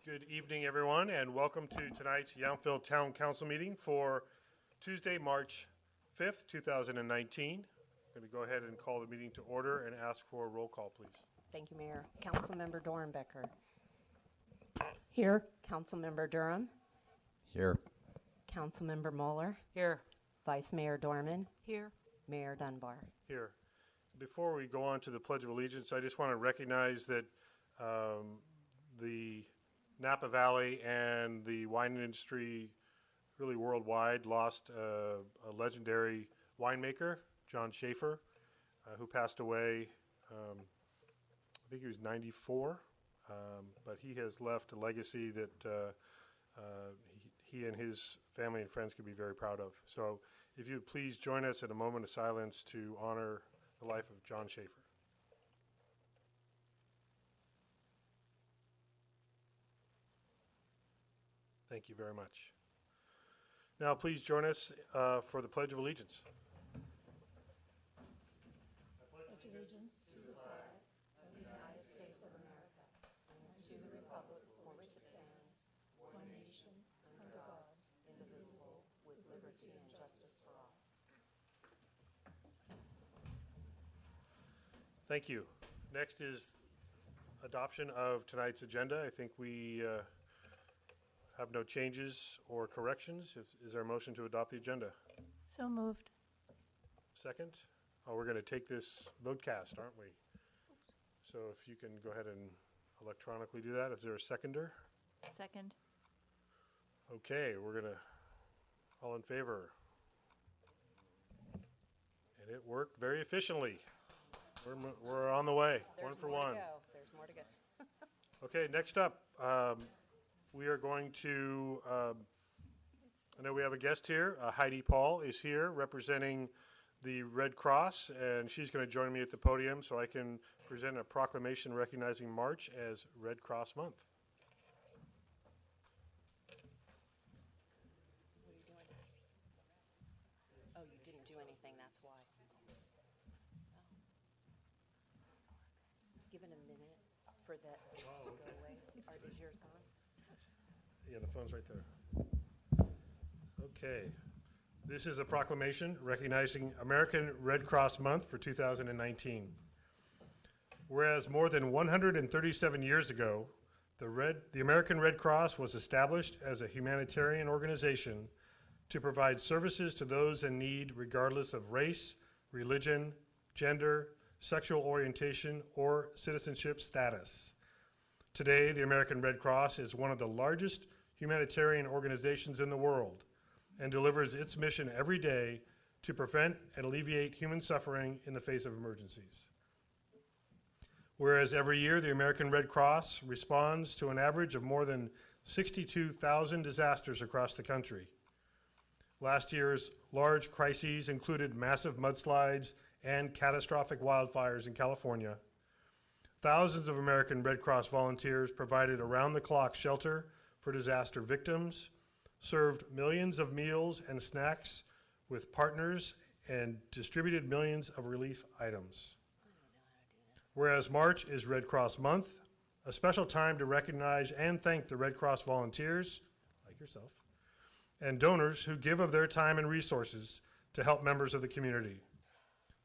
Good evening, everyone, and welcome to tonight's Yountville Town Council meeting for Tuesday, March 5th, 2019. I'm going to go ahead and call the meeting to order and ask for a roll call, please. Thank you, Mayor. Councilmember Dornbecker. Here. Councilmember Durham. Here. Councilmember Mueller. Here. Vice Mayor Dorman. Here. Mayor Dunbar. Here. Before we go on to the Pledge of Allegiance, I just want to recognize that the Napa Valley and the wine industry, really worldwide, lost a legendary winemaker, John Schaefer, who passed away, I think he was 94, but he has left a legacy that he and his family and friends can be very proud of. So if you'd please join us in a moment of silence to honor the life of John Schaefer. Thank you very much. Now, please join us for the Pledge of Allegiance. I pledge allegiance to the flag of the United States of America and to the republic for which it stands, one nation, under God, indivisible, with liberty and justice for all. Thank you. Next is adoption of tonight's agenda. I think we have no changes or corrections. Is there a motion to adopt the agenda? So moved. Second? Oh, we're going to take this vote-cast, aren't we? So if you can go ahead and electronically do that. Is there a seconder? Second. Okay, we're going to, all in favor? And it worked very efficiently. We're on the way. One for one. There's more to go. Okay, next up, we are going to, I know we have a guest here. Heidi Paul is here representing the Red Cross, and she's going to join me at the podium so I can present a proclamation recognizing March as Red Cross Month. What are you doing? Oh, you didn't do anything, that's why. Given a minute for that to go away. Is yours gone? Yeah, the phone's right there. Okay. This is a proclamation recognizing American Red Cross Month for 2019. Whereas more than 137 years ago, the American Red Cross was established as a humanitarian organization to provide services to those in need regardless of race, religion, gender, sexual orientation, or citizenship status. Today, the American Red Cross is one of the largest humanitarian organizations in the world and delivers its mission every day to prevent and alleviate human suffering in the face of emergencies. Whereas every year the American Red Cross responds to an average of more than 62,000 disasters across the country. Last year's large crises included massive mudslides and catastrophic wildfires in California. Thousands of American Red Cross volunteers provided around-the-clock shelter for disaster victims, served millions of meals and snacks with partners, and distributed millions of relief items. Whereas March is Red Cross Month, a special time to recognize and thank the Red Cross volunteers, like yourself, and donors who give of their time and resources to help members of the community.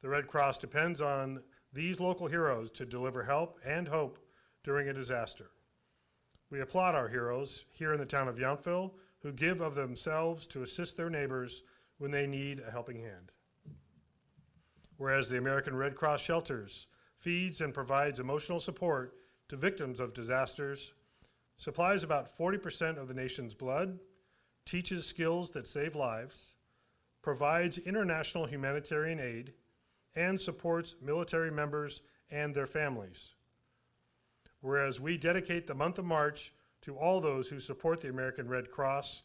The Red Cross depends on these local heroes to deliver help and hope during a disaster. We applaud our heroes here in the town of Yountville who give of themselves to assist their neighbors when they need a helping hand. Whereas the American Red Cross shelters, feeds and provides emotional support to victims of disasters, supplies about 40% of the nation's blood, teaches skills that save lives, provides international humanitarian aid, and supports military members and their families. Whereas we dedicate the month of March to all those who support the American Red Cross,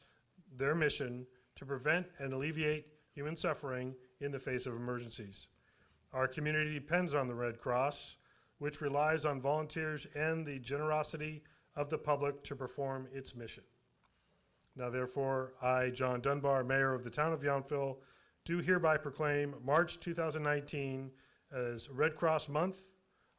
their mission to prevent and alleviate human suffering in the face of emergencies. Our community depends on the Red Cross, which relies on volunteers and the generosity of the public to perform its mission. Now therefore, I, John Dunbar, Mayor of the town of Yountville, do hereby proclaim March 2019 as Red Cross Month.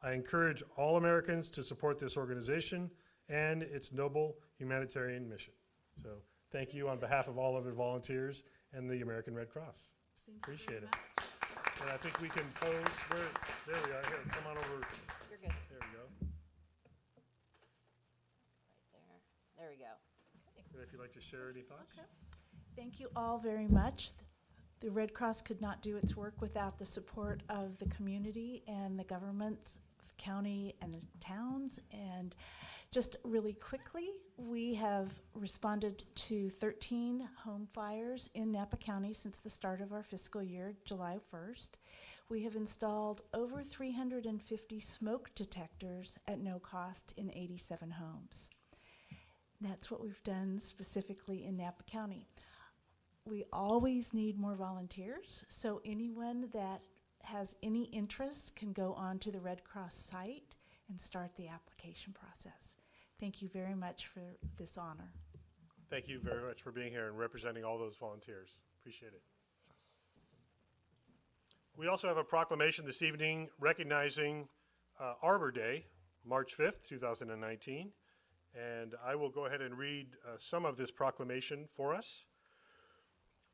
I encourage all Americans to support this organization and its noble humanitarian mission. So thank you on behalf of all of the volunteers and the American Red Cross. Appreciate it. And I think we can pose, there we are, here, come on over, You're good. there we go. Right there. There we go. And if you'd like to share any thoughts? Okay. Thank you all very much. The Red Cross could not do its work without the support of the community and the governments, the county and the towns. And just really quickly, we have responded to 13 home fires in Napa County since the start of our fiscal year, July 1st. We have installed over 350 smoke detectors at no cost in 87 homes. That's what we've done specifically in Napa County. We always need more volunteers, so anyone that has any interest can go onto the Red Cross site and start the application process. Thank you very much for this honor. Thank you very much for being here and representing all those volunteers. Appreciate it. We also have a proclamation this evening recognizing Arbor Day, March 5th, 2019. And I will go ahead and read some of this proclamation for us.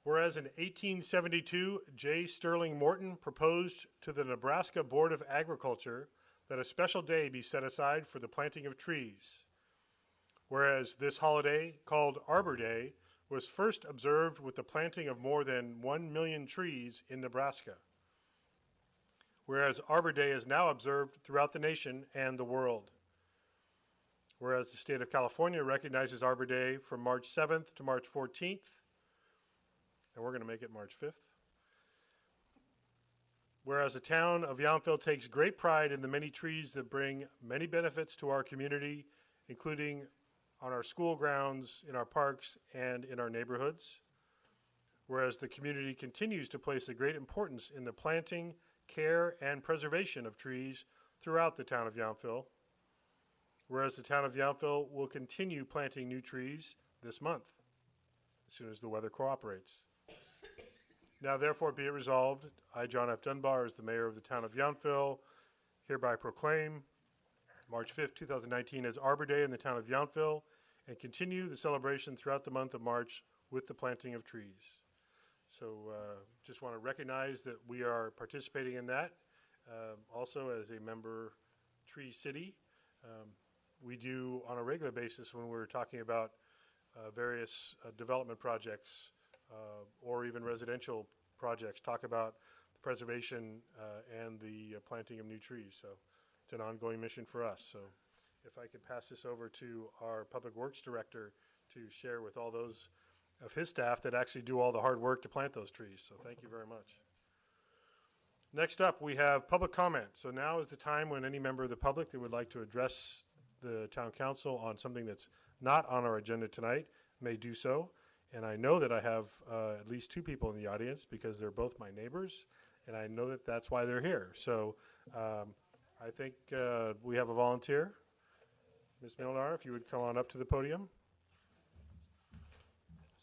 Whereas in 1872, J. Sterling Morton proposed to the Nebraska Board of Agriculture that a special day be set aside for the planting of trees. Whereas this holiday, called Arbor Day, was first observed with the planting of more than 1 million trees in Nebraska. Whereas Arbor Day is now observed throughout the nation and the world. Whereas the state of California recognizes Arbor Day from March 7th to March 14th, and we're going to make it March 5th. Whereas the town of Yountville takes great pride in the many trees that bring many benefits to our community, including on our school grounds, in our parks, and in our neighborhoods. Whereas the community continues to place a great importance in the planting, care, and preservation of trees throughout the town of Yountville. Whereas the town of Yountville will continue planting new trees this month, as soon as the weather cooperates. Now therefore be it resolved, I, John F. Dunbar, as the mayor of the town of Yountville, hereby proclaim March 5th, 2019 as Arbor Day in the town of Yountville, and continue the celebration throughout the month of March with the planting of trees. So just want to recognize that we are participating in that. Also as a member Tree City, we do on a regular basis when we're talking about various development projects or even residential projects, talk about the preservation and the planting of new trees. So it's an ongoing mission for us. So if I could pass this over to our Public Works Director to share with all those of his staff that actually do all the hard work to plant those trees. So thank you very much. Next up, we have public comment. So now is the time when any member of the public that would like to address the town council on something that's not on our agenda tonight may do so. And I know that I have at least two people in the audience because they're both my neighbors, and I know that that's why they're here. So I think we have a volunteer. Ms. Milnar, if you would come on up to the podium.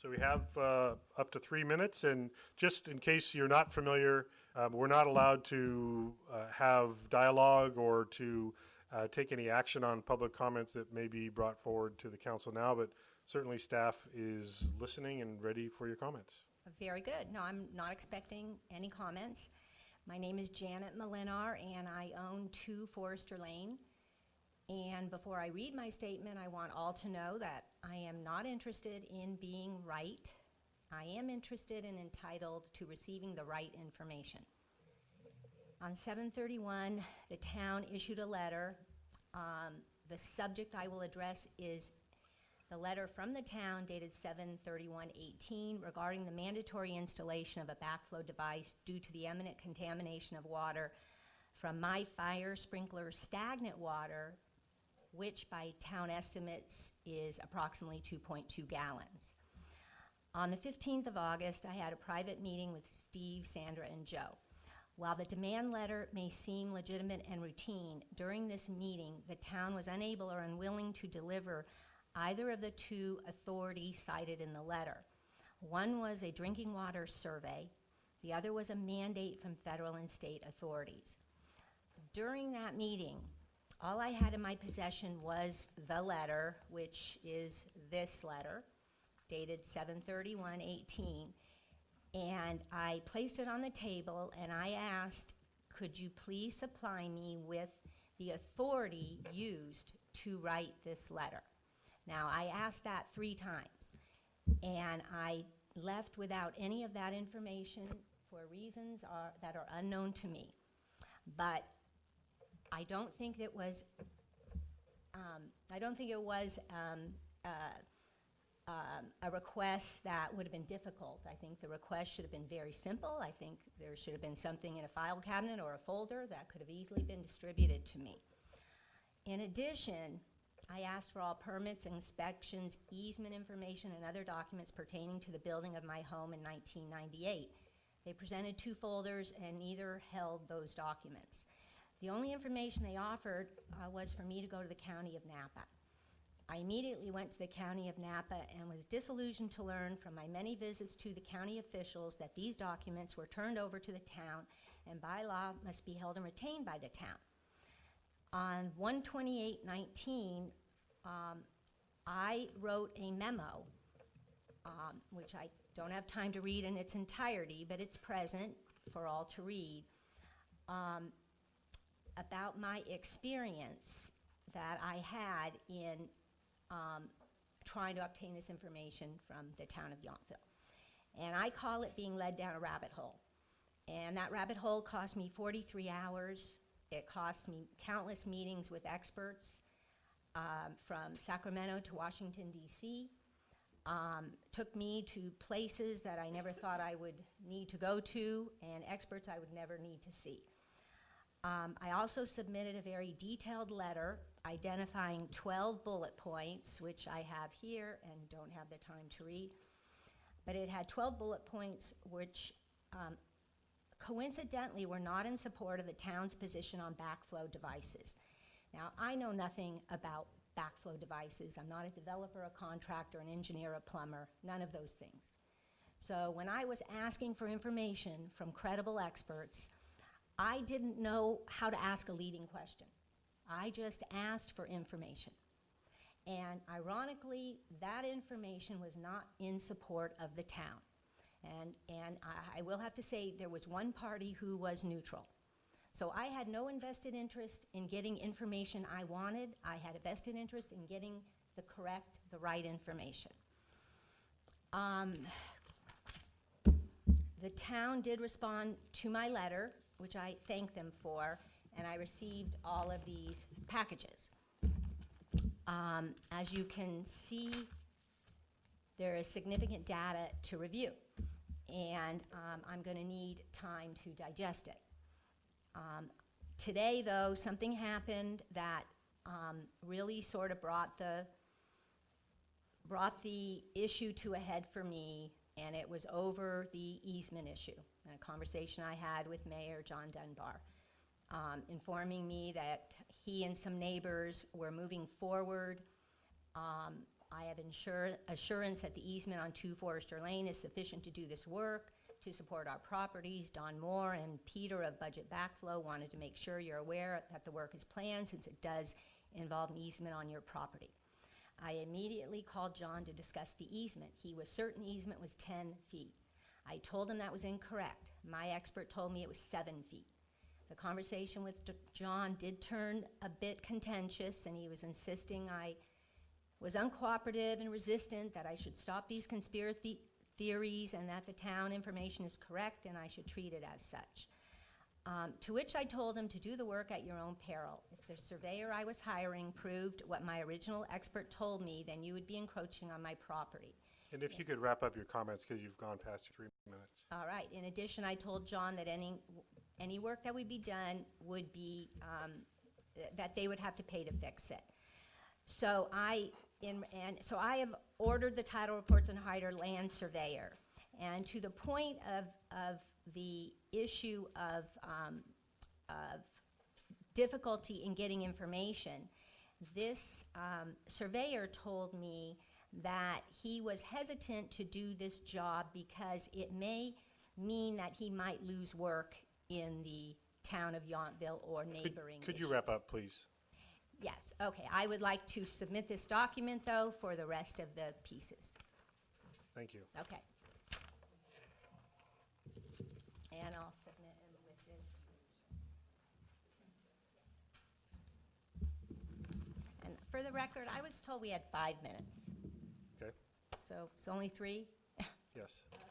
So we have up to 3 minutes, and just in case you're not familiar, we're not allowed to have dialogue or to take any action on public comments that may be brought forward to the council now, but certainly staff is listening and ready for your comments. Very good. No, I'm not expecting any comments. My name is Janet Molinar, and I own 2 Forester Lane. And before I read my statement, I want all to know that I am not interested in being right. I am interested and entitled to receiving the right information. On 7/31, the town issued a letter. The subject I will address is the letter from the town dated 7/31/18 regarding the mandatory installation of a backflow device due to the imminent contamination of water from my fire sprinkler stagnant water, which by town estimates is approximately 2.2 gallons. On the 15th of August, I had a private meeting with Steve, Sandra, and Joe. While the demand letter may seem legitimate and routine, during this meeting, the town was unable or unwilling to deliver either of the 2 authorities cited in the letter. One was a drinking water survey. The other was a mandate from federal and state authorities. During that meeting, all I had in my possession was the letter, which is this letter, dated 7/31/18. And I placed it on the table, and I asked, could you please supply me with the authority used to write this letter? Now, I asked that 3 times, and I left without any of that information for reasons that are unknown to me. But I don't think it was a request that would have been difficult. I think the request should have been very simple. I think there should have been something in a file cabinet or a folder that could have easily been distributed to me. In addition, I asked for all permits, inspections, easement information, and other documents pertaining to the building of my home in 1998. They presented 2 folders, and neither held those documents. The only information they offered was for me to go to the County of Napa. I immediately went to the County of Napa and was disillusioned to learn from my many visits to the county officials that these documents were turned over to the town and by law must be held and retained by the town. On 1/28/19, I wrote a memo, which I don't have time to read in its entirety, but it's present for all to read, about my experience that I had in trying to obtain this information from the town of Yountville. And I call it being led down a rabbit hole. And that rabbit hole cost me 43 hours. It cost me countless meetings with experts from Sacramento to Washington, D.C. Took me to places that I never thought I would need to go to and experts I would never need to see. I also submitted a very detailed letter identifying 12 bullet points, which I have here and don't have the time to read. But it had 12 bullet points which coincidentally were not in support of the town's position on backflow devices. Now, I know nothing about backflow devices. I'm not a developer, a contractor, an engineer, a plumber, none of those things. So when I was asking for information from credible experts, I didn't know how to ask a leading question. I just asked for information. And ironically, that information was not in support of the town. And I will have to say there was one party who was neutral. So I had no invested interest in getting information I wanted. I had a vested interest in getting the right information. The town did respond to my letter, which I thank them for, and I received all of these packages. As you can see, there is significant data to review, and I'm going to need time to digest it. Today, though, something happened that really sort of brought the issue to a head for me, and it was over the easement issue, and a conversation I had with Mayor John Dunbar, informing me that he and some neighbors were moving forward. I have assurance that the easement on 2 Forester Lane is sufficient to do this work, to support our properties. Don Moore and Peter of Budget Backflow wanted to make sure you're aware that the work is planned, since it does involve an easement on your property. I immediately called John to discuss the easement. He was certain the easement was 10 feet. I told him that was incorrect. My expert told me it was 7 feet. The conversation with John did turn a bit contentious, and he was insisting I was uncooperative and resistant, that I should stop these conspiracy theories and that the town information is correct and I should treat it as such. To which I told him to do the work at your own peril. If the surveyor I was hiring proved what my original expert told me, then you would be encroaching on my property. And if you could wrap up your comments, because you've gone past your 3 minutes. All right. In addition, I told John that any work that would be done would be, that they would have to pay to fix it. So I have ordered the title reports and hired a land surveyor. And to the point of the issue of difficulty in getting information, this surveyor told me that he was hesitant to do this job because it may mean that he might lose work in the town of Yountville or neighboring. Could you wrap up, please? Yes, okay. I would like to submit this document, though, for the rest of the pieces. Thank you. Okay. And I'll submit them with this. And for the record, I was told we had 5 minutes, Okay, so it's only 3? yes. Okay.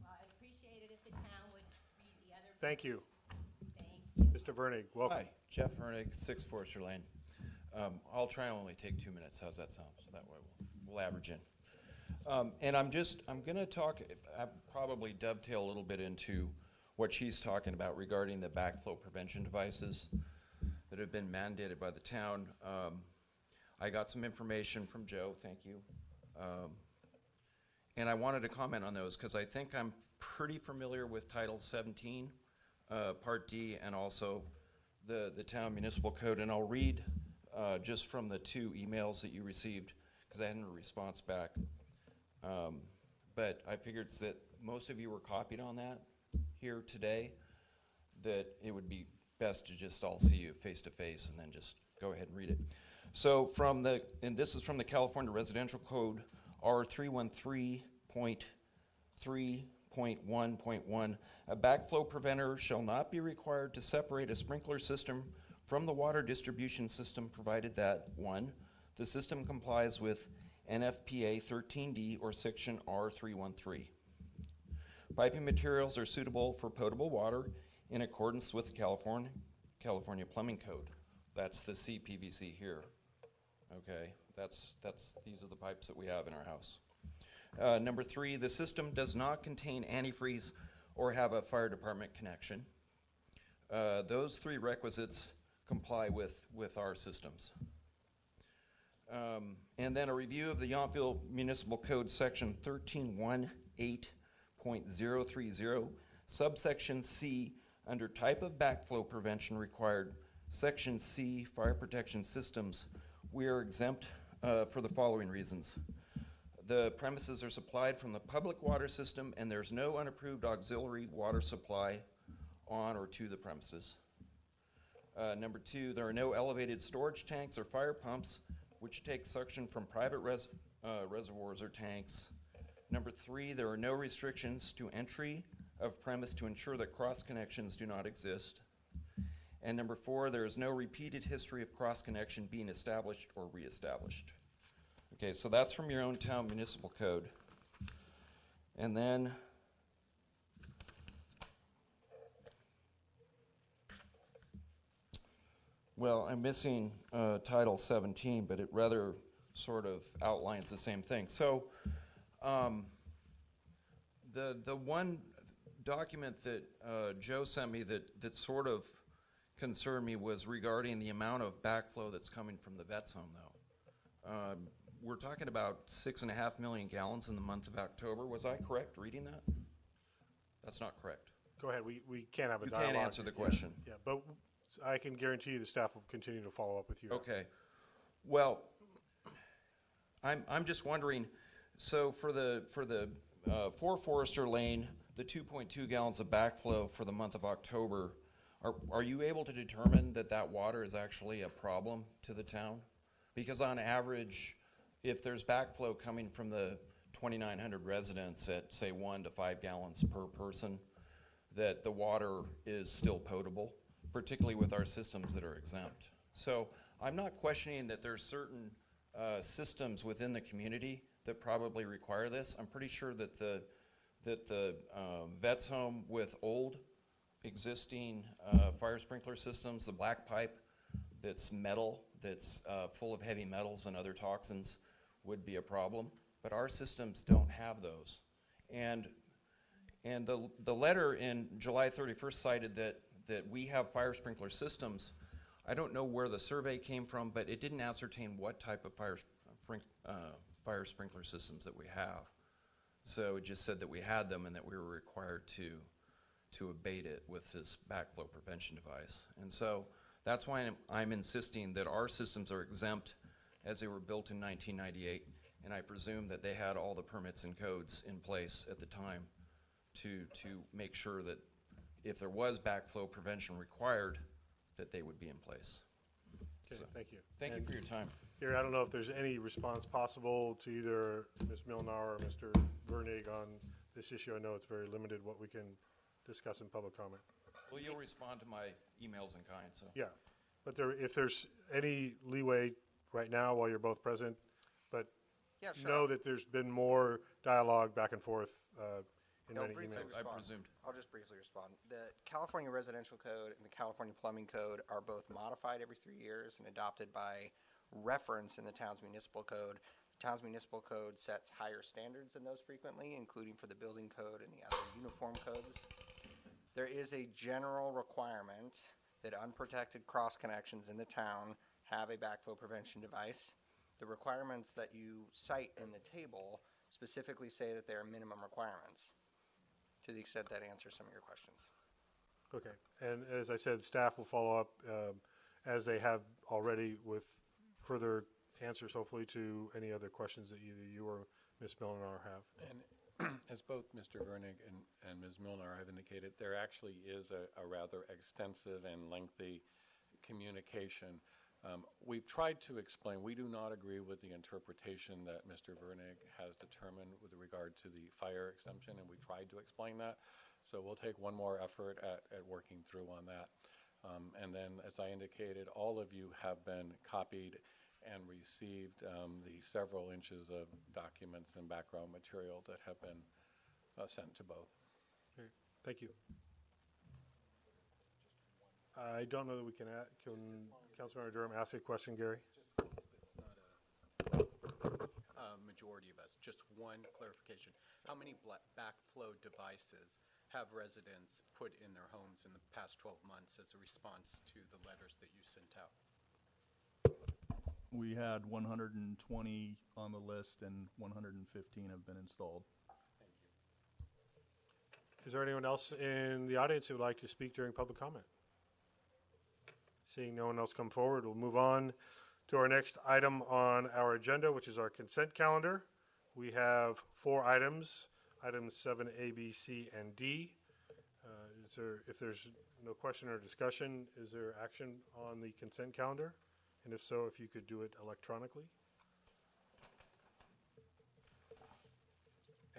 Well, I'd appreciate it if the town would read the other. Thank you. Thank you. Mr. Vernig, welcome. Hi, Jeff Vernig, 6 Forester Lane. I'll try and only take 2 minutes. How's that sound? So that way we'll average in. And I'm going to talk, probably dovetail a little bit into what she's talking about regarding the backflow prevention devices that have been mandated by the town. I got some information from Joe, thank you. And I wanted to comment on those because I think I'm pretty familiar with Title 17, Part D, and also the town municipal code. And I'll read just from the 2 emails that you received because I hadn't a response back. But I figured that most of you were copied on that here today, that it would be best to just all see you face to face and then just go ahead and read it. So and this is from the California Residential Code, R313.3.1.1. A backflow preventer shall not be required to separate a sprinkler system from the water distribution system, provided that, 1, the system complies with NFPA 13D or Section R313. Piping materials are suitable for potable water in accordance with the California Plumbing Code. That's the CPVC here. Okay, these are the pipes that we have in our house. Number 3, the system does not contain antifreeze or have a fire department connection. Those 3 requisites comply with our systems. And then a review of the Yountville Municipal Code Section 1318.030, subsection C, under type of backflow prevention required, section C, fire protection systems. We are exempt for the following reasons. The premises are supplied from the public water system and there's no unapproved auxiliary water supply on or to the premises. Number 2, there are no elevated storage tanks or fire pumps which take suction from private reservoirs or tanks. Number 3, there are no restrictions to entry of premise to ensure that cross connections do not exist. And number 4, there is no repeated history of cross connection being established or reestablished. Okay, so that's from your own town municipal code. And then well, I'm missing Title 17, but it rather sort of outlines the same thing. So the one document that Joe sent me that sort of concerned me was regarding the amount of backflow that's coming from the Vets home, though. We're talking about 6.5 million gallons in the month of October. Was I correct reading that? That's not correct. Go ahead, we can't have a You dialogue. can't answer the Yeah, question. Yeah, but I can guarantee you the staff will continue to follow up with you. Okay. Well, I'm just wondering, so for the 4 Forester Lane, the 2.2 gallons of backflow for the month of October, are you able to determine that water is actually a problem to the town? Because on average, if there's backflow coming from the 2,900 residents at, say, 1 to 5 gallons per person, that the water is still potable, particularly with our systems that are exempt. So I'm not questioning that there's certain systems within the community that probably require this. I'm pretty sure that the Vets home with old existing fire sprinkler systems, the black pipe that's metal, that's full of heavy metals and other toxins would be a problem, but our systems don't have those. And the letter in July 31st cited that we have fire sprinkler systems. I don't know where the survey came from, but it didn't ascertain what type of fire sprinkler systems that we have. So it just said that we had them and that we were required to abate it with this backflow prevention device. And so that's why I'm insisting that our systems are exempt as they were built in 1998, and I presume that they had all the permits and codes in place at the time to make sure that if there was backflow prevention required, that they would be in place. Okay, So, thank you. Thank you And for your time. Gary, I don't know if there's any response possible to either Ms. Milnar or Mr. Vernig on this issue. I know it's very limited what we can discuss in public comment. Well, you'll respond to my emails in kind, so. Yeah, but if there's any leeway right now while you're both present, but Yeah, sure. know that there's been more dialogue back and forth in I'll many briefly emails. I respond. presumed. I'll just briefly respond. The California Residential Code and the California Plumbing Code are both modified every 3 years and adopted by reference in the town's municipal code. The town's municipal code sets higher standards than those frequently, including for the building code and the other uniform codes. There is a general requirement that unprotected cross connections in the town have a backflow prevention device. The requirements that you cite in the table specifically say that they are minimum requirements, to the extent that answers some of your questions. Okay, and as I said, staff will follow up as they have already with further answers, hopefully, to any other questions that either you or Ms. Milnar have. And as both Mr. Vernig and Ms. Milner have indicated, there actually is a rather extensive and lengthy communication. We've tried to explain, we do not agree with the interpretation that Mr. Vernig has determined with regard to the fire exemption, and we tried to explain that. So we'll take one more effort at working through on that. And then, as I indicated, all of you have been copied and received the several inches of documents and background material that have been sent to both. Okay, thank you. I don't know that we can Councilmember Durham ask a question, Gary? Just it's not a majority of us, just one clarification. How many backflow devices have residents put in their homes in the past 12 months as a response to the letters that you sent out? We had 120 on the list and 115 have been installed. Thank you. Is there anyone else in the audience who would like to speak during public comment? Seeing no one else come forward, we'll move on to our next item on our agenda, which is our consent calendar. We have 4 items, items 7A, B, C, and D. If there's no question or discussion, is there action on the consent calendar? And if so, if you could do it electronically.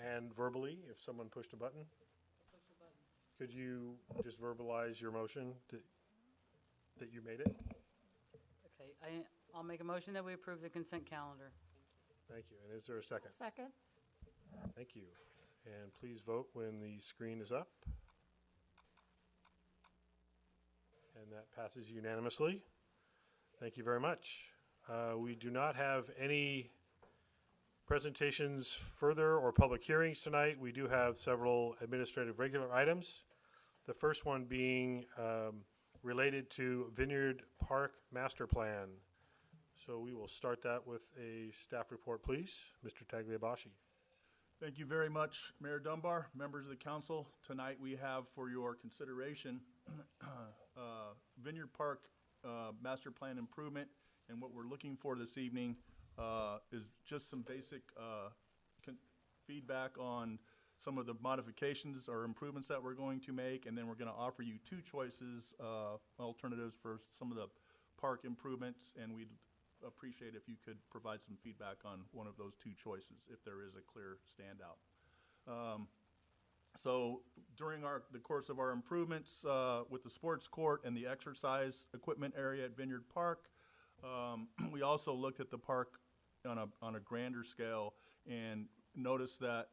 And verbally, if someone pushed a button. Could you just verbalize your motion that you made it? Okay, I'll make a motion that we approve the consent calendar. Thank you. And is there a second? Second? Thank you. And please vote when the screen is up. And that passes unanimously. Thank you very much. We do not have any presentations further or public hearings tonight. We do have several administrative regular items. The first one being related to Vineyard Park Master Plan. So we will start that with a staff report, please. Mr. Tagliabashi. Thank you very much, Mayor Dunbar, members of the council. Tonight we have for your consideration Vineyard Park Master Plan improvement, and what we're looking for this evening is just some basic feedback on some of the modifications or improvements that we're going to make, and then we're going to offer you 2 choices, alternatives for some of the park improvements, and we'd appreciate if you could provide some feedback on one of those 2 choices if there is a clear standout. So during the course of our improvements with the sports court and the exercise equipment area at Vineyard Park, we also looked at the park on a grander scale and noticed that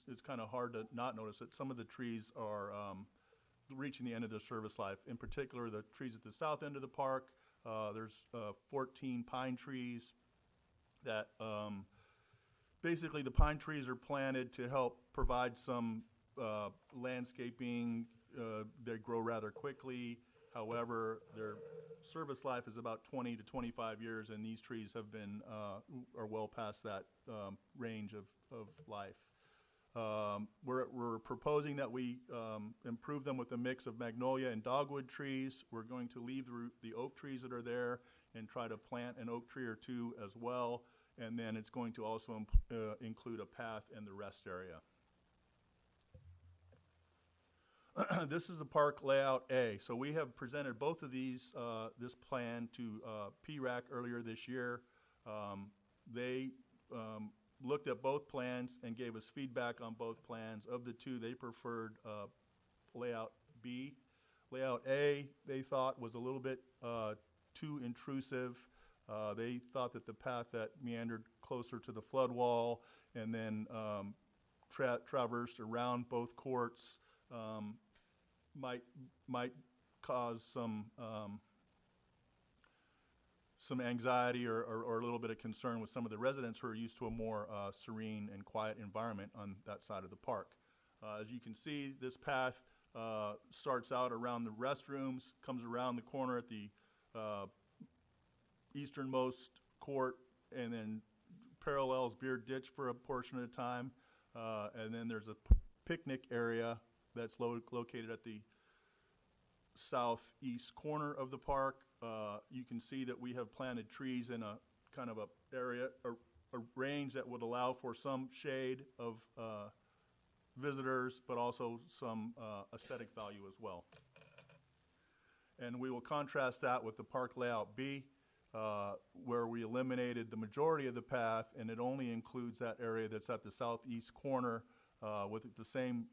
it's kind of hard to not notice that some of the trees are reaching the end of their service life. In particular, the trees at the south end of the park, there's 14 pine trees that basically the pine trees are planted to help provide some landscaping. They grow rather quickly. However, their service life is about 20 to 25 years, and these trees have been are well past that range of life. We're proposing that we improve them with a mix of magnolia and dogwood trees. We're going to leave the oak trees that are there and try to plant an oak tree or 2 as well. And then it's going to also include a path in the rest area. This is the park layout A. So we have presented both of these, this plan to PRAC earlier this year. They looked at both plans and gave us feedback on both plans. Of the two, they preferred layout B. Layout A, they thought was a little bit too intrusive. They thought that the path that meandered closer to the flood wall and then traversed around both courts might cause some anxiety or a little bit of concern with some of the residents who are used to a more serene and quiet environment on that side of the park. As you can see, this path starts out around the restrooms, comes around the corner at the easternmost court, and then parallels Beard Ditch for a portion of the time. And then there's a picnic area that's located at the southeast corner of the park. You can see that we have planted trees in a kind of a area, a range that would allow for some shade of visitors, but also some aesthetic value as well. And we will contrast that with the park layout B, where we eliminated the majority of the path, and it only includes that area that's at the southeast corner with the same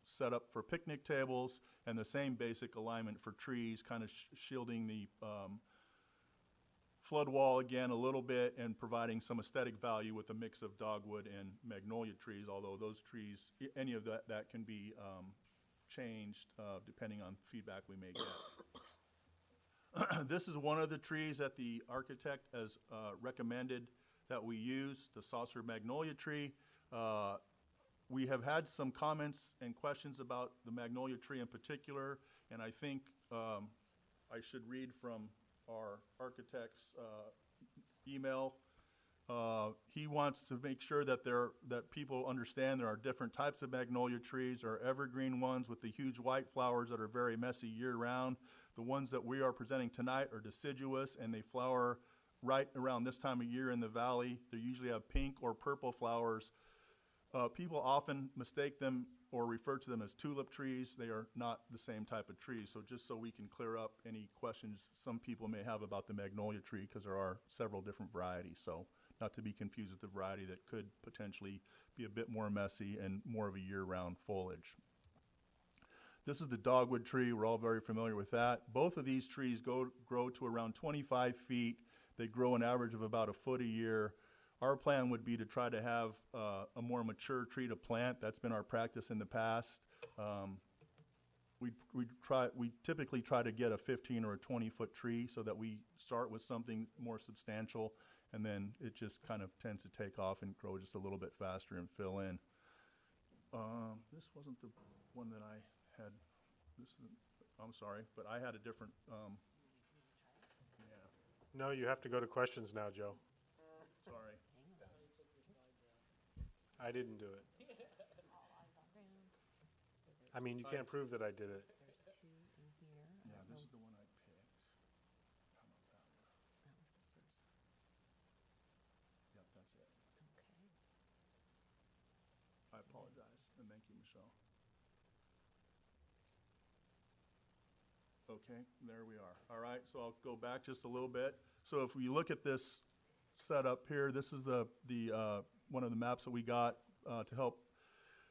setup for picnic tables and the same basic alignment for trees, kind of shielding the flood wall again a little bit and providing some aesthetic value with a mix of dogwood and magnolia trees, although those trees, any of that can be changed depending on feedback we may get. This is one of the trees that the architect has recommended that we use, the saucer magnolia tree. We have had some comments and questions about the magnolia tree in particular, and I think I should read from our architect's email. He wants to make sure that that people understand there are different types of magnolia trees. There are evergreen ones with the huge white flowers that are very messy year-round. The ones that we are presenting tonight are deciduous, and they flower right around this time of year in the valley. They usually have pink or purple flowers. People often mistake them or refer to them as tulip trees. They are not the same type of tree. So just so we can clear up any questions some people may have about the magnolia tree, because there are several different varieties. So not to be confused with the variety that could potentially be a bit more messy and more of a year-round foliage. This is the dogwood tree. We're all very familiar with that. Both of these trees grow to around 25 feet. They grow an average of about a foot a year. Our plan would be to try to have a more mature tree to plant. That's been our practice in the past. We typically try to get a 15 or a 20-foot tree so that we start with something more substantial, and then it just kind of tends to take off and grow just a little bit faster and fill in. This wasn't the one that I had. I'm sorry, but I had a different. Yeah. No, you have to go to questions now, Joe. Sorry. I didn't do it. I mean, you can't prove that I did it. There's two in here. Yeah, this is the one I picked. How about that one? That was the first. Yep, that's it. Okay. I apologize, and thank you, Michelle. Okay, there we are. All right, so I'll go back just a little bit. So if we look at this setup here, this is the one of the maps that we got to help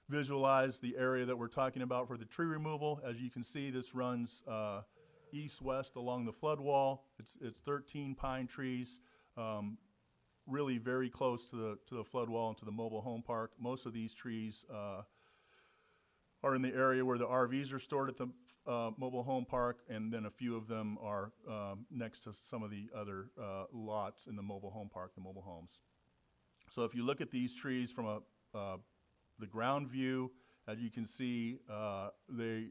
visualize the area that we're talking about for the tree removal. As you can see, this runs east-west along the flood wall. It's 13 pine trees, really very close to the flood wall and to the mobile home park. Most of these trees are in the area where the RVs are stored at the mobile home park, and then a few of them are next to some of the other lots in the mobile home park, the mobile homes. So if you look at these trees from the ground view, as you can see, they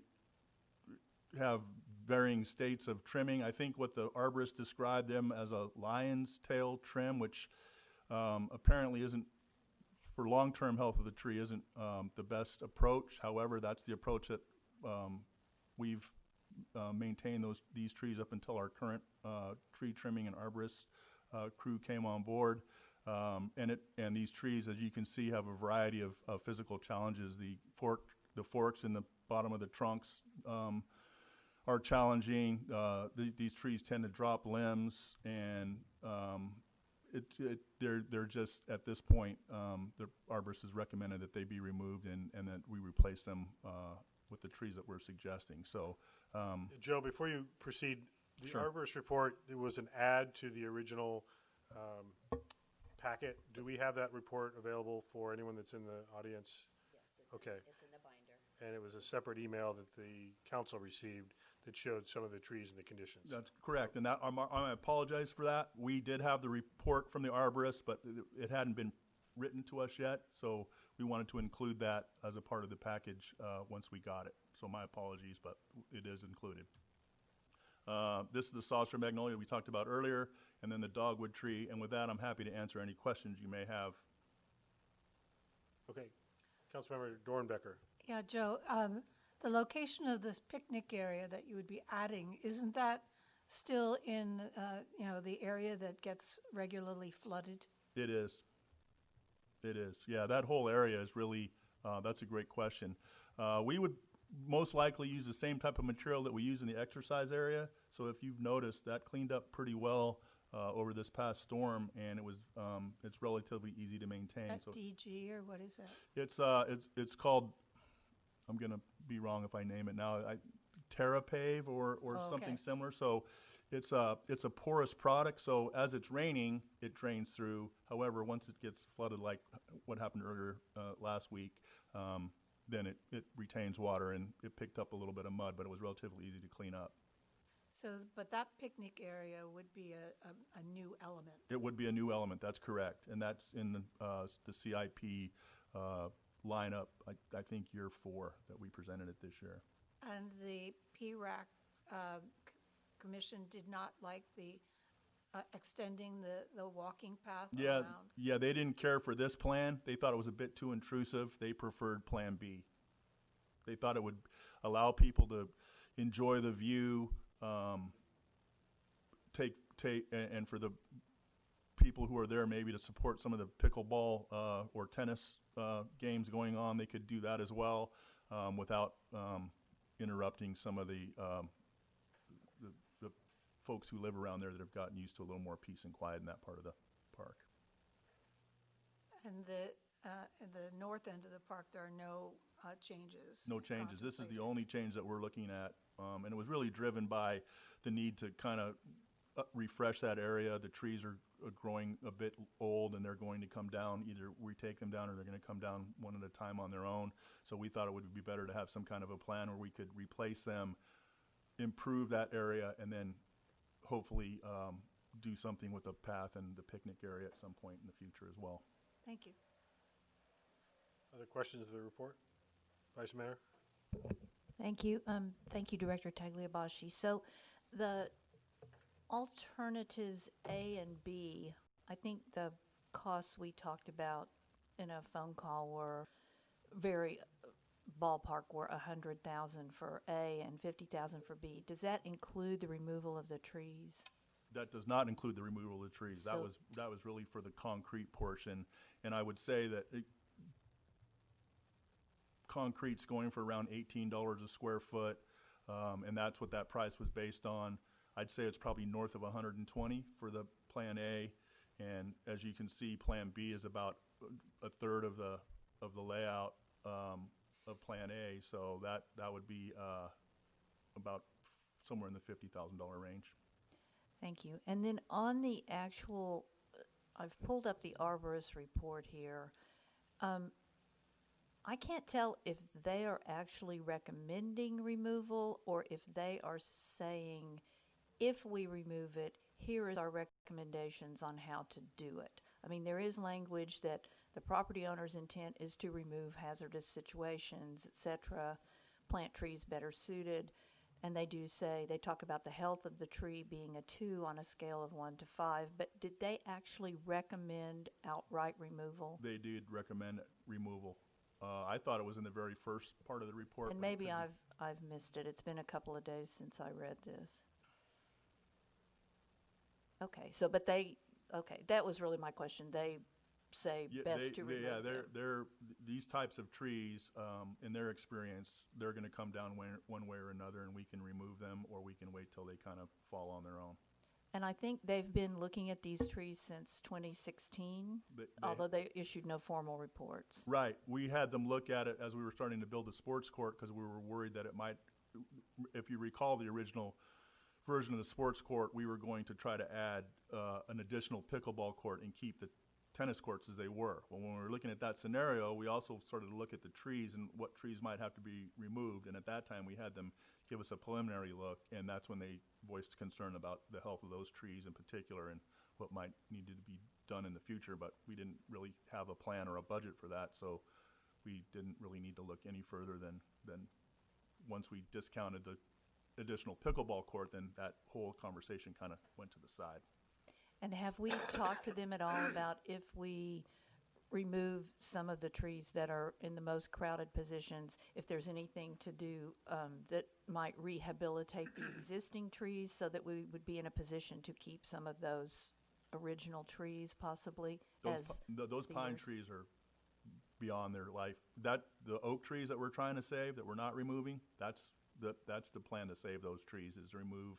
have varying states of trimming. I think what the arborist described them as a lion's tail trim, which apparently isn't, for long-term health of the tree, isn't the best approach. However, that's the approach that we've maintained these trees up until our current tree trimming and arborist crew came on board. And these trees, as you can see, have a variety of physical challenges. The forked The forks in the bottom of the trunks are challenging. These trees tend to drop limbs, and they're just, at this point, the arborist has recommended that they be removed and that we replace them with the trees that we're suggesting. So, Joe, before you proceed, the Sure. arborist report, it was an add to the original packet. Do we have that report available for anyone that's in the audience? Yes, Okay. it's in the binder. And it was a separate email that the council received that showed some of the trees and the conditions. that's correct, and that, I apologize for that. We did have the report from the arborist, but it hadn't been written to us yet, so we wanted to include that as a part of the package once we got it. So my apologies, but it is included. This is the saucer magnolia we talked about earlier, and then the dogwood tree, and with that, I'm happy to answer any questions you may have. Okay. Councilmember Dornbecker. Yeah, Joe, the location of this picnic area that you would be adding, isn't that still in, the area that gets regularly flooded? It is. It is. Yeah, that whole area is really, that's a great question. We would most likely use the same type of material that we use in the exercise area. So if you've noticed, that cleaned up pretty well over this past storm, and it's relatively easy to maintain. That So DG, or what is that? it's called, I'm gonna be wrong if I name it now, TerraPave or Oh, something okay. similar. So it's a porous product, so as it's raining, it drains through. However, once it gets flooded, like what happened earlier last week, then it retains water, and it picked up a little bit of mud, but it was relatively easy to clean up. So, but that picnic area would be a new element. It would be a new element, that's correct, and that's in the CIP lineup, I think year 4 that we presented it this year. And the PRAC commission did not like the extending the walking path Yeah, around? yeah, they didn't care for this plan. They thought it was a bit too intrusive. They preferred Plan B. They thought it would allow people to enjoy the view, and for the people who are there maybe to support some of the pickleball or tennis games going on, they could do that as well without interrupting some of the folks who live around there that have gotten used to a little more peace and quiet in that part of the park. And in the north end of the park, there are no changes? No changes. This is the contemplated? only change that we're looking at. And it was really driven by the need to kind of refresh that area. The trees are growing a bit old, and they're going to come down. Either we take them down or they're going to come down one at a time on their own. So we thought it would be better to have some kind of a plan where we could replace them, improve that area, and then hopefully do something with the path and the picnic area at some point in the future as well. Thank you. Other questions of the report? Vice Mayor? Thank you. Thank you, Director Tagliaboschi. So the alternatives A and B, I think the costs we talked about in a phone call were very ballpark were $100,000 for A and $50,000 for B. Does that include the removal of the trees? That does not include the removal of the trees. That So- was really for the concrete portion. And I would say that concrete's going for around $18 a square foot, and that's what that price was based on. I'd say it's probably north of 120 for the Plan A, and as you can see, Plan B is about a third of the layout of Plan A. So that would be about somewhere in the $50,000 range. Thank you. And then on the actual, I've pulled up the arborist report here. I can't tell if they are actually recommending removal or if they are saying, if we remove it, here is our recommendations on how to do it. I mean, there is language that the property owner's intent is to remove hazardous situations, et cetera, plant trees better suited. And they do say, they talk about the health of the tree being a 2 on a scale of 1 to 5, but did they actually recommend outright removal? They did recommend removal. I thought it was in the very first part of the report. And but it maybe could be. I've missed it. It's been a couple of days since I read this. Okay, so, but that was really my question. They say best to remove yeah, them. these types of trees, in their experience, they're gonna come down one way or another, and we can remove them, or we can wait till they kind of fall on their own. And I think they've been looking at these trees since 2016, although they issued no formal reports. Right. We had them look at it as we were starting to build the sports court because we were worried that it might, if you recall the original version of the sports court, we were going to try to add an additional pickleball court and keep the tennis courts as they were. Well, when we were looking at that scenario, we also started to look at the trees and what trees might have to be removed. And at that time, we had them give us a preliminary look, and that's when they voiced concern about the health of those trees in particular and what might need to be done in the future. But we didn't really have a plan or a budget for that, so we didn't really need to look any further than once we discounted the additional pickleball court, then that whole conversation kind of went to the side. And have we talked to them at all about if we remove some of the trees that are in the most crowded positions, if there's anything to do that might rehabilitate the existing trees so that we would be in a position to keep some of those original trees possibly? Those pine trees are beyond their life. The oak trees that we're trying to save, that we're not removing, that's the plan to save those trees, is remove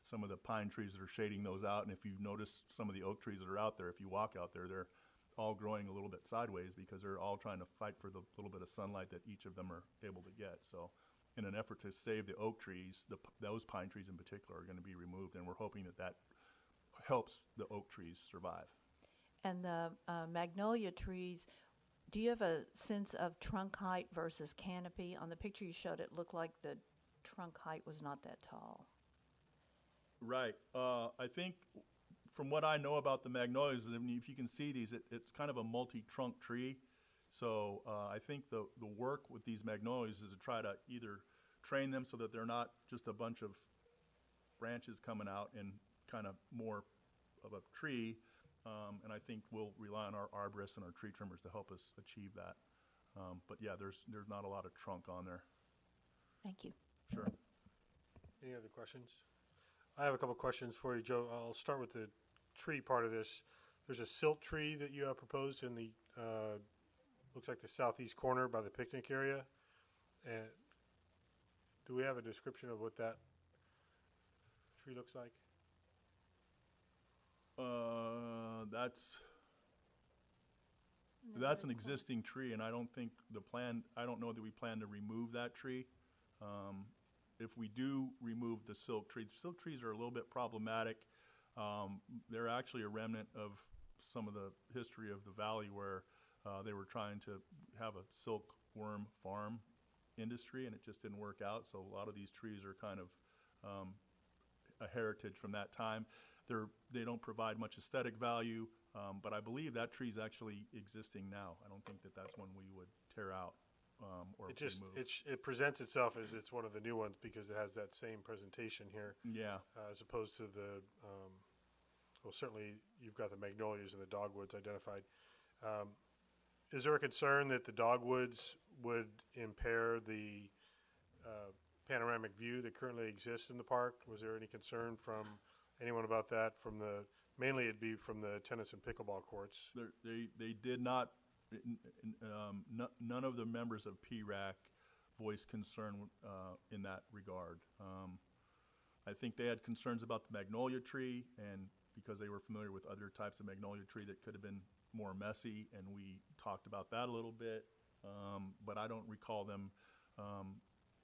some of the pine trees that are shading those out. And if you notice some of the oak trees that are out there, if you walk out there, they're all growing a little bit sideways because they're all trying to fight for the little bit of sunlight that each of them are able to get. So in an effort to save the oak trees, those pine trees in particular are going to be removed, and we're hoping that helps the oak trees survive. And the magnolia trees, do you have a sense of trunk height versus canopy? On the picture you showed, it looked like the trunk height was not that tall. Right. I think from what I know about the magnolias, I mean, if you can see these, it's kind of a multi-trunk tree. So I think the work with these magnolias is to try to either train them so that they're not just a bunch of branches coming out and kind of more of a tree. And I think we'll rely on our arborists and our tree trimmers to help us achieve that. But yeah, there's not a lot of trunk on there. Thank you. Sure. Any other questions? I have a couple questions for you, Joe. I'll start with the tree part of this. There's a silt tree that you have proposed in the, looks like the southeast corner by the picnic area. And do we have a description of what that tree looks like? That's an existing tree, and I don't know that we plan to remove that tree. If we do remove the silk trees are a little bit problematic. They're actually a remnant of some of the history of the valley where they were trying to have a silkworm farm industry, and it just didn't work out. So a lot of these trees are kind of a heritage from that time. They don't provide much aesthetic value, but I believe that tree is actually existing now. I don't think that that's one we would tear out or remove. It presents itself as it's one of the new ones because it has that same presentation here. Yeah. As opposed to the, well, certainly you've got the magnolias and the dogwoods identified. Is there a concern that the dogwoods would impair the panoramic view that currently exists in the park? Was there any concern from anyone about that? Mainly it'd be from the tennis and pickleball courts. They did not. None of the members of PRAC voiced concern in that regard. I think they had concerns about the magnolia tree, and because they were familiar with other types of magnolia tree that could have been more messy, and we talked about that a little bit, but I don't recall them.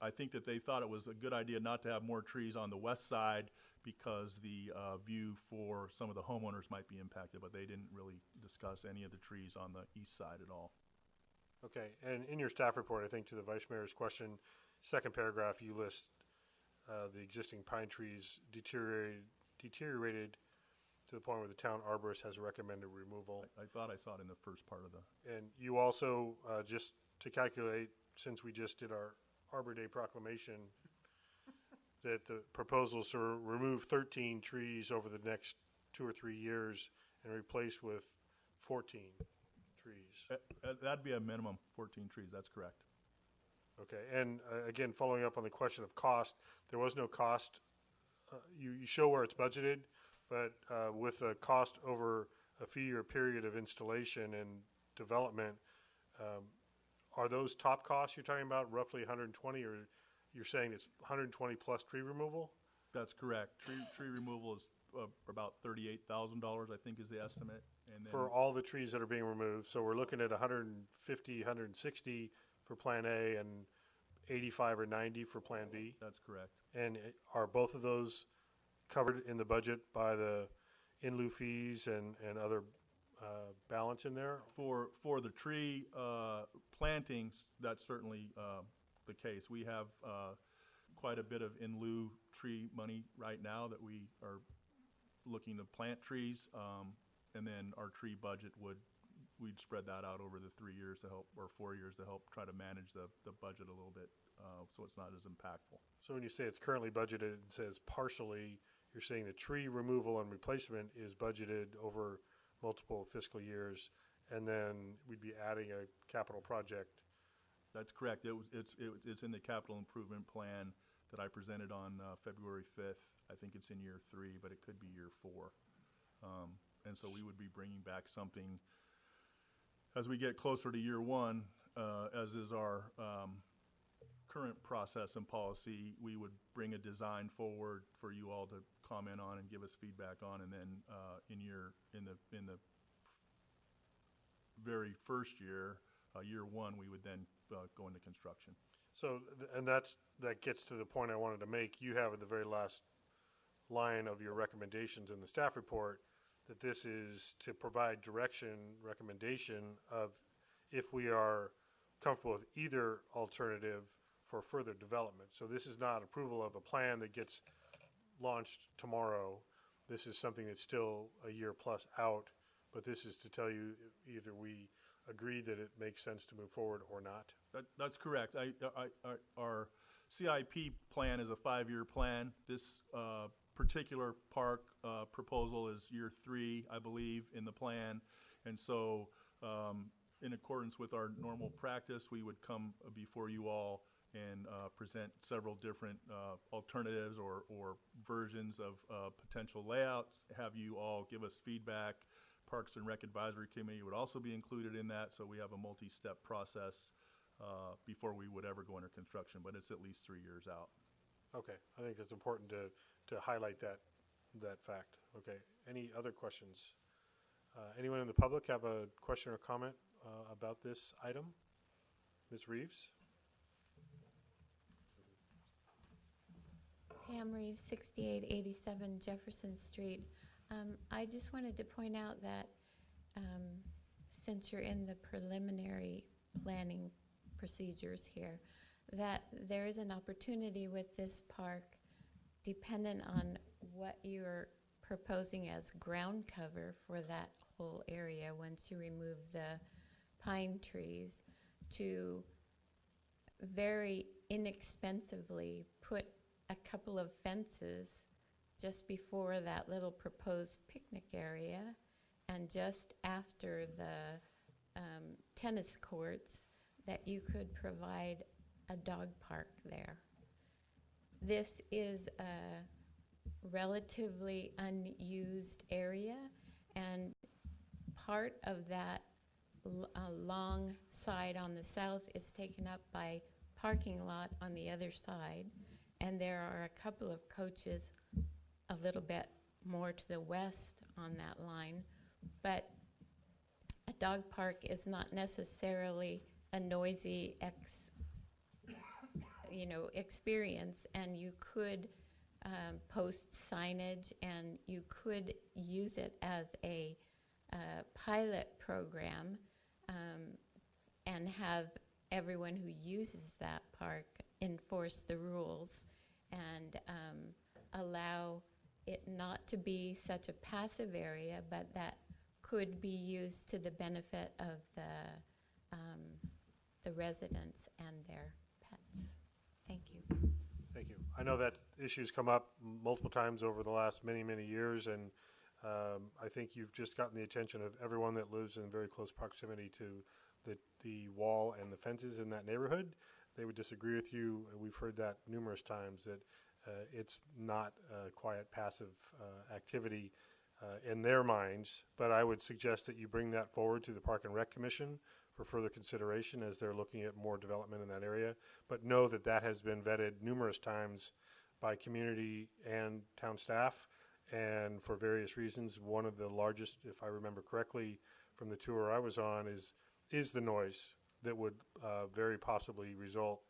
I think that they thought it was a good idea not to have more trees on the west side because the view for some of the homeowners might be impacted, but they didn't really discuss any of the trees on the east side at all. Okay, and in your staff report, I think to the Vice Mayor's question, second paragraph, you list the existing pine trees deteriorated to the point where the town arborist has recommended removal. I thought I saw it in the first part of the... And you also, just to calculate, since we just did our Arbor Day proclamation, that the proposals to remove 13 trees over the next 2 or 3 years and replace with 14 trees. That'd be a minimum 14 trees, that's correct. Okay, and again, following up on the question of cost, there was no cost. You show where it's budgeted, but with a cost over a few year period of installation and development. Are those top costs you're talking about roughly 120, or you're saying it's 120 plus tree removal? That's correct. Tree removal is about $38,000, I think is the estimate. And then For all the trees that are being removed, so we're looking at 150, 160 for Plan A and 85 or 90 for Plan B? that's correct. And are both of those covered in the budget by the in lieu fees and other balance in there? For the tree plantings, that's certainly the case. We have quite a bit of in lieu tree money right now that we are looking to plant trees, and then our tree budget we'd spread that out over the 3 years to help, or 4 years to help try to manage the budget a little bit, so it's not as impactful. So when you say it's currently budgeted, it says partially, you're saying the tree removal and replacement is budgeted over multiple fiscal years, and then we'd be adding a capital project. That's correct. It's in the capital improvement plan that I presented on February 5th. I think it's in year 3, but it could be year 4. And so we would be bringing back something as we get closer to year 1, as is our current process and policy. We would bring a design forward for you all to comment on and give us feedback on, and then in the very first year, year 1, we would then go into construction. So, and that gets to the point I wanted to make. You have at the very last line of your recommendations in the staff report that this is to provide recommendation of if we are comfortable with either alternative for further development. So this is not approval of a plan that gets launched tomorrow. This is something that's still a year plus out, but this is to tell you either we agree that it makes sense to move forward or not. That's correct. Our CIP plan is a 5-year plan. This particular park proposal is year 3, I believe, in the plan. And so in accordance with our normal practice, we would come before you all and present several different alternatives or versions of potential layouts, have you all give us feedback. Parks and Rec Advisory Committee would also be included in that, so we have a multi-step process before we would ever go under construction, but it's at least 3 years out. Okay, I think that's important to highlight that fact. Okay, any other questions? Anyone in the public have a question or comment about this item? Ms. Reeves? Pam Reeves, 6887 Jefferson Street. I just wanted to point out that since you're in the preliminary planning procedures here, that there is an opportunity with this park, dependent on what you're proposing as ground cover for that whole area once you remove the pine trees, to very inexpensively put a couple of fences just before that little proposed picnic area and just after the tennis courts, that you could provide a dog park there. This is a relatively unused area, and part of that long side on the south is taken up by parking lot on the other side, and there are a couple of coaches a little bit more to the west on that line, but a dog park is not necessarily a noisy experience, and you could post signage, and you could use it as a pilot program and have everyone who uses that park enforce the rules and allow it not to be such a passive area, but that could be used to the benefit of the residents and their pets. Thank you. Thank you. I know that issue's come up multiple times over the last many, many years, and I think you've just gotten the attention of everyone that lives in very close proximity to the wall and the fences in that neighborhood. They would disagree with you. We've heard that numerous times, that it's not a quiet, passive activity. in their minds, but I would suggest that you bring that forward to the Park and Rec Commission for further consideration as they're looking at more development in that area. But know that that has been vetted numerous times by community and town staff, and for various reasons. One of the largest, if I remember correctly, from the tour I was on, is the noise that would very possibly result.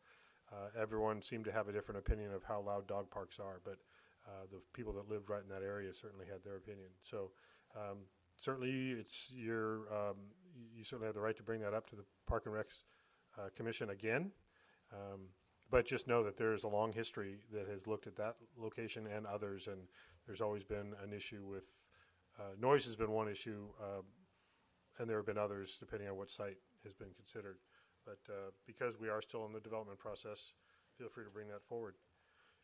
Everyone seemed to have a different opinion of how loud dog parks are, but the people that lived right in that area certainly had their opinion. So certainly it's your, you certainly have the right to bring that up to the Park and Rec Commission again. But just know that there is a long history that has looked at that location and others, and there's always been an issue with, noise has been one issue, and there have been others depending on what site has been considered. But because we are still in the development process, feel free to bring that forward.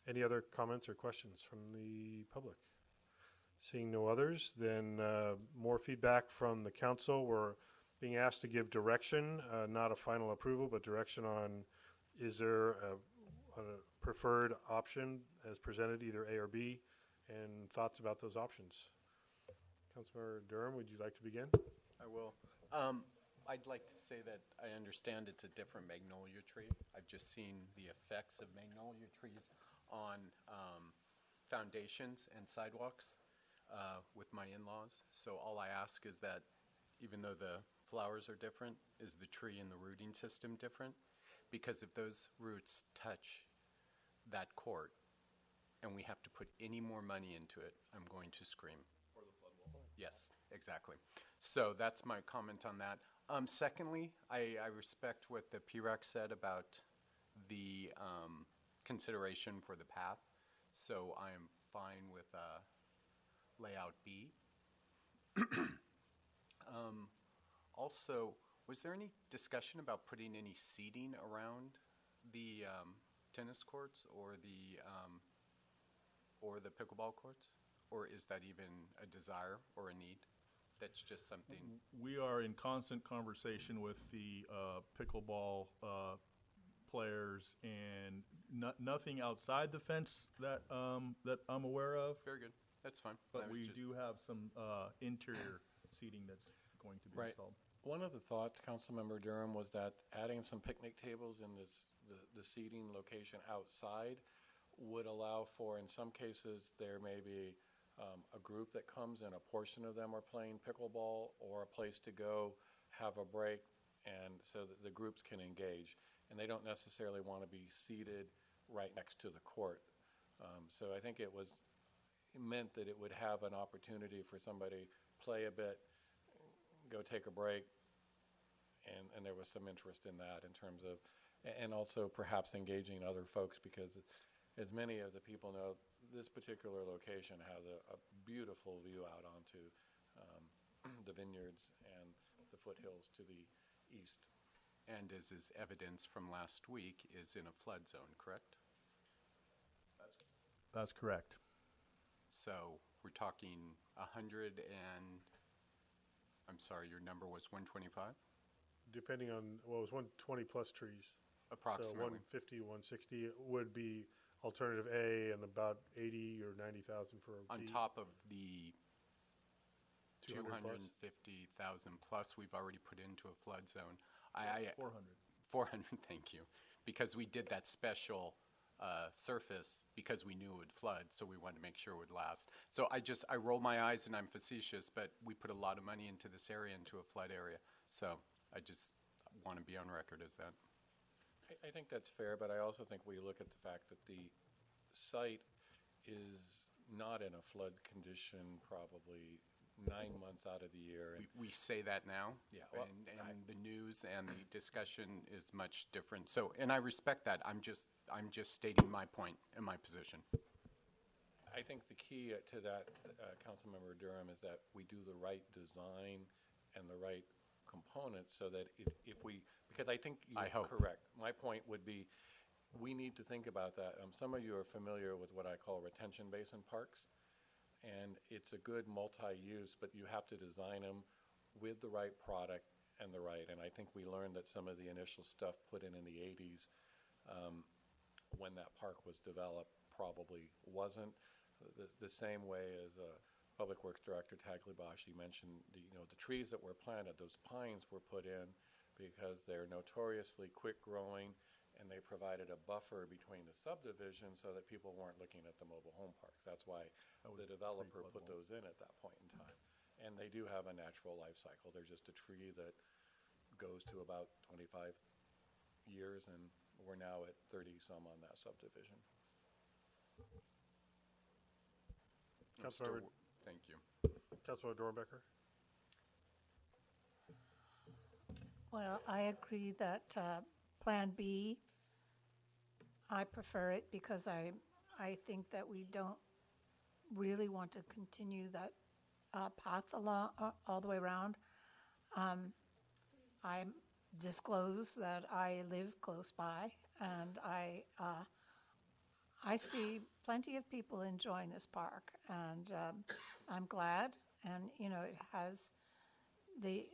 Any other comments or questions from the public? Seeing no others, then more feedback from the council. We're being asked to give direction, not a final approval, but direction on, is there a preferred option as presented, either A or B, and thoughts about those options. Councilmember Durham, would you like to begin? I will. I'd like to say that I understand it's a different magnolia tree. I've just seen the effects of magnolia trees on foundations and sidewalks with my in-laws. So all I ask is that even though the flowers are different, is the tree and the rooting system different? Because if those roots touch that court and we have to put any more money into it, I'm going to scream. Or the flood wall. Yes, exactly. So that's my comment on that. Secondly, I respect what the PREC said about the consideration for the path. So I am fine with layout B. Also, was there any discussion about putting any seating around the tennis courts or the pickleball courts? Or is that even a desire or a need? That's just something. We are in constant conversation with the pickleball players, and nothing outside the fence that that I'm aware of. Very good. That's fine. But we do have some interior seating that's going to be installed. One of the thoughts, Councilmember Durham, was that adding some picnic tables in the seating location outside would allow for, in some cases, there may be a group that comes and a portion of them are playing pickleball, or a place to go, have a break, and so that the groups can engage. And they don't necessarily want to be seated right next to the court. So I think it meant that it would have an opportunity for somebody play a bit, go take a break, and there was some interest in that in terms of, and also perhaps engaging other folks, because as many of the people know, this particular location has a beautiful view out onto the vineyards and the foothills to the east. And as is evidence from last week, is in a flood zone, correct? That's correct. So we're talking 100 and, I'm sorry, your number was 125? Depending on, well, it was 120 plus trees. Approximately. So 150, 160 would be alternative A, and about 80 or 90,000 for On B. top of the 200 plus? 250,000 plus we've already put into a flood zone. 400. 400, thank you. Because we did that special surface because we knew it would flood, so we wanted to make sure it would last. So I roll my eyes and I'm facetious, but we put a lot of money into this area, into a flood area. So I just want to be on record as that. I think that's fair, but I also think we look at the fact that the site is not in a flood condition probably 9 months out of the year. We say that now. Yeah, well, and the news and the discussion is much different. So, and I respect that. I'm just stating my point and my position. I think the key to that, Councilmember Durham, is that we do the right design and the right components so that if we, because I think you're correct. My point would be, we need to think about that. Some of you are familiar with what I call retention basin parks, and it's a good multi-use, but you have to design them with the right product and the right. And I think we learned that some of the initial stuff put in the 80s, when that park was developed, probably wasn't the same way as Public Works Director Tagliabashi mentioned, the trees that were planted, those pines were put in because they're notoriously quick-growing, and they provided a buffer between the subdivision so that people weren't looking at the mobile home parks. That's why the developer put those in at that point in time. And they do have a natural life cycle. They're just a tree that goes to about 25 years, and we're now at 30-some on that subdivision. Councilmember, Thank you. Councilmember Dornbecker? Well, I agree that Plan B, I prefer it because I think that we don't really want to continue that path along all the way around. I disclose that I live close by, and I see plenty of people enjoying this park, and I'm glad. And it has the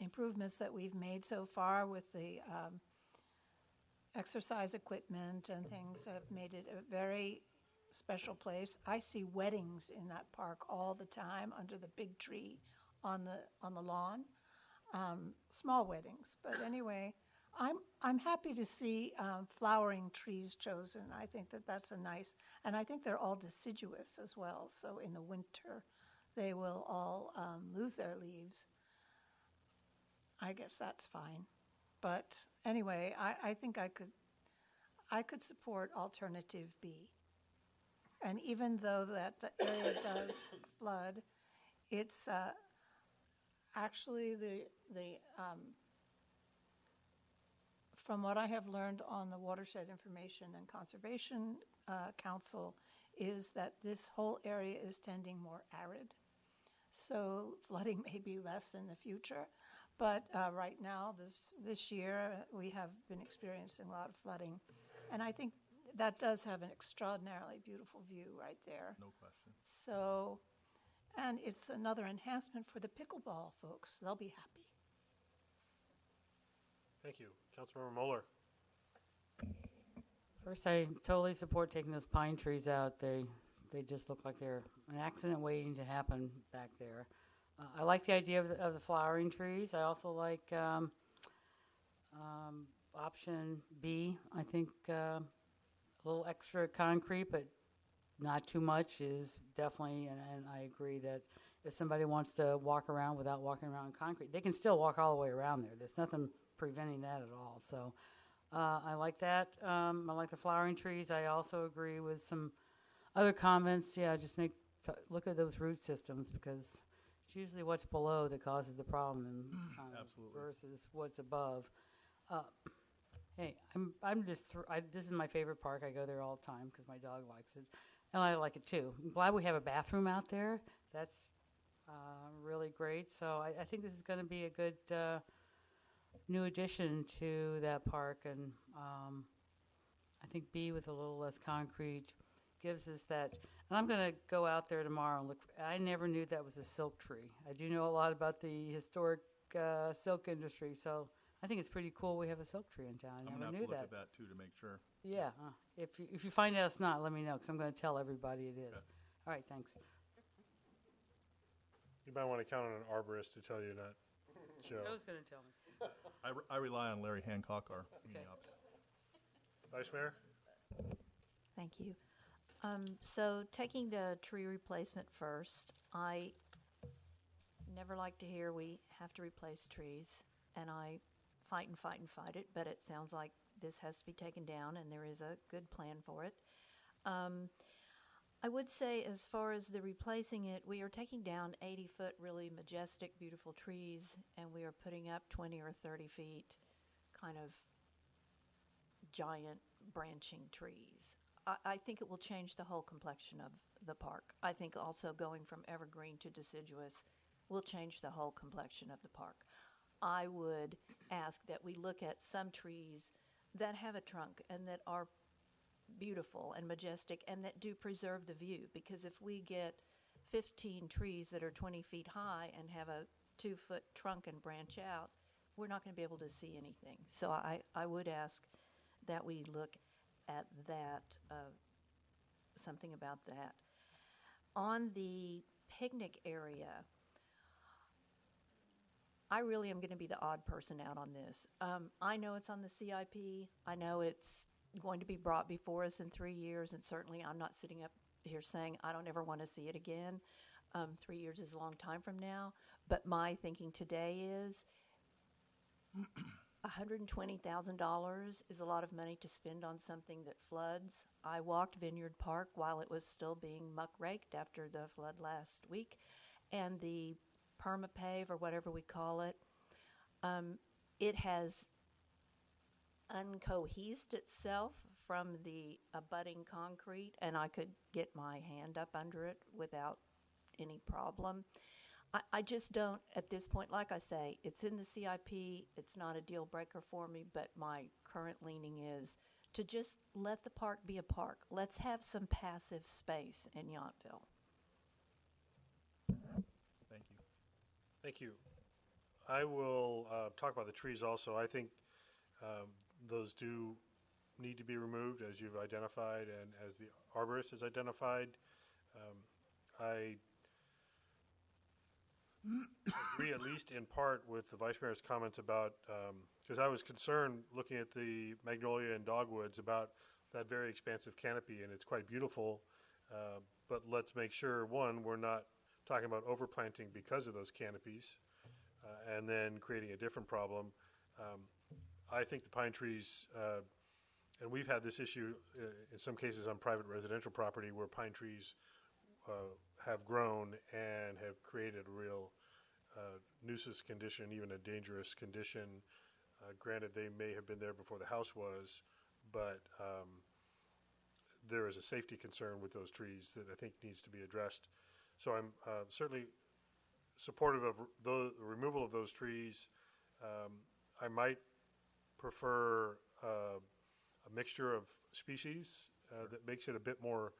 improvements that we've made so far with the exercise equipment and things have made it a very special place. I see weddings in that park all the time under the big tree on the lawn, small weddings. But anyway, I'm happy to see flowering trees chosen. I think that's a nice, and I think they're all deciduous as well. So in the winter, they will all lose their leaves. I guess that's fine. But anyway, I think I could support alternative B. And even though that area does flood, it's actually the from what I have learned on the Watershed Information and Conservation Council is that this whole area is tending more arid. So flooding may be less in the future. But right now, this year, we have been experiencing a lot of flooding. And I think that does have an extraordinarily beautiful view right there. No question. So, and it's another enhancement for the pickleball folks. They'll be happy. Thank you. Councilmember Moeller? First, I totally support taking those pine trees out. They just look like they're an accident waiting to happen back there. I like the idea of the flowering trees. I also like option B. I think a little extra concrete, but not too much is definitely, and I agree that if somebody wants to walk around without walking around in concrete, they can still walk all the way around there. There's nothing preventing that at all. So I like that. I like the flowering trees. I also agree with some other comments. Yeah, just look at those root systems, because it's usually what's below that causes the problem Absolutely. versus what's above. Hey, this is my favorite park. I go there all the time because my dog likes it, and I like it too. I'm glad we have a bathroom out there. That's really great. So I think this is going to be a good new addition to that park, and I think B with a little less concrete gives us that. And I'm going to go out there tomorrow and look. I never knew that was a silk tree. I do know a lot about the historic silk industry, so I think it's pretty cool we have a silk tree in town. I I'm never gonna have knew to look that. at that too to make sure. Yeah. If you find out it's not, let me know, because I'm going to tell everybody it is. Okay. All right, thanks. You might want to count on an arborist to tell you not, Joe. Joe's going to tell me. I rely on Larry Hancock, our meeting ops. Vice Mayor? Thank you. So taking the tree replacement first, I never like to hear we have to replace trees, and I fight and fight and fight it, but it sounds like this has to be taken down, and there is a good plan for it. I would say, as far as the replacing it, we are taking down 80-foot really majestic, beautiful trees, and we are putting up 20 or 30 feet kind of giant branching trees. I think it will change the whole complexion of the park. I think also going from evergreen to deciduous will change the whole complexion of the park. I would ask that we look at some trees that have a trunk and that are beautiful and majestic and that do preserve the view, because if we get 15 trees that are 20 feet high and have a 2-foot trunk and branch out, we're not going to be able to see anything. So I would ask that we look at that, something about that. On the picnic area, I really am going to be the odd person out on this. I know it's on the CIP. I know it's going to be brought before us in 3 years, and certainly I'm not sitting up here saying I don't ever want to see it again. 3 years is a long time from now. But my thinking today is $120,000 is a lot of money to spend on something that floods. I walked Vineyard Park while it was still being muck raked after the flood last week, and the permapave or whatever we call it, it has uncohesed itself from the abutting concrete, and I could get my hand up under it without any problem. I just don't, at this point, like I say, it's in the CIP, it's not a deal breaker for me, but my current leaning is to just let the park be a park. Let's have some passive space in Yountville. Thank you. Thank you. I will talk about the trees also. I think those do need to be removed, as you've identified and as the arborist has identified. I agree, at least in part, with the Vice Mayor's comments about, because I was concerned looking at the magnolia and dogwoods about that very expansive canopy, and it's quite beautiful. But let's make sure, one, we're not talking about overplanting because of those canopies, and then creating a different problem. I think the pine trees, and we've had this issue in some cases on private residential property where pine trees have grown and have created a real nuisance condition, even a dangerous condition. Granted, they may have been there before the house was, but there is a safety concern with those trees that I think needs to be addressed. So I'm certainly supportive of the removal of those trees. I might prefer a mixture of species that makes it a bit more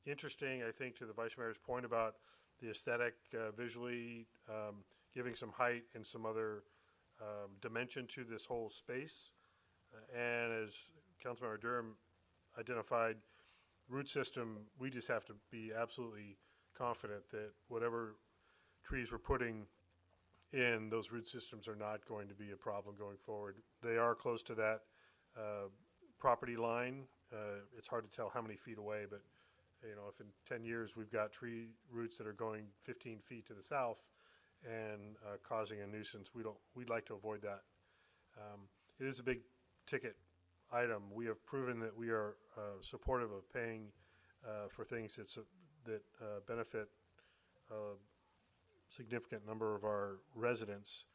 interesting, I think, to the Vice Mayor's point about the aesthetic, visually, giving some height and some other dimension to this whole space. And as Councilmember Durham identified, root system, we just have to be absolutely confident that whatever trees we're putting in, those root systems are not going to be a problem going forward. They are close to that property line. It's hard to tell how many feet away, but you know, if in 10 years we've got tree roots that are going 15 feet to the south and causing a nuisance, we'd like to avoid that. It is a big ticket item. We have proven that we are supportive of paying for things that benefit a significant number of our residents.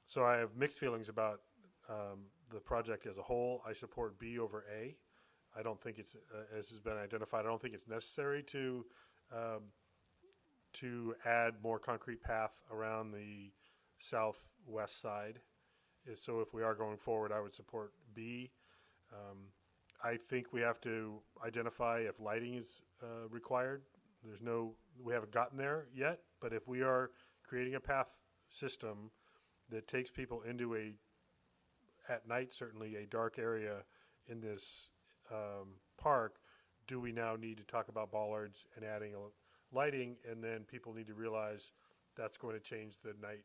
So I have mixed feelings about the project as a whole. I support B over A. I don't think it's, as has been identified, I don't think it's necessary to add more concrete path around the southwest side. So if we are going forward, I would support B. I think we have to identify if lighting is required. We haven't gotten there yet, but if we are creating a path system that takes people into at night certainly, a dark area in this park, do we now need to talk about bollards and adding lighting, and then people need to realize that's going to change the night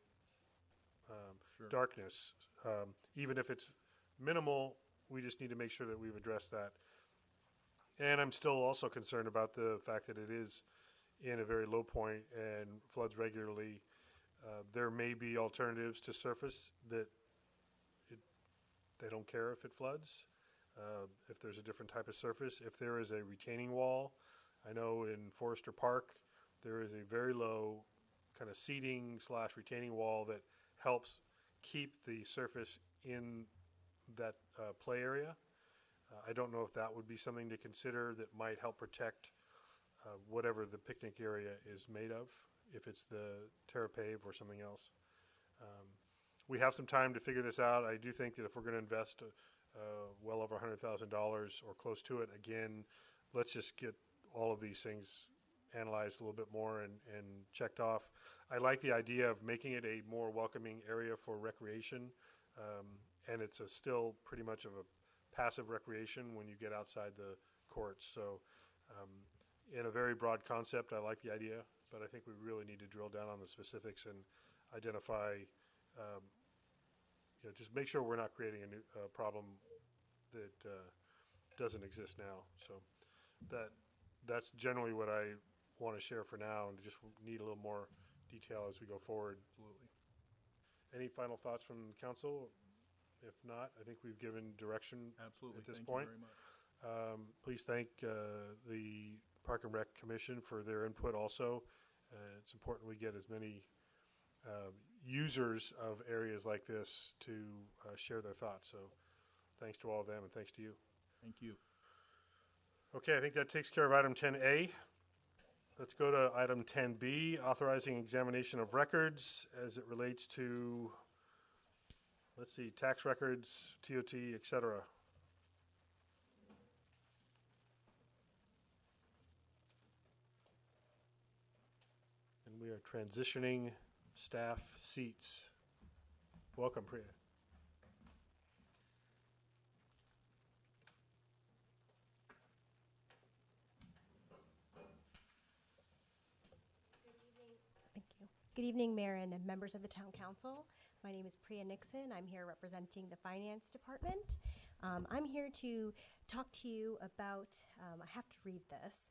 darkness. Even if it's minimal, we just need to make sure that we've addressed that. And I'm still also concerned about the fact that it is in a very low point and floods regularly. There may be alternatives to surface that they don't care if it floods. If there's a different type of surface, if there is a retaining wall, I know in Forester Park there is a very low kind of seating / retaining wall that helps keep the surface in that play area. I don't know if that would be something to consider that might help protect whatever the picnic area is made of, if it's the TerraPave or something else. We have some time to figure this out. I do think that if we're going to invest well over $100,000 or close to it, again, let's just get all of these things analyzed a little bit more and checked off. I like the idea of making it a more welcoming area for recreation, and it's still pretty much of a passive recreation when you get outside the courts. So in a very broad concept, I like the idea. but I think we really need to drill down on the specifics and identify, just make sure we're not creating a new problem that doesn't exist now. So that's generally what I want to share for now, and just need a little more detail as we go forward. Absolutely. Any final thoughts from council? If not, I think we've given direction Absolutely. at this Thank point. you very much. Please thank the Park and Rec Commission for their input also. It's important we get as many users of areas like this to share their thoughts. So thanks to all of them, and thanks to you. Thank you. Okay, I think that takes care of item 10A. Let's go to item 10B, authorizing examination of records as it relates to, let's see, tax records, TOT, et cetera. And we are transitioning staff seats. Welcome, Priya. Thank you. Good evening, Mayor and members of the Town Council. My name is Priya Nixon. I'm here representing the Finance Department. I'm here to talk to you about, I have to read this,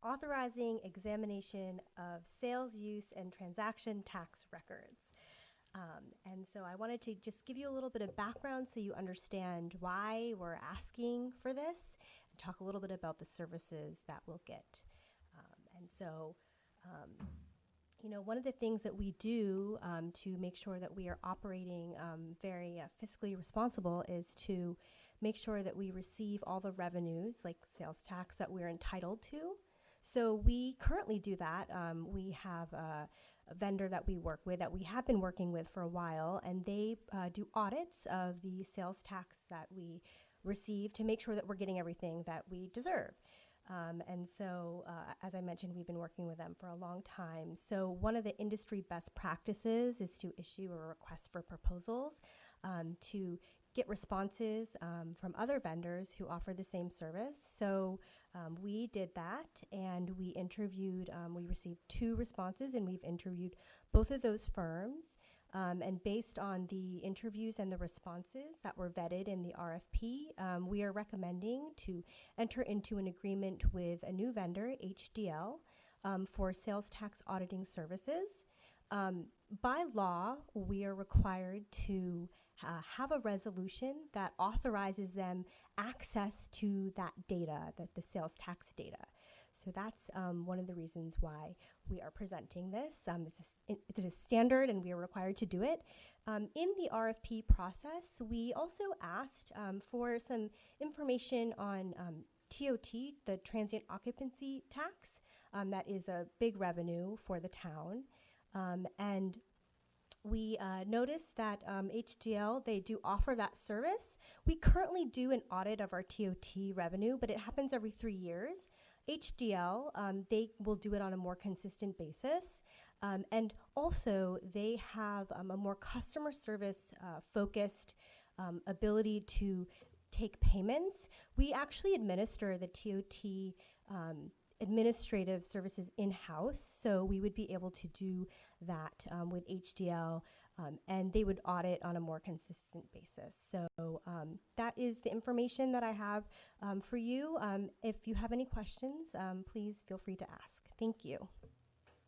authorizing examination of sales use and transaction tax records. And so I wanted to just give you a little bit of background so you understand why we're asking for this, and talk a little bit about the services that we'll get. One of the things that we do to make sure that we are operating very fiscally responsible is to make sure that we receive all the revenues, like sales tax, that we're entitled to. So we currently do that. We have a vendor that we work with, that we have been working with for a while, and they do audits of the sales tax that we receive to make sure that we're getting everything that we deserve. As I mentioned, we've been working with them for a long time. So one of the industry best practices is to issue a request for proposals to get responses from other vendors who offer the same service. So we did that, and we received 2 responses, and we've interviewed both of those firms. And based on the interviews and the responses that were vetted in the RFP, we are recommending to enter into an agreement with a new vendor, HDL, for sales tax auditing services. By law, we are required to have a resolution that authorizes them access to that data, the sales tax data. So that's one of the reasons why we are presenting this. It is standard, and we are required to do it. In the RFP process, we also asked for some information on TOT, the transient occupancy tax. That is a big revenue for the town. And we noticed that HDL, they do offer that service. We currently do an audit of our TOT revenue, but it happens every 3 years. HDL, they will do it on a more consistent basis. And also, they have a more customer service focused ability to take payments. We actually administer the TOT administrative services in-house, so we would be able to do that with HDL, and they would audit on a more consistent basis. So that is the information that I have for you. If you have any questions, please feel free to ask. Thank you.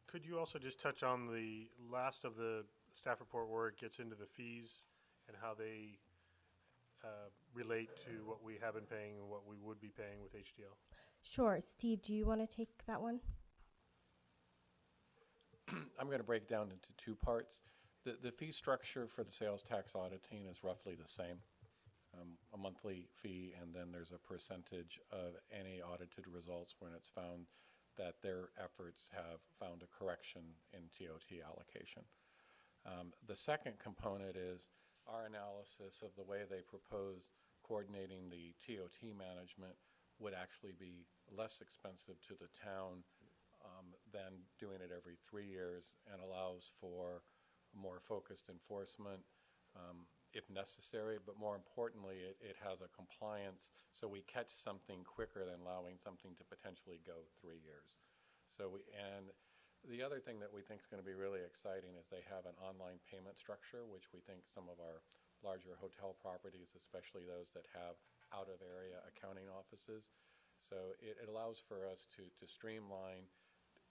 Could you also just touch on the last of the staff report where it gets into the fees and how they relate to what we have been paying and what we would be paying with HDL? Sure. Steve, do you want to take that one? I'm going to break it down into 2 parts. The fee structure for the sales tax auditing is roughly the same, a monthly fee, and then there's a percentage of any audited results when it's found that their efforts have found a correction in TOT allocation. The second component is our analysis of the way they propose coordinating the TOT management would actually be less expensive to the town than doing it every 3 years, and allows for more focused enforcement if necessary, but more importantly, it has a compliance, so we catch something quicker than allowing something to potentially go 3 years. So The other thing that we think is going to be really exciting is they have an online payment structure, which we think some of our larger hotel properties, especially those that have out-of-area accounting offices. So it allows for us to streamline,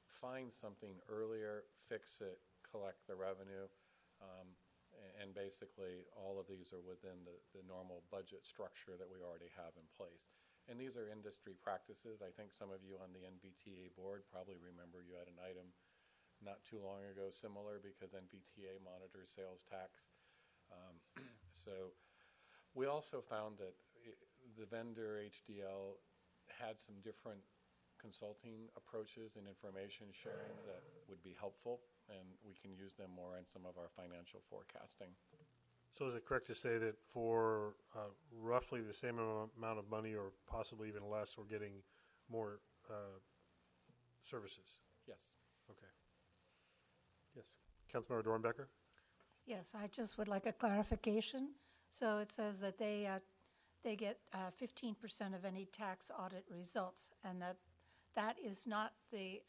find something earlier, fix it, collect the revenue, and basically all of these are within the normal budget structure that we already have in place. And these are industry practices. I think some of you on the NVTA board probably remember you had an item not too long ago similar, because NVTA monitors sales tax. So we also found that the vendor HDL had some different consulting approaches and information sharing that would be helpful, and we can use them more in some of our financial forecasting. So is it correct to say that for roughly the same amount of money, or possibly even less, we're getting more services? Yes. Okay. Yes. Councilmember Dornbecker? Yes, I just would like a clarification. So it says that they get 15% of any tax audit results, and that is not the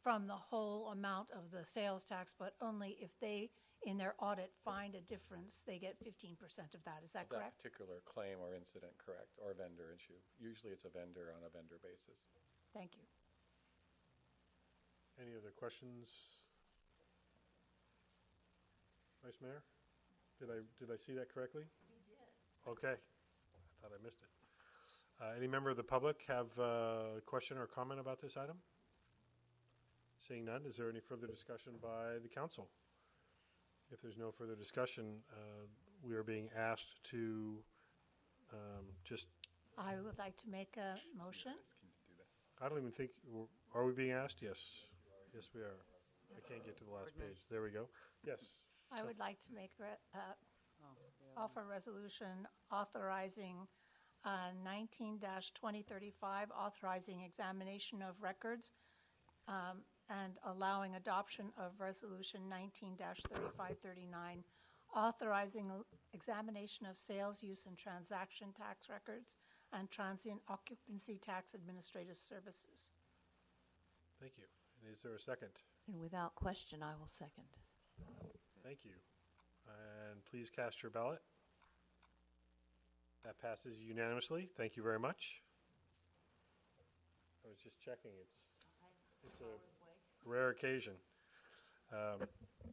from the whole amount of the sales tax, but only if they, in their audit, find a difference, they get 15% of that. Is that That correct? particular claim or incident, correct, or vendor issue. Usually it's a vendor on a vendor basis. Thank you. Any other questions? Vice Mayor? Did I see that correctly? You did. Okay. I thought I missed it. Any member of the public have a question or comment about this item? Seeing none, is there any further discussion by the council? If there's no further discussion, we are being asked to just, I would like to make a motion. I don't even think, are we being asked? Yes. Yes, we are. I can't get to the last page. There we go. Yes. I would like to make offer a resolution authorizing 19-2035, authorizing examination of records and allowing adoption of resolution 19-3539, authorizing examination of sales, use, and transaction tax records and transient occupancy tax administrative services. Thank you. And is there a second? And without question, I will second. Thank you. And please cast your ballot. That passes unanimously. Thank you very much. I was just checking. It's a rare occasion.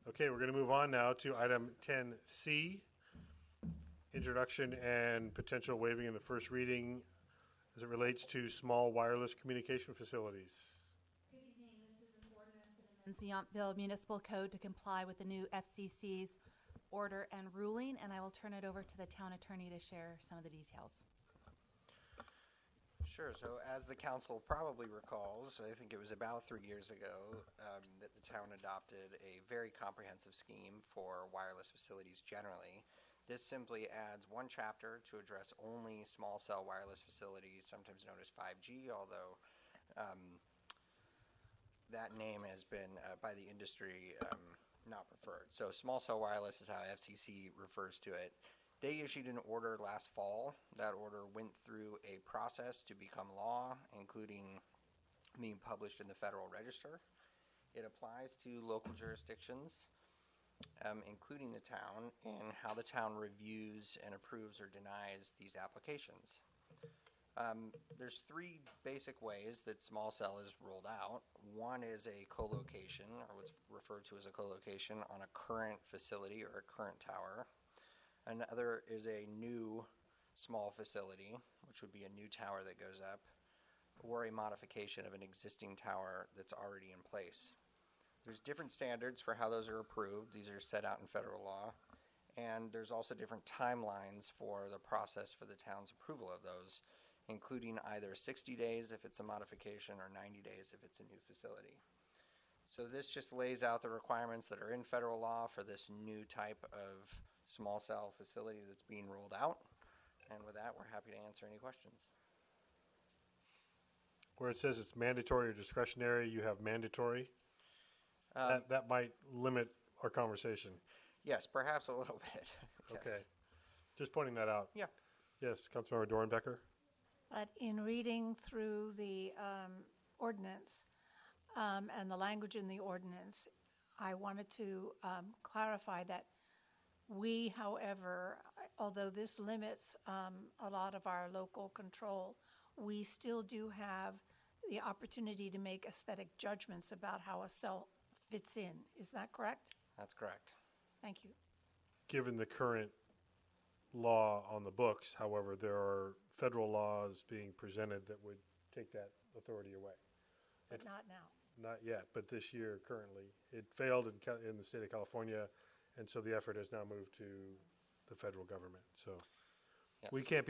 Okay, we're going to move on now to item 10C, introduction and potential waiving in the first reading as it relates to small wireless communication facilities. Good evening. This is an ordinance that amends the Yountville Municipal Code to comply with the new FCC's order and ruling, and I will turn it over to the town attorney to share some of the details. Sure. So as the council probably recalls, I think it was about 3 years ago that the town adopted a very comprehensive scheme for wireless facilities generally. This simply adds one chapter to address only small cell wireless facilities, sometimes known as 5G, although that name has been, by the industry, not preferred. So small cell wireless is how FCC refers to it. They issued an order last fall. That order went through a process to become law, including being published in the Federal Register. It applies to local jurisdictions, including the town, and how the town reviews and approves or denies these applications. There's three basic ways that small cell is rolled out. One is a co-location, or what's referred to as a co-location, on a current facility or a current tower. Another is a new small facility, which would be a new tower that goes up, or a modification of an existing tower that's already in place. There's different standards for how those are approved. These are set out in federal law. And there's also different timelines for the process for the town's approval of those, including either 60 days if it's a modification or 90 days if it's a new facility. So this just lays out the requirements that are in federal law for this new type of small cell facility that's being rolled out. And with that, we're happy to answer any questions. Where it says it's mandatory or discretionary, you have mandatory. That might limit our conversation. Yes, perhaps a little bit. Yes. Okay. Just pointing that out. Yeah. Yes, Councilmember Dornbecker. But in reading through the ordinance, and the language in the ordinance, I wanted to clarify that we, however, although this limits a lot of our local control, we still do have the opportunity to make aesthetic judgments about how a cell fits in. Is that correct? That's correct. Thank you. Given the current law on the books, however, there are federal laws being presented that would take that authority away. But not now. Not yet, but this year currently. It failed in the state of California, and so the effort has now moved to the federal government. So Yes. we can't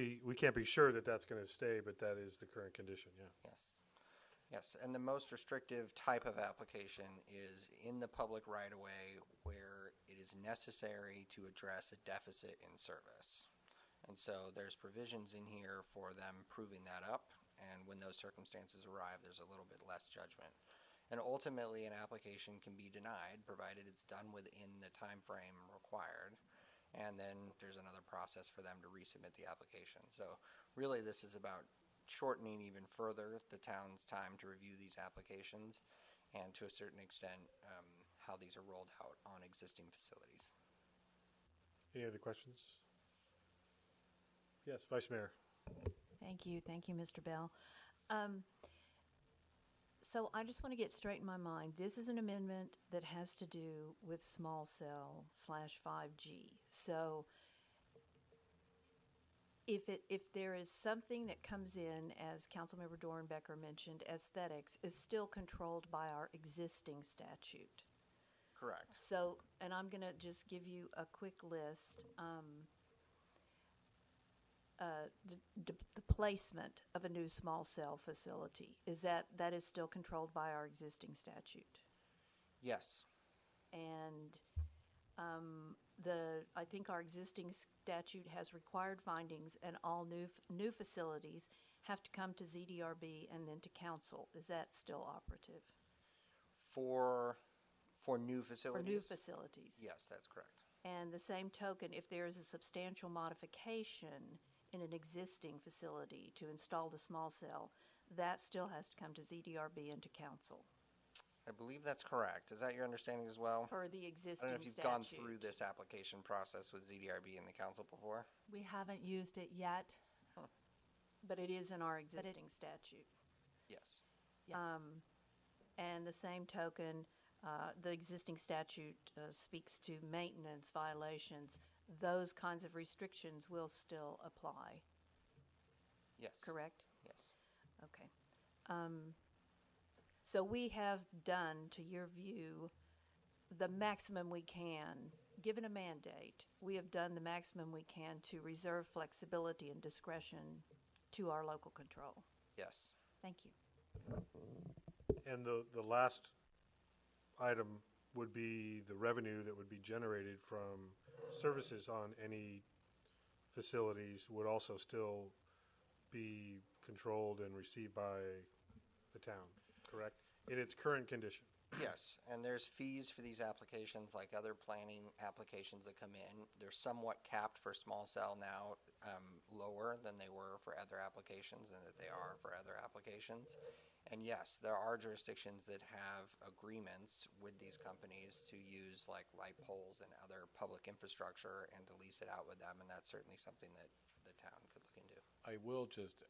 be sure that that's going to stay, but that is the current condition, yeah. Yes. Yes, and the most restrictive type of application is in the public right-of-way where it is necessary to address a deficit in service. And so there's provisions in here for them proving that up, and when those circumstances arrive, there's a little bit less judgment. And ultimately, an application can be denied, provided it's done within the time frame required. And then there's another process for them to resubmit the application. So really, this is about shortening even further the town's time to review these applications, and to a certain extent, how these are rolled out on existing facilities. Any other questions? Yes, Vice Mayor. Thank you, Mr. Bell. So I just want to get straight in my mind. This is an amendment that has to do with small cell / 5G. So if there is something that comes in, as Councilmember Dornbecker mentioned, aesthetics is still controlled by our existing statute. Correct. So, and I'm going to just give you a quick list. The placement of a new small cell facility, that is still controlled by our existing statute? Yes. And I think our existing statute has required findings, and all new facilities have to come to ZDRB and then to council. Is that still operative? For new facilities? For new facilities. Yes, that's correct. And the same token, if there is a substantial modification in an existing facility to install the small cell, that still has to come to ZDRB and to council. I believe that's correct. Is that your understanding as well? For the I existing don't know if you've statute. gone through this application process with ZDRB and the council before. We haven't used it yet. But it is in our existing statute. Yes. Yes. And the same token, the existing statute speaks to maintenance violations. Those kinds of restrictions will still apply, Yes. correct? Yes. Okay. So we have done, to your view, the maximum we can. Given a mandate, we have done the maximum we can to reserve flexibility and discretion to our local control. Yes. Thank you. And the last item would be the revenue that would be generated from services on any facilities would also still be controlled and received by the town, correct? In its current condition. Yes, and there's fees for these applications like other planning applications that come in. They're somewhat capped for small cell now, lower than they were for other applications and that they are for other applications. And yes, there are jurisdictions that have agreements with these companies to use like light poles and other public infrastructure and to lease it out with them, and that's certainly something that the town could look into. I will just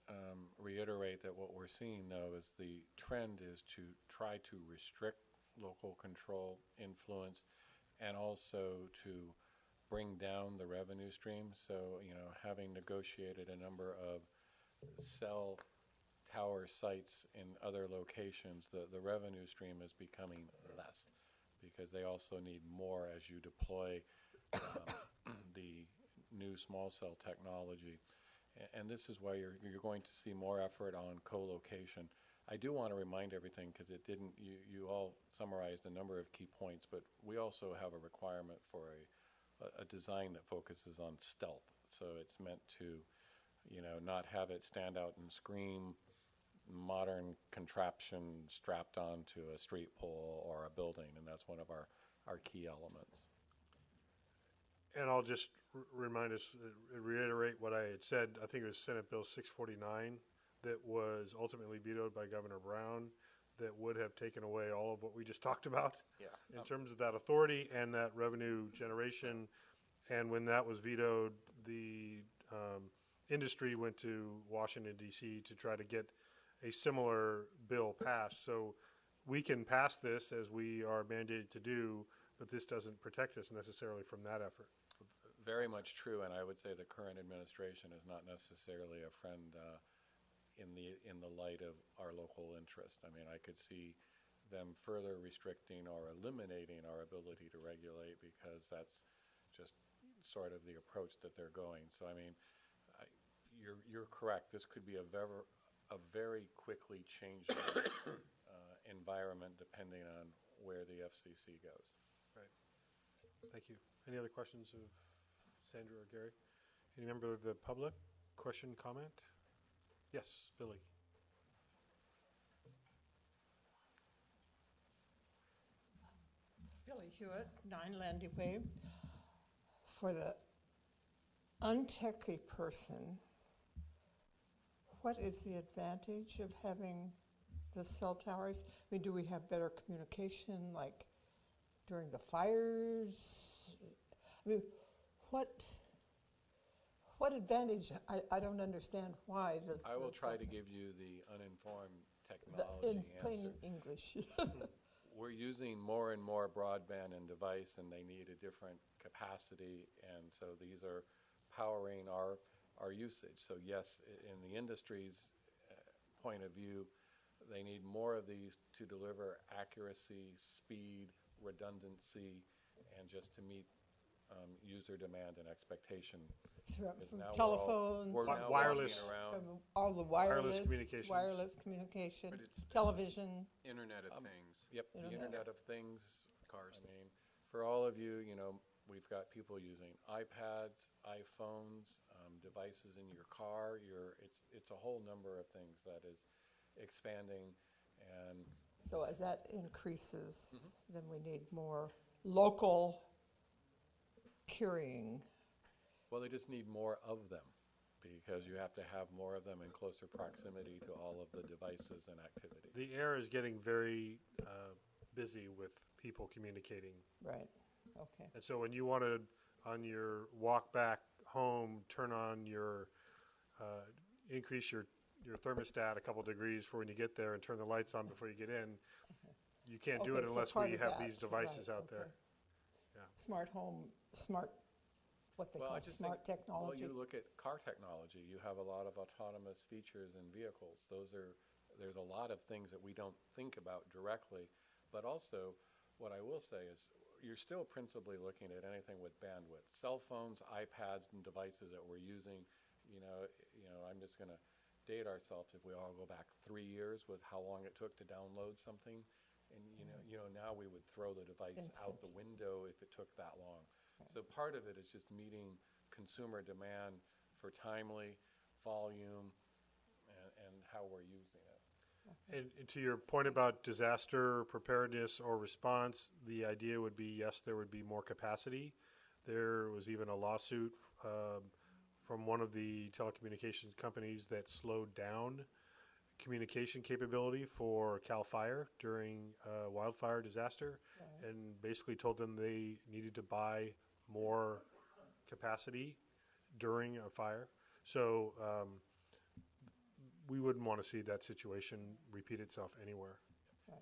reiterate that what we're seeing, though, is the trend is to try to restrict local control influence and also to bring down the revenue stream. So, having negotiated a number of cell tower sites in other locations, the revenue stream is becoming less because they also need more as you deploy the new small cell technology. And this is why you're going to see more effort on co-location. I do want to remind everything because it didn't. You all summarized a number of key points, but we also have a requirement for a design that focuses on stealth. So it's meant to, not have it stand out and scream. Modern contraption strapped onto a street pole or a building, and that's one of our key elements. And I'll just remind us, reiterate what I had said. I think it was Senate Bill 649 that was ultimately vetoed by Governor Brown that would have taken away all of what we just talked about Yeah. in terms of that authority and that revenue generation. And when that was vetoed, the industry went to Washington, D.C. to try to get a similar bill passed. So we can pass this as we are mandated to do, but this doesn't protect us necessarily from that effort. Very much true, and I would say the current administration is not necessarily a friend in the light of our local interest. I mean, I could see them further restricting or eliminating our ability to regulate because that's just sort of the approach that they're going. So, I mean, you're correct. This could be a very quickly changing environment depending on where the FCC goes. Right. Thank you. Any other questions of Sandra or Gary? Any member of the public? Question, comment? Yes, Billy. Billy Hewitt, 9 Landy Way. For the untechy person, what is the advantage of having the cell towers? I mean, do we have better communication, like during the fires? I mean, what advantage? I don't understand why. I will try to give you the uninformed technology in answer. plain English. We're using more and more broadband and device, and they need a different capacity, and so these are powering our usage. So yes, in the industry's point of view, they need more of these to deliver accuracy, speed, redundancy, and just to meet user demand and expectation. From now telephones, we're now wireless. walking around. from all the wireless communications. wireless communication, But it's television. Internet of Things, Yep, the Internet of Things. cars. I mean, for all of you, we've got people using iPads, iPhones, devices in your car. It's a whole number of things that is expanding, and So as that increases, then we need more local carrying. well, they just need more of them because you have to have more of them in closer proximity to all of the devices and activity. The air is getting very busy with people communicating. Right. Okay. And so when you want to, on your walk back home, turn on your, increase your thermostat a couple degrees for when you get there and turn the lights on before you get in, you can't do it Okay, so unless part we of have that, these devices right, out there. okay. Smart home, what they Well, call I just smart think, technology. Well, you look at car technology. You have a lot of autonomous features in vehicles. There's a lot of things that we don't think about directly. But also, what I will say is you're still principally looking at anything with bandwidth. Cell phones, iPads, and devices that we're using, I'm just going to date ourselves if we all go back 3 years with how long it took to download something. And, now we would throw the device out the window if it took that long. So part of it is just meeting consumer demand for timely volume and how we're using it. And to your point about disaster preparedness or response, the idea would be, yes, there would be more capacity. There was even a lawsuit from one of the telecommunications companies that slowed down communication capability for CAL FIRE during a wildfire disaster, and basically told them they needed to buy more capacity during a fire. So we wouldn't want to see that situation repeat itself anywhere.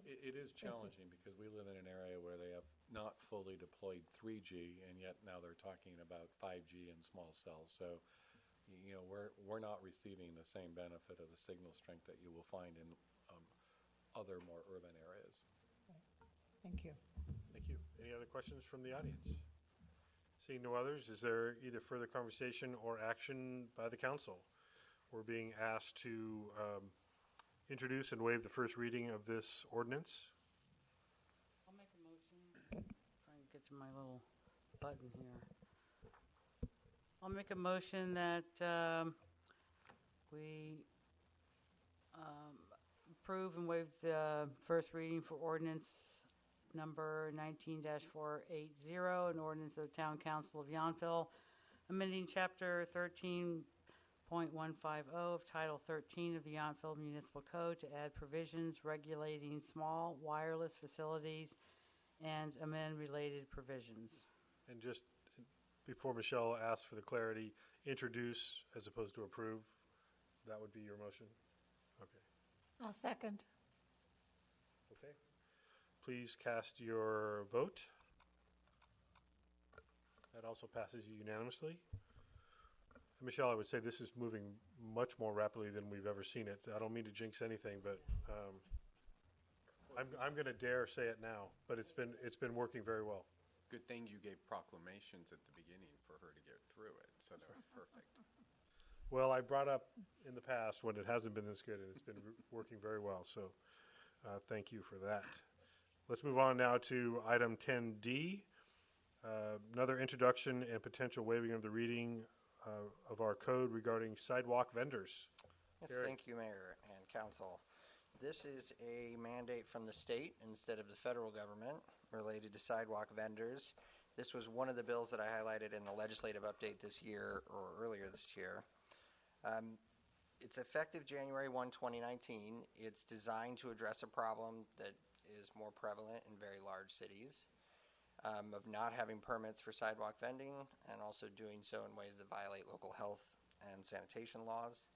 It is challenging because we live in an area where they have not fully deployed 3G, and yet now they're talking about 5G and small cells. So, we're not receiving the same benefit of the signal strength that you will find in other more urban areas. Thank you. Thank you. Any other questions from the audience? Seeing no others, is there either further conversation or action by the council? We're being asked to introduce and waive the first reading of this ordinance. I'll make a motion. Trying to get to my little button here. I'll make a motion that we approve and waive the first reading for ordinance number 19-480, an ordinance of the Town Council of Yountville, amending Chapter 13 .150 of Title 13 of the Yountville Municipal Code to add provisions regulating small wireless facilities and amend related provisions. And just before Michelle asks for the clarity, introduce as opposed to approve, that would be your motion? Okay. I'll second. Okay. Please cast your vote. That also passes unanimously. And Michelle, I would say this is moving much more rapidly than we've ever seen it. I don't mean to jinx anything, but I'm going to dare say it now, but it's been working very well. Good thing you gave proclamations at the beginning for her to get through it, so that was perfect. Well, I brought up in the past when it hasn't been this good, and it's been working very well, so thank you for that. Let's move on now to item 10D, another introduction and potential waiving of the reading of our code regarding sidewalk vendors. Yes, Gary. thank you, Mayor and Council. This is a mandate from the state instead of the federal government related to sidewalk vendors. This was one of the bills that I highlighted in the legislative update this year or earlier this year. It's effective January 1, 2019. It's designed to address a problem that is more prevalent in very large cities of not having permits for sidewalk vending and also doing so in ways that violate local health and sanitation laws.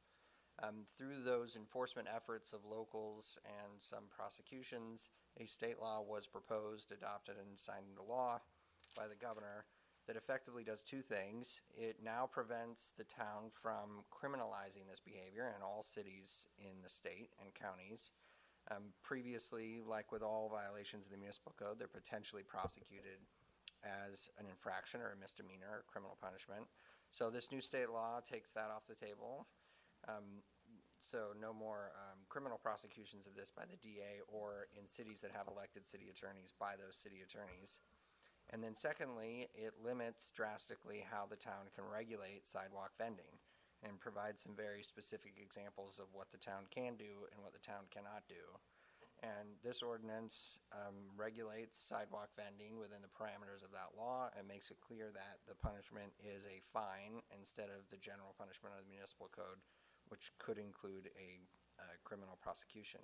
Through those enforcement efforts of locals and some prosecutions, a state law was proposed, adopted, and signed into law by the governor that effectively does two things. It now prevents the town from criminalizing this behavior in all cities in the state and counties. Previously, like with all violations of the municipal code, they're potentially prosecuted as an infraction or a misdemeanor or criminal punishment. So this new state law takes that off the table. So no more criminal prosecutions of this by the DA or in cities that have elected city attorneys by those city attorneys. And then secondly, it limits drastically how the town can regulate sidewalk vending and provide some very specific examples of what the town can do and what the town cannot do. And this ordinance regulates sidewalk vending within the parameters of that law and makes it clear that the punishment is a fine instead of the general punishment of the municipal code, which could include a criminal prosecution.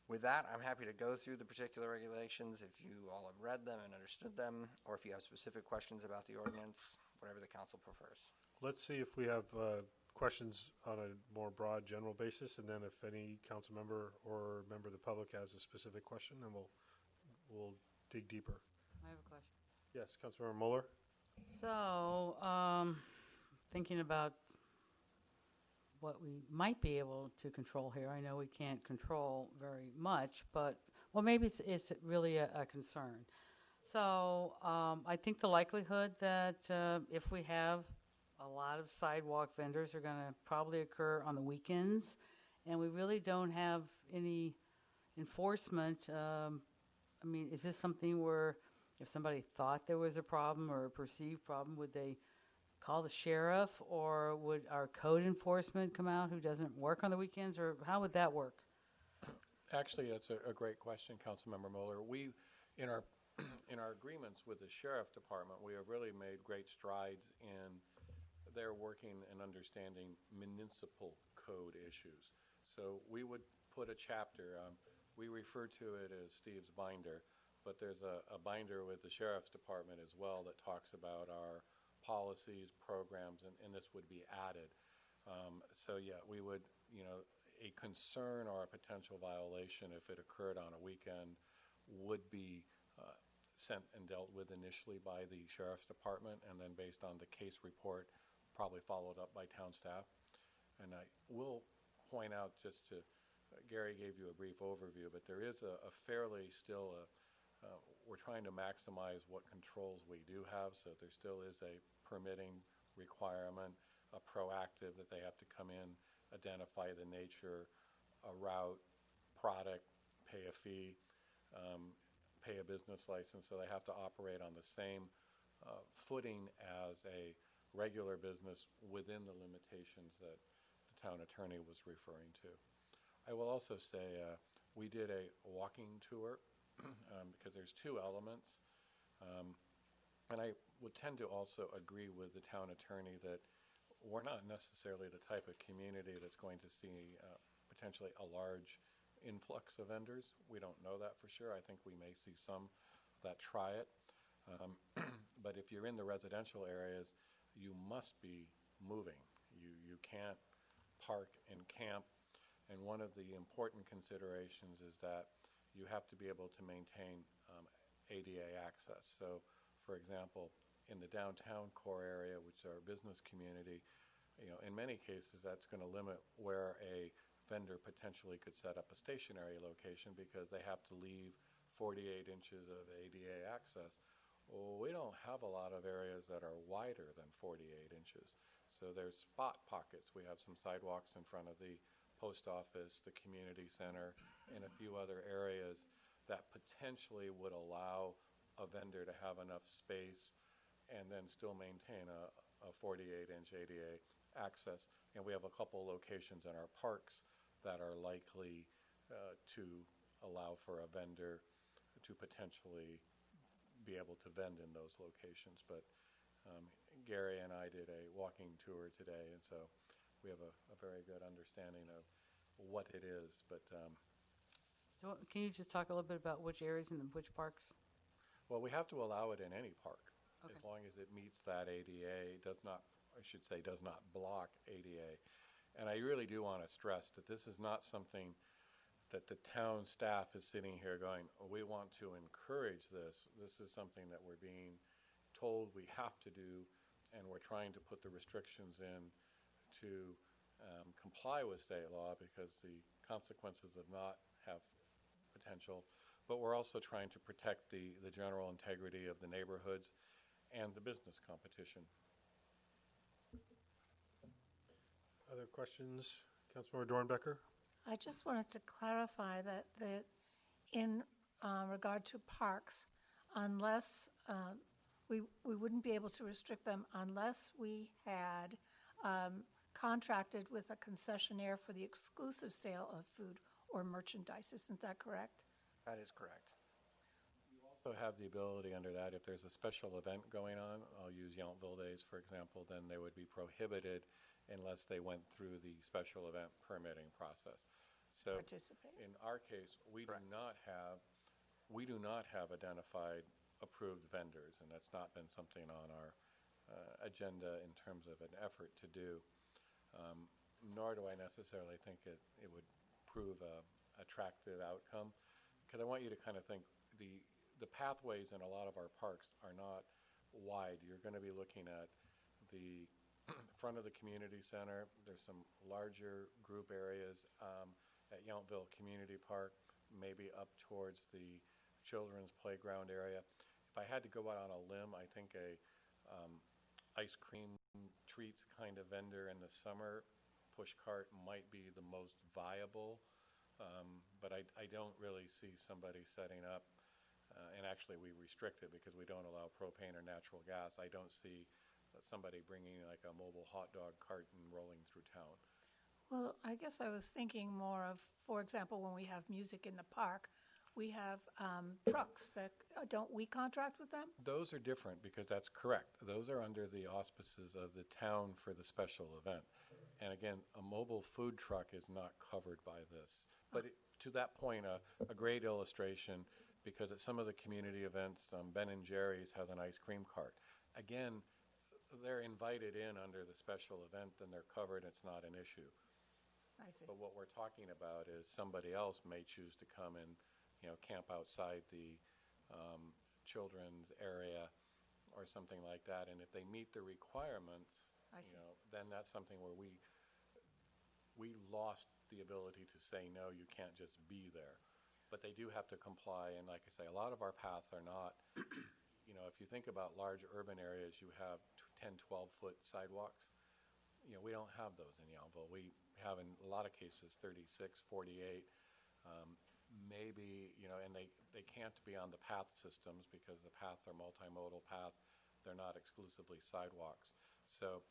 With that, I'm happy to go through the particular regulations if you all have read them and understood them, or if you have specific questions about the ordinance, whatever the council prefers. Let's see if we have questions on a more broad general basis, and then if any council member or member of the public has a specific question, then we'll dig deeper. I have a question. Yes, Councilmember Mueller? So, thinking about what we might be able to control here. I know we can't control very much, but, well, maybe it's really a concern. So I think the likelihood that if we have a lot of sidewalk vendors are going to probably occur on the weekends, and we really don't have any enforcement. I mean, is this something where if somebody thought there was a problem or a perceived problem, would they call the sheriff, or would our code enforcement come out who doesn't work on the weekends, or how would that work? Actually, that's a great question, Councilmember Mueller. We, in our agreements with the Sheriff Department, we have really made great strides in their working and understanding municipal code issues. So we would put a chapter, we refer to it as Steve's binder, but there's a binder with the Sheriff's Department as well that talks about our policies, programs, and this would be added. So yeah, we would, a concern or a potential violation if it occurred on a weekend would be sent and dealt with initially by the Sheriff's Department, and then based on the case report, probably followed up by town staff. And I will point out, just to, Gary gave you a brief overview, but there is a fairly still we're trying to maximize what controls we do have, so there still is a permitting requirement, a proactive that they have to come in, identify the nature, a route, product, pay a fee, pay a business license, so they have to operate on the same footing as a regular business within the limitations that the town attorney was referring to. I will also say we did a walking tour because there's two elements. And I would tend to also agree with the town attorney that we're not necessarily the type of community that's going to see potentially a large influx of vendors. We don't know that for sure. I think we may see some that try it. But if you're in the residential areas, you must be moving. You can't park and camp. And one of the important considerations is that you have to be able to maintain ADA access. So, for example, in the downtown core area, which is our business community, in many cases that's going to limit where a vendor potentially could set up a stationary location because they have to leave 48 inches of ADA access. Well, we don't have a lot of areas that are wider than 48 inches. So there's spot pockets. We have some sidewalks in front of the post office, the community center, and a few other areas that potentially would allow a vendor to have enough space and then still maintain a 48-inch ADA access. And we have a couple locations in our parks that are likely to allow for a vendor to potentially be able to vend in those locations. But Gary and I did a walking tour today, and so we have a very good understanding of what it is. But So can you just talk a little bit about which areas and which parks? well, we have to allow it in any park, Okay. as long as it meets that ADA, does not block ADA. And I really do want to stress that this is not something that the town staff is sitting here going, oh, we want to encourage this. This is something that we're being told we have to do, and we're trying to put the restrictions in to comply with state law because the consequences of not have potential. But we're also trying to protect the general integrity of the neighborhoods and the business competition. Other questions? Councilmember Dornbecker? I just wanted to clarify that in regard to parks, unless we wouldn't be able to restrict them unless we had contracted with a concessionaire for the exclusive sale of food or merchandise. Isn't that correct? That is correct. Also have the ability under that, if there's a special event going on, I'll use Yountville Days, for example, then they would be prohibited unless they went through the special event permitting process. So Participate. in our case, we do not have identified approved vendors, and that's not been something on our agenda in terms of an effort to do. Nor do I necessarily think it would prove a attractive outcome, because I want you to kind of think the pathways in a lot of our parks are not wide. You're going to be looking at the front of the community center. There's some larger group areas at Yountville Community Park, maybe up towards the children's playground area. If I had to go out on a limb, I think a ice cream treats kind of vendor in the summer push cart might be the most viable, but I don't really see somebody setting up, and actually we restrict it because we don't allow propane or natural gas. I don't see somebody bringing like a mobile hot dog cart and rolling through town. Well, I guess I was thinking more of, for example, when we have music in the park, we have trucks that, don't we contract with them? Those are different because that's correct. Those are under the auspices of the town for the special event. And again, a mobile food truck is not covered by this. But to that point, a great illustration, because at some of the community events, Ben and Jerry's has an ice cream cart. Again, they're invited in under the special event and they're covered, it's not an issue. I see. But what we're talking about is somebody else may choose to come and, camp outside the children's area or something like that. And if they meet the requirements, then that's something where we lost the ability to say, no, you can't just be there. But they do have to comply. And like I say, a lot of our paths are not, if you think about large urban areas, you have 10, 12-foot sidewalks. We don't have those in Yountville. We have, in a lot of cases, 36, 48. Maybe, and they can't be on the path systems because the paths are multimodal paths. They're not exclusively sidewalks. So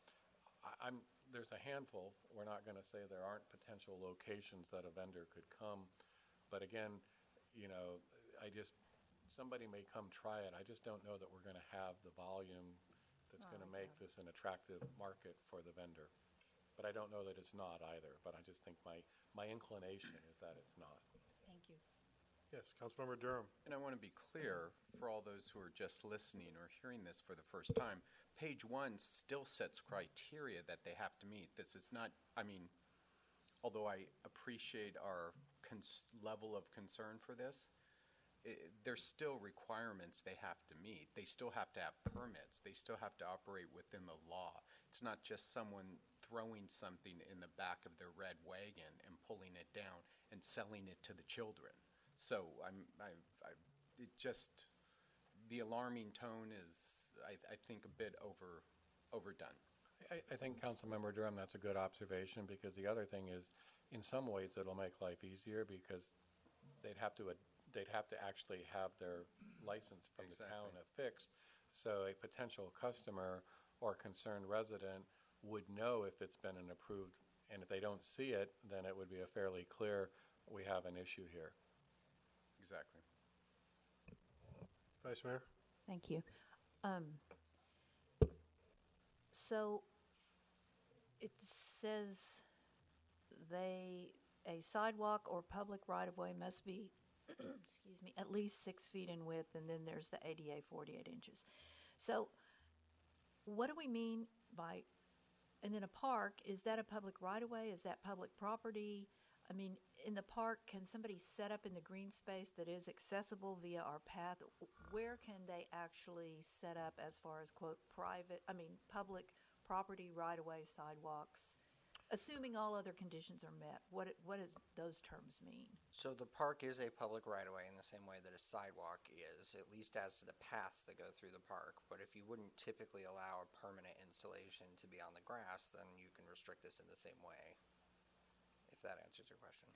there's a handful. We're not going to say there aren't potential locations that a vendor could come. But again, somebody may come try it. I just don't know that we're going to have the volume that's going to make make this an attractive market for the vendor. But I don't know that it's not either, but I just think my inclination is that it's not. Thank you. Yes, Councilmember Durham. And I want to be clear for all those who are just listening or hearing this for the first time, page 1 still sets criteria that they have to meet. This is not, I mean, although I appreciate our level of concern for this, there's still requirements they have to meet. They still have to have permits. They still have to operate within the law. It's not just someone throwing something in the back of their red wagon and pulling it down and selling it to the children. So the alarming tone is, I think, a bit overdone. I think, Councilmember Durham, that's a good observation, because the other thing is, in some ways, it'll make life easier, because they'd have to actually have their license from the town affixed, so a potential customer or concerned resident would know if it's been an approved, and if they don't see it, then it would be a fairly clear, we have an issue here. Exactly. Vice Mayor? Thank you. So it says a sidewalk or public right-of-way must be, excuse me, at least 6 feet in width, and then there's the ADA 48 inches. So what do we mean by, and then a park, is that a public right-of-way? Is that public property? I mean, in the park, can somebody set up in the green space that is accessible via our path? Where can they actually set up as far as, quote, public property, right-of-way, sidewalks? Assuming all other conditions are met, what does those terms mean? So the park is a public right-of-way in the same way that a sidewalk is, at least as to the paths that go through the park. But if you wouldn't typically allow a permanent installation to be on the grass, then you can restrict this in the same way, if that answers your question.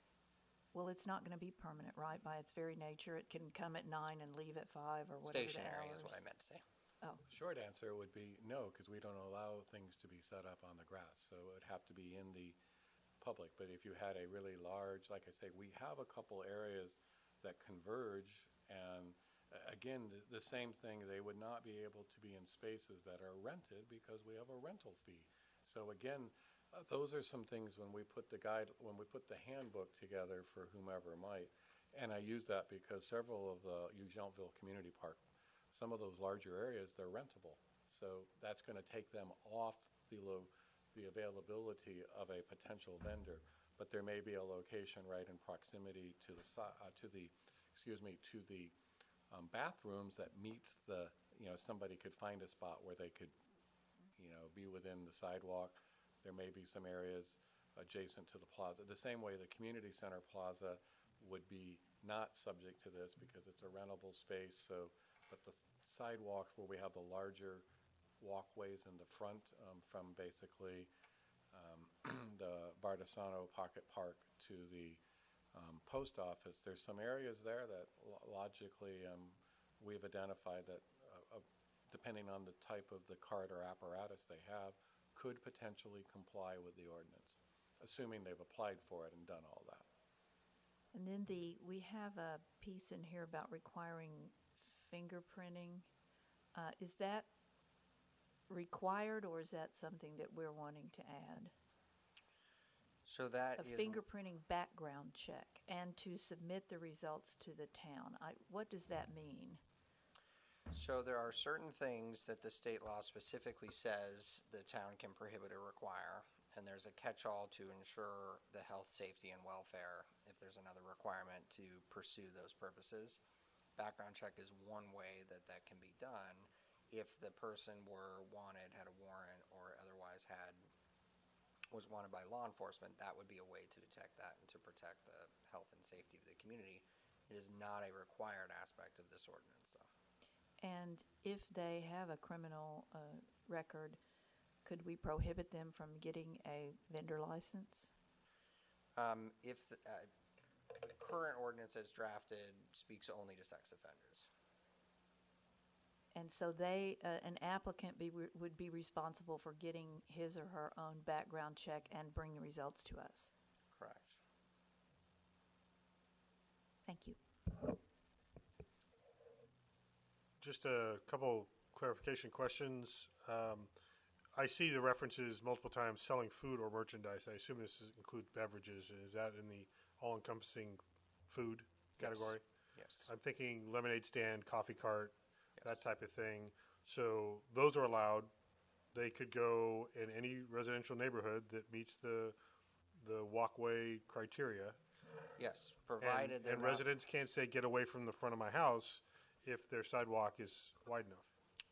Well, it's not going to be permanent, right? By its very nature, it can come at 9 and leave at 5 or whatever the Stationary hours. is what I meant to say. Oh, Short answer would be no, because we don't allow things to be set up on the grass, so it would have to be in the public. But if you had a really large, like I say, we have a couple areas that converge, and again, the same thing, they would not be able to be in spaces that are rented because we have a rental fee. So again, those are some things when we put the handbook together for whomever might, and I use that because several of the Huguenotville Community Park, some of those larger areas, they're rentable. So that's going to take them off the availability of a potential vendor. But there may be a location right in proximity to the bathrooms that meets the, somebody could find a spot where they could, be within the sidewalk. There may be some areas adjacent to the plaza. The same way the community center plaza would be not subject to this because it's a rentable space. So, but the sidewalks where we have the larger walkways in the front from basically the Bardesano Pocket Park to the post office, there's some areas there that logically we've identified that depending on the type of the cart or apparatus they have, could potentially comply with the ordinance, assuming they've applied for it and done all that. and then we have a piece in here about requiring fingerprinting. Is that required, or is that something that we're wanting to add? So that A is fingerprinting background check and to submit the results to the town. What does that mean? So there are certain things that the state law specifically says the town can prohibit or require, and there's a catch-all to ensure the health, safety, and welfare if there's another requirement to pursue those purposes. Background check is one way that that can be done. If the person were wanted, had a warrant, or otherwise was wanted by law enforcement, that would be a way to detect that and to protect the health and safety of the community. It is not a required aspect of this ordinance, though. And if they have a criminal record, could we prohibit them from getting a vendor license? If the current ordinance as drafted speaks only to sex offenders. And so an applicant would be responsible for getting his or her own background check and bring the results to us. Correct. Thank you. Just a couple clarification questions. I see the references multiple times, selling food or merchandise. I assume includes beverages. Is that in the all-encompassing food category? Yes. I'm thinking lemonade stand, coffee cart, that Yes. type of thing. So those are allowed. They could go in any residential neighborhood that meets the walkway criteria. Yes, And, provided they're and not. residents can't say, get away from the front of my house if their sidewalk is wide enough.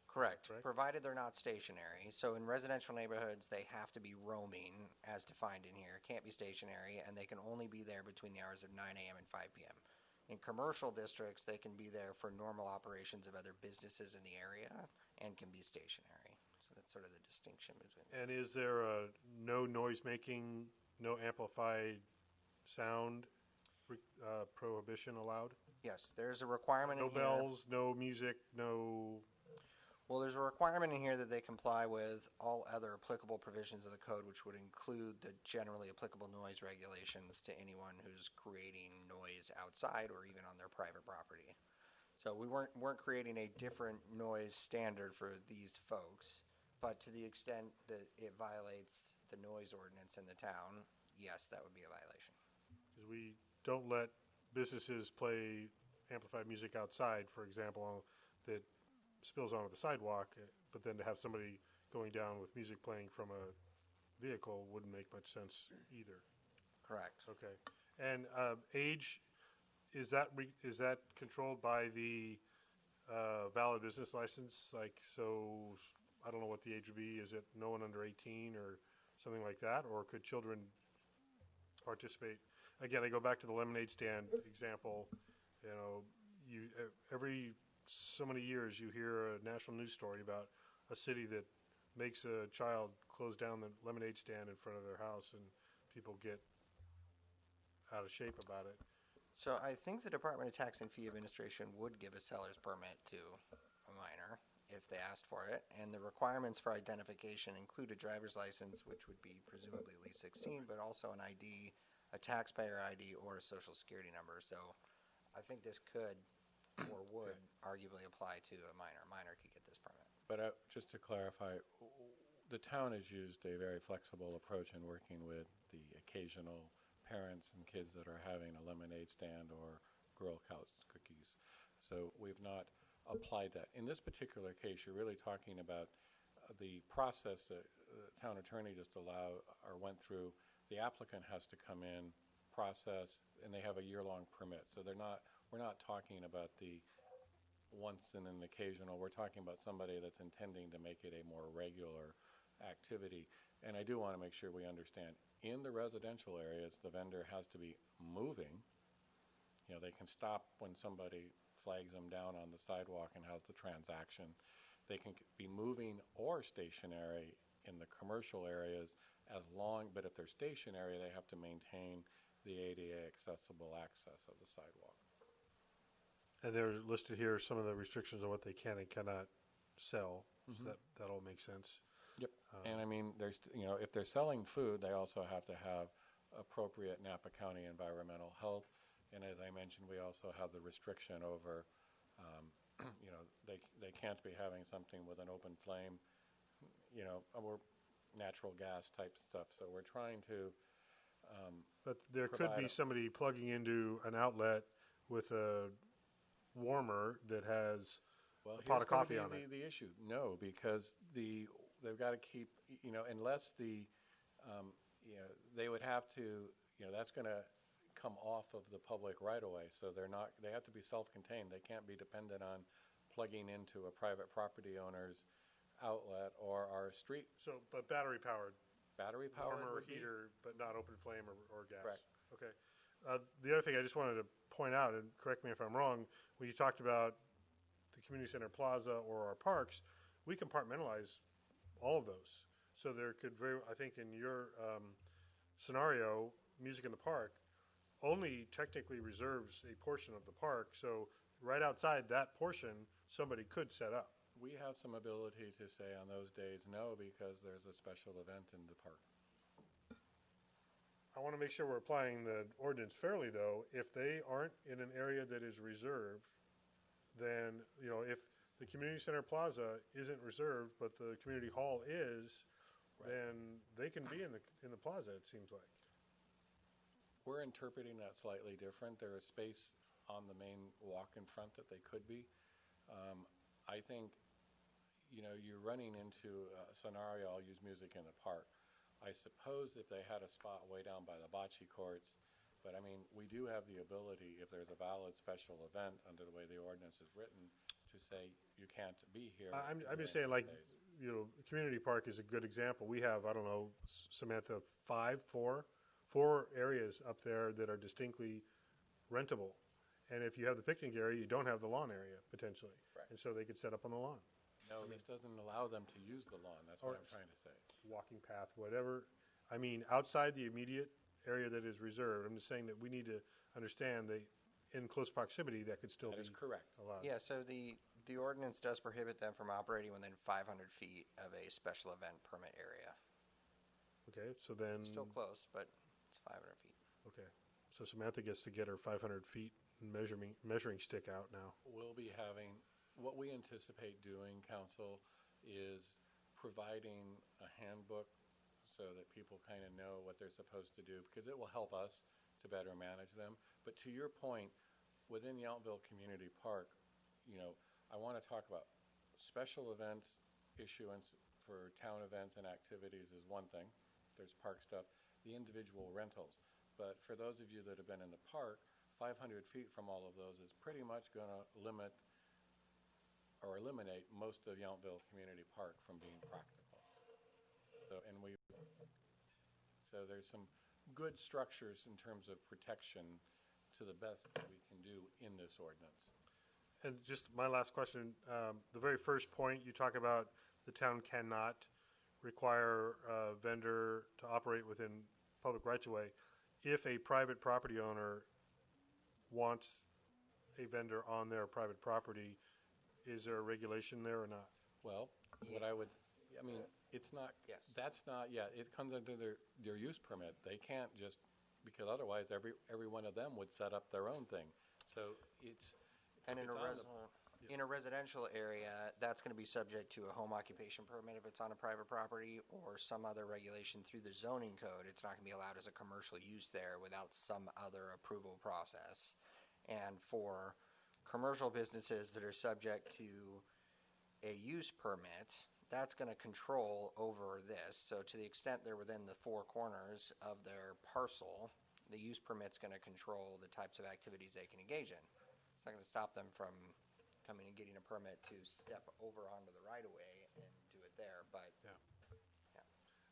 Correct, Correct? provided they're not stationary. So in residential neighborhoods, they have to be roaming, as defined in here. Can't be stationary, and they can only be there between the hours of 9 a.m. and 5 p.m. In commercial districts, they can be there for normal operations of other businesses in the area and can be stationary. So that's sort of the distinction between. And is there a no noise making, no amplified sound prohibition allowed? Yes, there's a requirement No in here. bells, no music, no. Well, there's a requirement in here that they comply with all other applicable provisions of the code, which would include the generally applicable noise regulations to anyone who's creating noise outside or even on their private property. So we weren't creating a different noise standard for these folks, but to the extent that it violates the noise ordinance in the town, yes, that would be a violation. Because we don't let businesses play amplified music outside, for example, that spills onto the sidewalk, but then to have somebody going down with music playing from a vehicle wouldn't make much sense either. Correct. Okay. And age, is that controlled by the valid business license? Like, so I don't know what the age would be. Is it no one under 18 or something like that? Or could children participate? Again, I go back to the lemonade stand example. You know, every so many years you hear a national news story about a city that makes a child close down the lemonade stand in front of their house, and people get out of shape about it. So I think the Department of Tax and Fee Administration would give a seller's permit to a minor if they asked for it, and the requirements for identification include a driver's license, which would be presumably at least 16, but also an ID, a taxpayer ID, or a social security number. So I think this could or would arguably apply to a minor. A minor could get this permit. But just to clarify, the town has used a very flexible approach in working with the occasional parents and kids that are having a lemonade stand or Girl Scouts cookies. So we've not applied that. In this particular case, you're really talking about the process that the town attorney just went through. The applicant has to come in, process, and they have a year-long permit. So we're not talking about the once in an occasional. We're talking about somebody that's intending to make it a more regular activity. And I do want to make sure we understand, in the residential areas, the vendor has to be moving. You know, they can stop when somebody flags them down on the sidewalk and has the transaction. They can be moving or stationary in the commercial areas but if they're stationary, they have to maintain the ADA accessible access of the sidewalk. And they're listed here some of the restrictions on what they can and cannot sell. So that all makes sense. Yep. And I mean, if they're selling food, they also have to have appropriate Napa County environmental health. And as I mentioned, we also have the restriction over, they can't be having something with an open flame, or natural gas type stuff. So we're trying to. But there could be somebody plugging into an outlet with a warmer that has a pot of coffee on it. The issue, no, because they've got to keep, unless they would have to, that's going to come off of the public right away. So they have to be self-contained. They can't be dependent on plugging into a private property owner's outlet or our street. So, but battery powered. Battery powered Warmer would be- heater, but not open flame or gas. Correct. Okay. The other thing I just wanted to point out, and correct me if I'm wrong, when you talked about the community center plaza or our parks, we compartmentalize all of those. So there could I think in your scenario, music in the park only technically reserves a portion of the park. So right outside that portion, somebody could set up. We have some ability to say on those days no, because there's a special event in the park. I want to make sure we're applying the ordinance fairly, though. If they aren't in an area that is reserved, then, if the community center plaza isn't reserved, but the community hall is, then they can be in the plaza, it seems like. We're interpreting that slightly different. There is space on the main walk in front that they could be. I think, you're running into a scenario, I'll use music in the park. I suppose if they had a spot way down by the bocce courts, but I mean, we do have the ability, if there's a valid special event under the way the ordinance is written, to say you can't be here. I'm just during saying, like, days. community park is a good example. We have, I don't know, Samantha, four areas up there that are distinctly rentable. And if you have the picnic area, you don't have the lawn area, potentially. Right. And so they could set up on the lawn. No, this doesn't allow them to use the lawn. That's what I'm trying to say. Walking path, whatever. I mean, outside the immediate area that is reserved, I'm just saying that we need to understand that in close proximity, that could still That be is correct. allowed. Yeah, so the ordinance does prohibit them from operating within 500 feet of a special event permit area. Okay, so then. Still close, but it's 500 feet. Okay, so Samantha gets to get her 500 feet measuring stick out now. We'll be having, what we anticipate doing, council, is providing a handbook so that people kind of know what they're supposed to do, because it will help us to better manage them. But to your point, within Yountville Community Park, I want to talk about special events, issuance for town events and activities is one thing. There's park stuff, the individual rentals. But for those of you that have been in the park, 500 feet from all of those is pretty much going to limit or eliminate most of Yountville Community Park from being practical. So there's some good structures in terms of protection to the best that we can do in this ordinance. And just my last question, the very first point, you talk about the town cannot require a vendor to operate within public rights-of-way. If a private property owner wants a vendor on their private property, is there a regulation there or not? Well, it's not, Yes. that's not, it comes under their use permit. They can't just, because otherwise every one of them would set up their own thing. So it's. And it's on the- in a residential area, that's going to be subject to a home occupation permit if it's on a private property or some other regulation through the zoning code. It's not going to be allowed as a commercial use there without some other approval process. And for commercial businesses that are subject to a use permit, that's going to control over this. So to the extent they're within the four corners of their parcel, the use permit's going to control the types of activities they can engage in. It's not going to stop them from coming and getting a permit to step over onto the right-of-way and do it there, but. Yeah.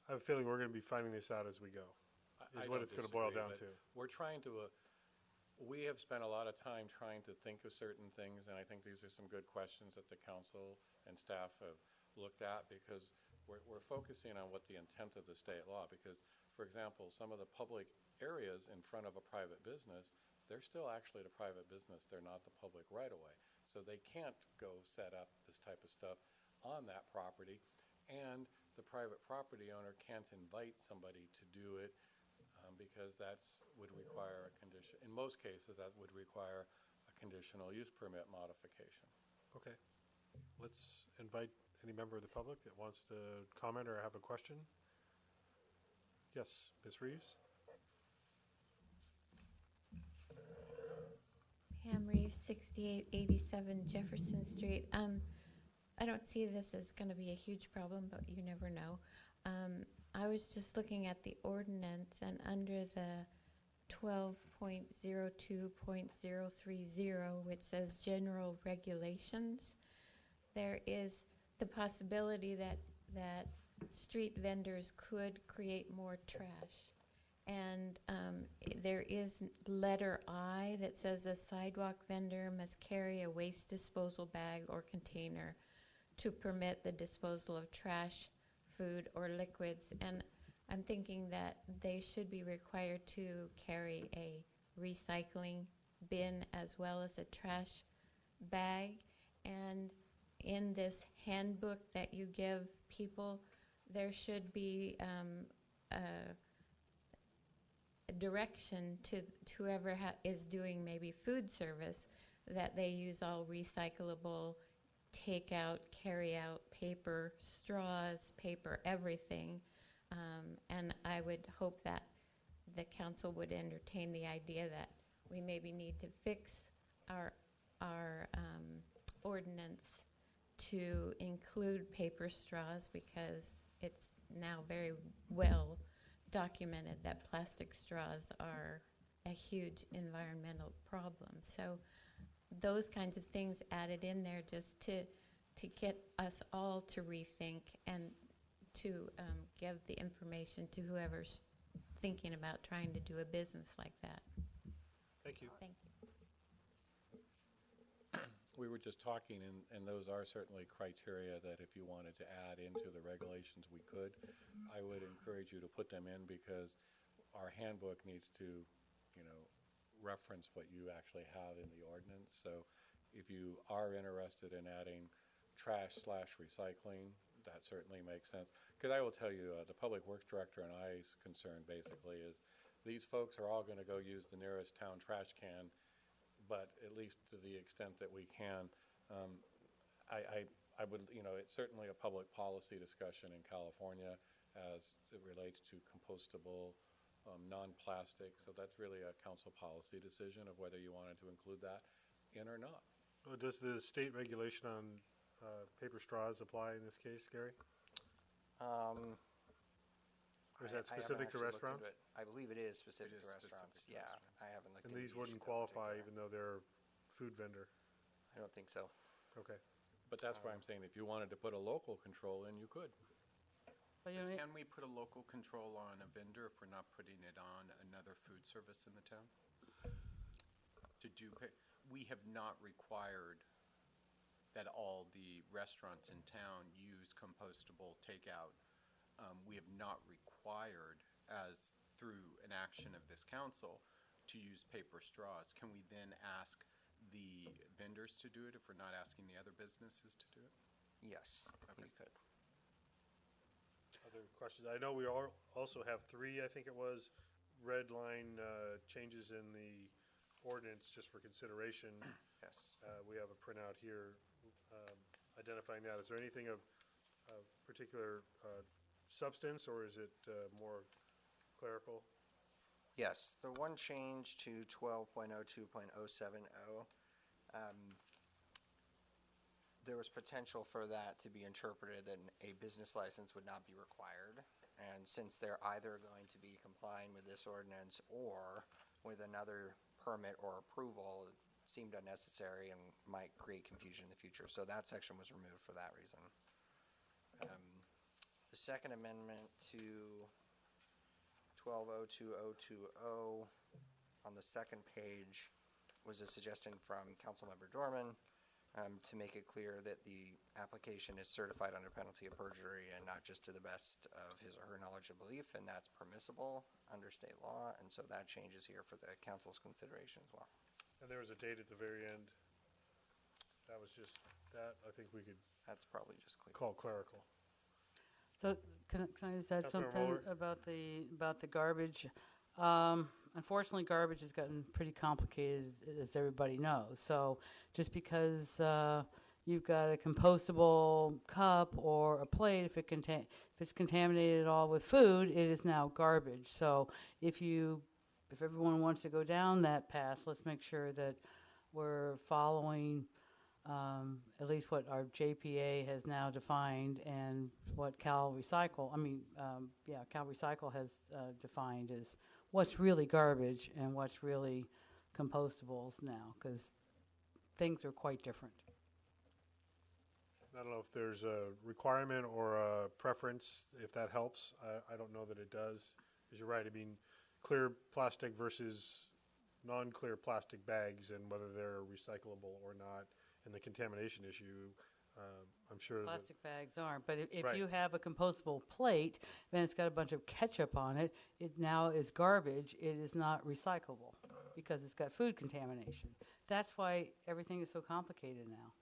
I have a feeling we're going to be finding this out as we go, I is what don't it's going to boil disagree, down but to. We're trying to, we have spent a lot of time trying to think of certain things, and I think these are some good questions that the council and staff have looked at, because we're focusing on what the intent of the state law, because, for example, some of the public areas in front of a private business, they're still actually the private business. They're not the public right-of-way. So they can't go set up this type of stuff on that property, and the private property owner can't invite somebody to do it because would require a condition. In most cases, that would require a conditional use permit modification. Okay. Let's invite any member of the public that wants to comment or have a question. Yes, Ms. Reeves? Pam Reeves, 6887 Jefferson Street. I don't see this as going to be a huge problem, but you never know. I was just looking at the ordinance, and under the 12.02.030, which says general regulations, there is the possibility that street vendors could create more trash. And there is letter I that says a sidewalk vendor must carry a waste disposal bag or container to permit the disposal of trash, food, or liquids. And I'm thinking that they should be required to carry a recycling bin as well as a trash bag. And in this handbook that you give people, there should be a direction to whoever is doing maybe food service that they use all recyclable take out, carry out paper straws, paper everything. And I would hope that the council would entertain the idea that we maybe need to fix our ordinance to include paper straws, because it's now very well documented that plastic straws are a huge environmental problem. So those kinds of things added in there just to get us all to rethink and to give the information to whoever's thinking about trying to do a business like that. Thank you. Thank you. We were just talking, and those are certainly criteria that if you wanted to add into the regulations, we could. I would encourage you to put them in, because our handbook needs to, reference what you actually have in the ordinance. So if you are interested in adding trash/recycling, that certainly makes sense. Because I will tell you, the Public Works Director and I's concern basically is these folks are all going to go use the nearest town trash can, but at least to the extent that we can. I would, it's certainly a public policy discussion in California as it relates to compostable, non-plastic. So that's really a council policy decision of whether you wanted to include that in or not. Well, does the state regulation on paper straws apply in this case, Gary? Or is that specific to restaurants? I believe it is specific It is to restaurants. specific to Yeah, restaurants. I haven't looked And into these the wouldn't issue in qualify particular. even though they're food vendor? I don't think so. Okay. But that's why I'm saying if you wanted to put a local control in, you could. But you know, Can we put a local control on a vendor if we're not putting it on another food service in the town? We have not required that all the restaurants in town use compostable takeout. We have not required, as through an action of this council, to use paper straws. Can we then ask the vendors to do it if we're not asking the other businesses to do it? Yes, you could. Other questions? I know we also have 3, I think it was, red line changes in the ordinance just for consideration. Yes. We have a printout here identifying that. Is there anything of particular substance, or is it more clerical? Yes, the one change to 12.02.070, there was potential for that to be interpreted that a business license would not be required. And since they're either going to be complying with this ordinance or with another permit or approval, it seemed unnecessary and might create confusion in the future. So that section was removed for that reason. The second amendment to 12.02.020 on the second page was a suggestion from Councilmember Dorman to make it clear that the application is certified under penalty of perjury and not just to the best of his or her knowledge or belief, and that's permissible under state law, and so that changes here for the council's consideration as well. And there was a date at the very end. That was just that. I think we could That's probably just clear. call clerical. so can I just add Councilmember something Mueller? about the garbage? Unfortunately, garbage has gotten pretty complicated, as everybody knows. So just because you've got a compostable cup or a plate, if it's contaminated at all with food, it is now garbage. So if everyone wants to go down that path, let's make sure that we're following at least what our JPA has now defined and what Cal Recycle has defined as what's really garbage and what's really compostables now, because things are quite different. I don't know if there's a requirement or a preference, if that helps. I don't know that it does. Because you're right, I mean, clear plastic versus non-clear plastic bags and whether they're recyclable or not, and the contamination issue, I'm sure that Plastic bags aren't, but if Right. you have a compostable plate and it's got a bunch of ketchup on it, it now is garbage. It is not recyclable because it's got food contamination. That's why everything is so complicated now.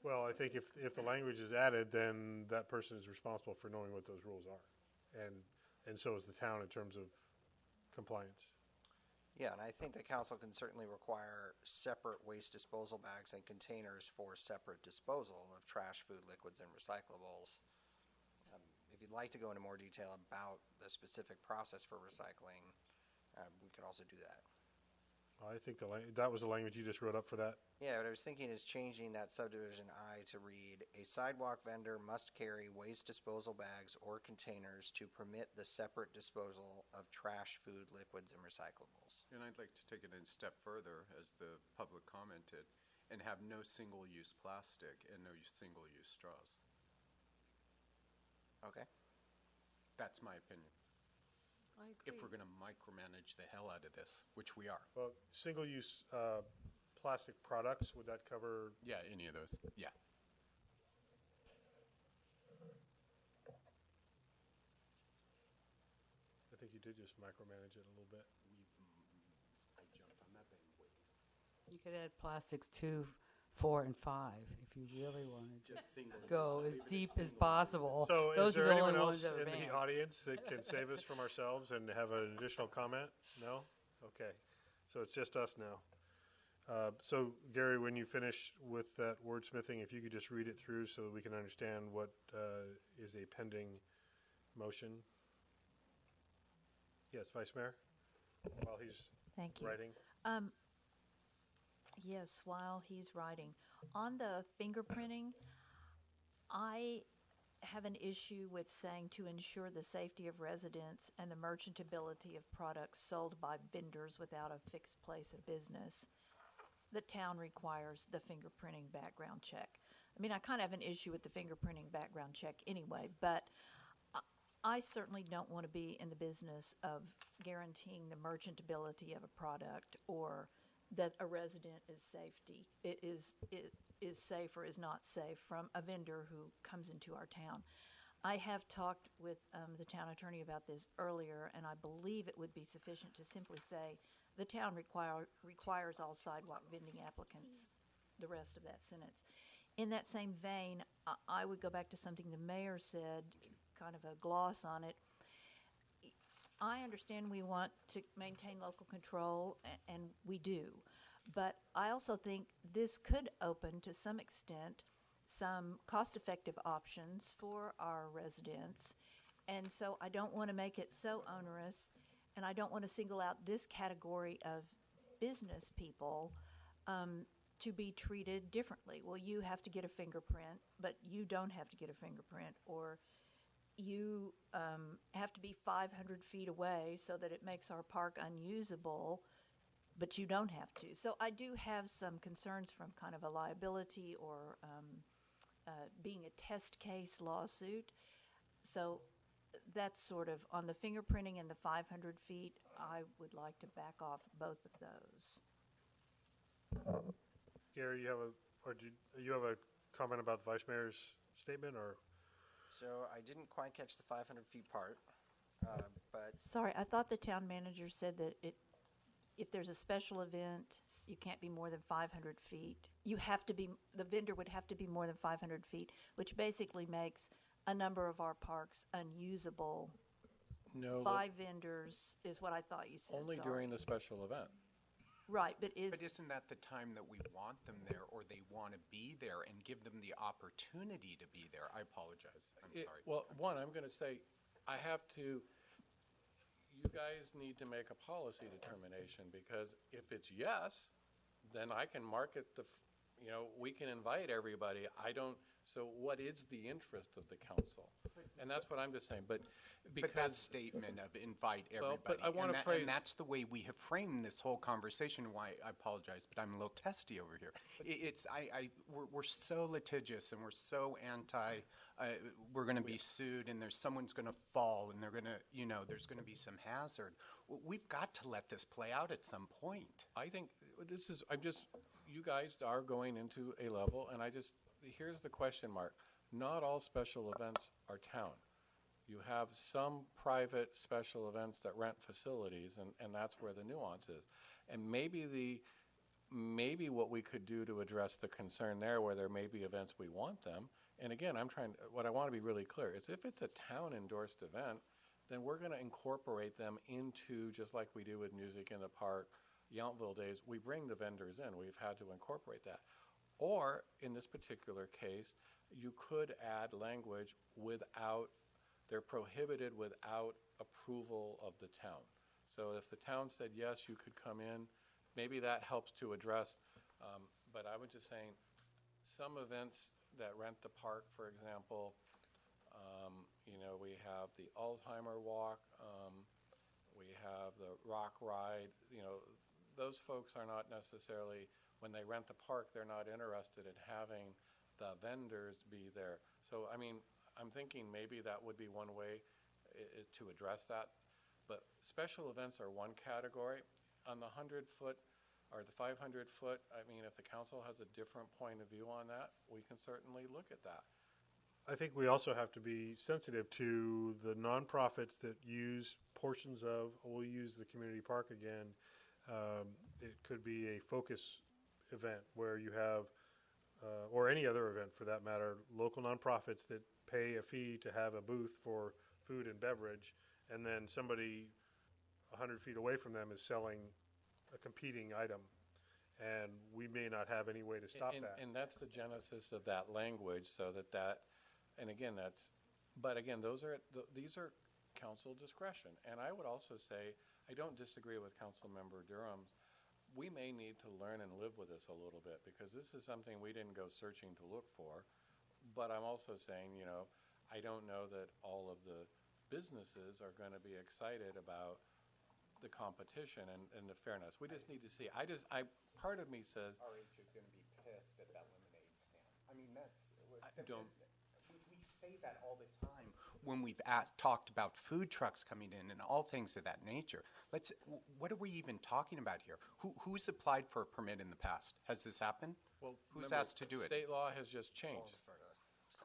well, I think if the language is added, then that person is responsible for knowing what those rules are. And so is the town in terms of compliance. Yeah, and I think the council can certainly require separate waste disposal bags and containers for separate disposal of trash, food, liquids, and recyclables. If you'd like to go into more detail about the specific process for recycling, we could also do that. I think that was the language you just wrote up for that. Yeah, what I was thinking is changing that subdivision I to read, a sidewalk vendor must carry waste disposal bags or containers to permit the separate disposal of trash, food, liquids, and recyclables. And I'd like to take it a step further, as the public commented, and have no single-use plastic and no single-use straws. Okay. That's my opinion. I agree. If we're going to micromanage the hell out of this, which we are. Well, single-use plastic products, would that cover? Yeah, any of those. Yeah. I think you did just micromanage it a little bit. I jumped on that bandwagon. You could add plastics 2, 4, and 5 if you really wanted to Just single. go as deep as possible. So Those is there are the anyone only else ones that are in the banned. audience that can save us from ourselves and have an additional comment? No? Okay. So it's just us now. So Gary, when you finish with that wordsmithing, if you could just read it through so that we can understand what is a pending motion. Yes, Vice Mayor, while he's Thank you. writing. Yes, while he's writing. On the fingerprinting, I have an issue with saying to ensure the safety of residents and the merchantability of products sold by vendors without a fixed place of business. The town requires the fingerprinting background check. I mean, I kind of have an issue with the fingerprinting background check anyway, but I certainly don't want to be in the business of guaranteeing the merchantability of a product or that a resident is safe or is not safe from a vendor who comes into our town. I have talked with the town attorney about this earlier, and I believe it would be sufficient to simply say the town requires all sidewalk vending applicants, the rest of that sentence. In that same vein, I would go back to something the mayor said, kind of a gloss on it. I understand we want to maintain local control, and we do. But I also think this could open, to some extent, some cost-effective options for our residents. And so I don't want to make it so onerous, and I don't want to single out this category of business people to be treated differently. Well, you have to get a fingerprint, but you don't have to get a fingerprint, or you have to be 500 feet away so that it makes our park unusable, but you don't have to. So I do have some concerns from kind of a liability or being a test case lawsuit. So that's sort of, on the fingerprinting and the 500 feet, I would like to back off both of those. Gary, you have a comment about the Vice Mayor's statement, or? So I didn't quite catch the 500 feet part, but Sorry, I thought the town manager said that if there's a special event, you can't be more than 500 feet. The vendor would have to be more than 500 feet, which basically makes a number of our parks unusable No, by vendors, is what I thought you said. only Sorry. during the special event. Right, but But isn't that the time that we want them there, or they want to be there, and give them the opportunity to be there? I apologize. I'm sorry. Well, one, I'm going to say, you guys need to make a policy determination, because if it's yes, then I can market we can invite everybody. So what is the interest of the council? And that's what I'm just saying, but because. But that statement of invite everybody. But I want to phrase. And that's the way we have framed this whole conversation. Why, I apologize, but I'm a little testy over here. We're so litigious, and we're so anti, we're going to be sued, and someone's going to fall, and they're going to, there's going to be some hazard. We've got to let this play out at some point. I think you guys are going into a level, and here's the question mark. Not all special events are town. You have some private special events that rent facilities, and that's where the nuance is. And maybe what we could do to address the concern there, where there may be events we want them, and again, what I want to be really clear is if it's a town-endorsed event, then we're going to incorporate them into, just like we do with Music in the Park, Yountville Days, we bring the vendors in. We've had to incorporate that. Or, in this particular case, you could add language without, they're prohibited without approval of the town. So if the town said, yes, you could come in, maybe that helps to address, but I was just saying, some events that rent the park, for example, we have the Alzheimer Walk, we have the Rock Ride, those folks are not necessarily, when they rent the park, they're not interested in having the vendors be there. So, I'm thinking maybe that would be one way to address that. But special events are one category. On the 100-foot or the 500-foot, if the council has a different point of view on that, we can certainly look at that. I think we also have to be sensitive to the nonprofits that use portions of, we'll use the community park again. It could be a focus event where you have, or any other event for that matter, local nonprofits that pay a fee to have a booth for food and beverage, and then somebody 100 feet away from them is selling a competing item, and we may not have any way to stop that. And that's the genesis of that language, so that, and again, these are council discretion. And I would also say, I don't disagree with Councilmember Durham. We may need to learn and live with this a little bit, because this is something we didn't go searching to look for. But I'm also saying, I don't know that all of the businesses are going to be excited about the competition and the fairness. We just need to see. Part of me says, RH is going to be pissed at that lemonade stand. We say that all the time when we've talked about food trucks coming in and all things of that nature. What are we even talking about here? Who's applied for a permit in the past? Has this happened? well, Who's remember, asked to do it? State law has just changed.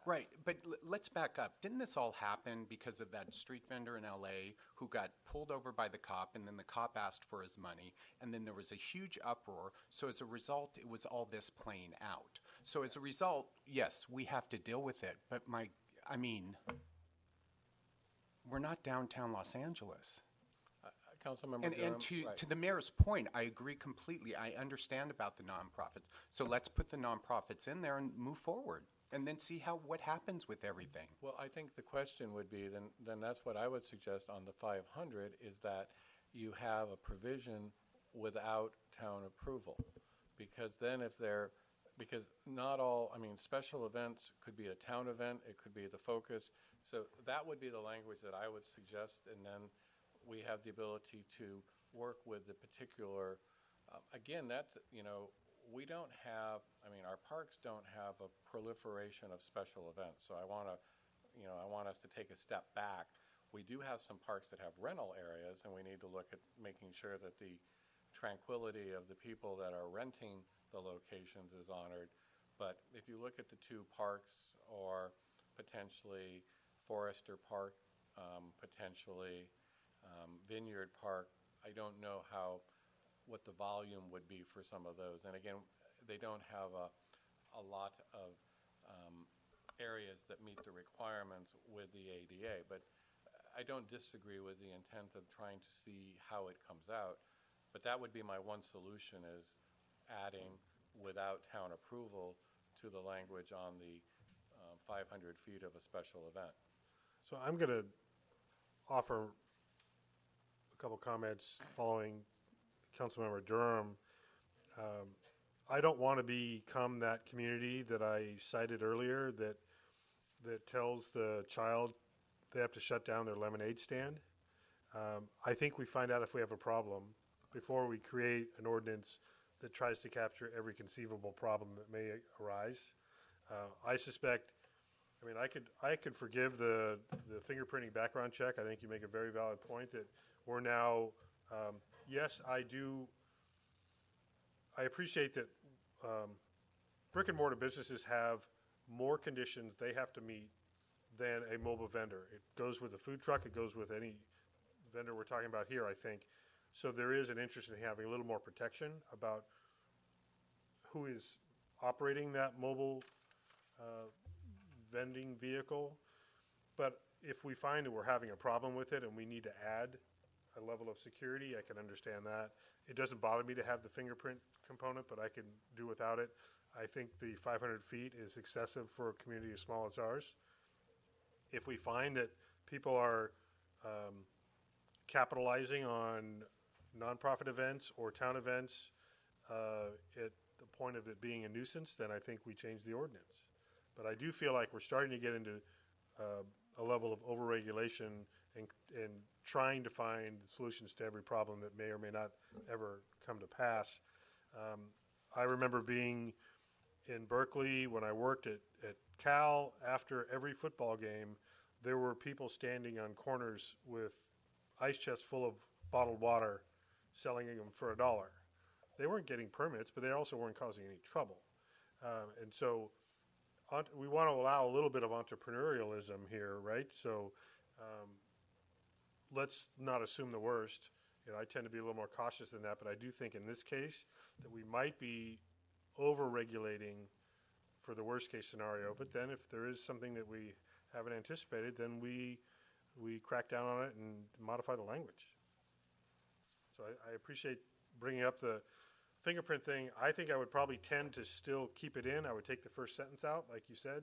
Right, but let's back up. Didn't this all happen because of that street vendor in LA who got pulled over by the cop, and then the cop asked for his money, and then there was a huge uproar. So as a result, it was all this playing out. So as a result, yes, we have to deal with it. But we're not downtown Los Angeles. Councilmember And Durham, to, right. to the mayor's point, I agree completely. I understand about the nonprofits. So let's put the nonprofits in there and move forward, and then see what happens with everything. Well, I think the question would be, then that's what I would suggest on the 500, is that you have a provision without town approval. Because then because not all, special events could be a town event, it could be the focus. So that would be the language that I would suggest, and then we have the ability to work with the particular, again, that's, we don't have, our parks don't have a proliferation of special events. So I want us to take a step back. We do have some parks that have rental areas, and we need to look at making sure that the tranquility of the people that are renting the locations is honored. But if you look at the two parks, or potentially Forester Park, potentially Vineyard Park, I don't know what the volume would be for some of those. And again, they don't have a lot of areas that meet the requirements with the ADA. But I don't disagree with the intent of trying to see how it comes out. But that would be my one solution, is adding without town approval to the language on the 500 feet of a special event. So I'm going to offer a couple comments following Councilmember Durham. I don't want to become that community that I cited earlier that tells the child they have to shut down their lemonade stand. I think we find out if we have a problem before we create an ordinance that tries to capture every conceivable problem that may arise. I suspect, I could forgive the fingerprinting background check. I think you make a very valid point that we're now, yes, I appreciate that brick and mortar businesses have more conditions they have to meet than a mobile vendor. It goes with a food truck, it goes with any vendor we're talking about here, I think. So there is an interest in having a little more protection about who is operating that mobile vending vehicle. But if we find that we're having a problem with it and we need to add a level of security, I can understand that. It doesn't bother me to have the fingerprint component, but I can do without it. I think the 500 feet is excessive for a community as small as ours. If we find that people are capitalizing on nonprofit events or town events at the point of it being a nuisance, then I think we change the ordinance. But I do feel like we're starting to get into a level of overregulation and trying to find solutions to every problem that may or may not ever come to pass. I remember being in Berkeley when I worked at Cal. After every football game, there were people standing on corners with ice chests full of bottled water, selling them for $1. They weren't getting permits, but they also weren't causing any trouble. And so we want to allow a little bit of entrepreneurialism here, right? So let's not assume the worst. I tend to be a little more cautious than that, but I do think in this case that we might be over-regulating for the worst-case scenario. But then if there is something that we haven't anticipated, then we crack down on it and modify the language. So I appreciate bringing up the fingerprint thing. I think I would probably tend to still keep it in. I would take the first sentence out, like you said.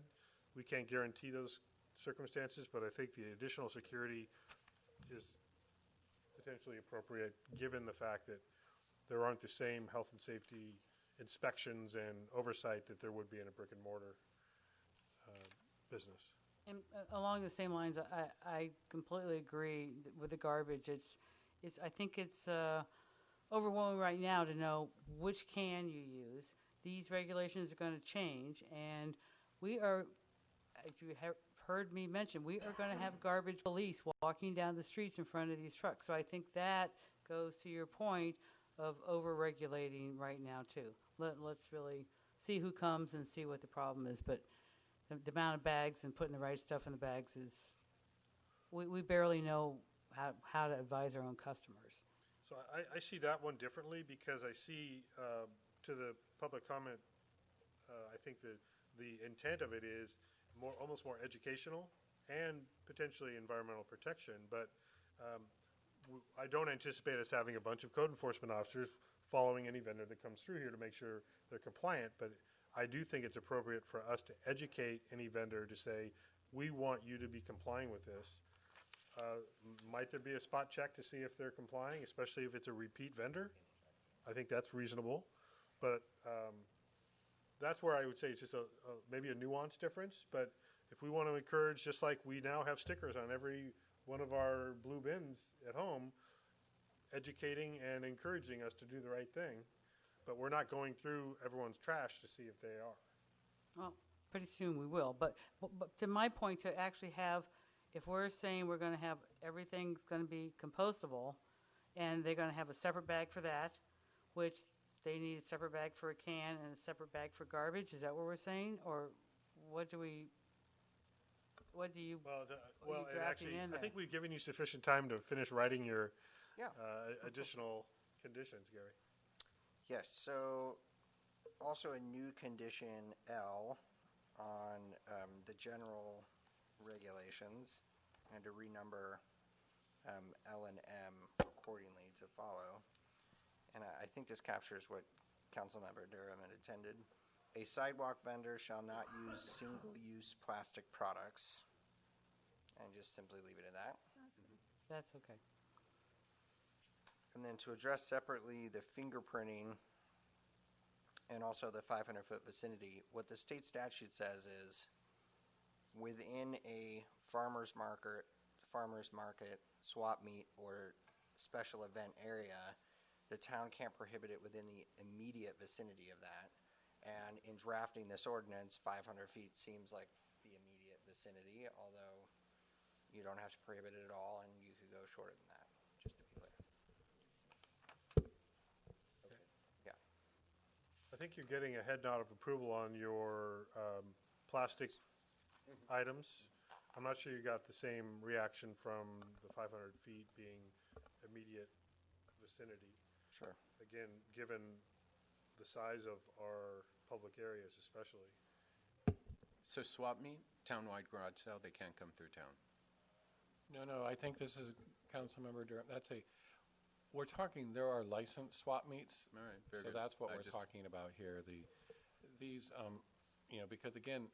We can't guarantee those circumstances, but I think the additional security is potentially appropriate given the fact that there aren't the same health and safety inspections and oversight that there would be in a brick and mortar business. And along the same lines, I completely agree with the garbage. I think it's overwhelming right now to know which can you use. These regulations are going to change, and we are, as you have heard me mention, we are going to have garbage police walking down the streets in front of these trucks. So I think that goes to your point of over-regulating right now, too. Let's really see who comes and see what the problem is. But the amount of bags and putting the right stuff in the bags is, we barely know how to advise our own customers. So I see that one differently because I see, to the public comment, I think the intent of it is almost more educational and potentially environmental protection. But I don't anticipate us having a bunch of code enforcement officers following any vendor that comes through here to make sure they're compliant. But I do think it's appropriate for us to educate any vendor to say, we want you to be complying with this. Might there be a spot check to see if they're complying, especially if it's a repeat vendor? I think that's reasonable. But that's where I would say it's just maybe a nuance difference. But if we want to encourage, just like we now have stickers on every one of our blue bins at home, educating and encouraging us to do the right thing, but we're not going through everyone's trash to see if they are. Well, pretty soon we will. But to my point, to actually have, if we're saying we're going to have everything's going to be compostable, and they're going to have a separate bag for that, which they need a separate bag for a can and a separate bag for garbage. Is that what we're saying, or what do you? Well, and actually, I think we've given you sufficient time to finish writing your additional conditions, Gary. Yes, so also a new condition L on the general regulations, and to renumber L and M accordingly to follow. And I think this captures what Councilmember Durham had intended. A sidewalk vendor shall not use single-use plastic products, and just simply leave it at that. That's okay. And then to address separately the fingerprinting and also the 500-foot vicinity, what the state statute says is within a farmer's market, swap meet, or special event area, the town can't prohibit it within the immediate vicinity of that. And in drafting this ordinance, 500 feet seems like the immediate vicinity, although you don't have to prohibit it at all, and you could go shorter than that, just to be clear. Okay. Yeah. I think you're getting a head nod of approval on your plastic items. I'm not sure you got the same reaction from the 500 feet being immediate vicinity. Sure. Again, given the size of our public areas especially. So swap meet, townwide garage sale, they can't come through town. No, I think this is, Councilmember Durham, we're talking, there are licensed swap meets. All right, very So good. that's what I we're just- talking about here. These, because again,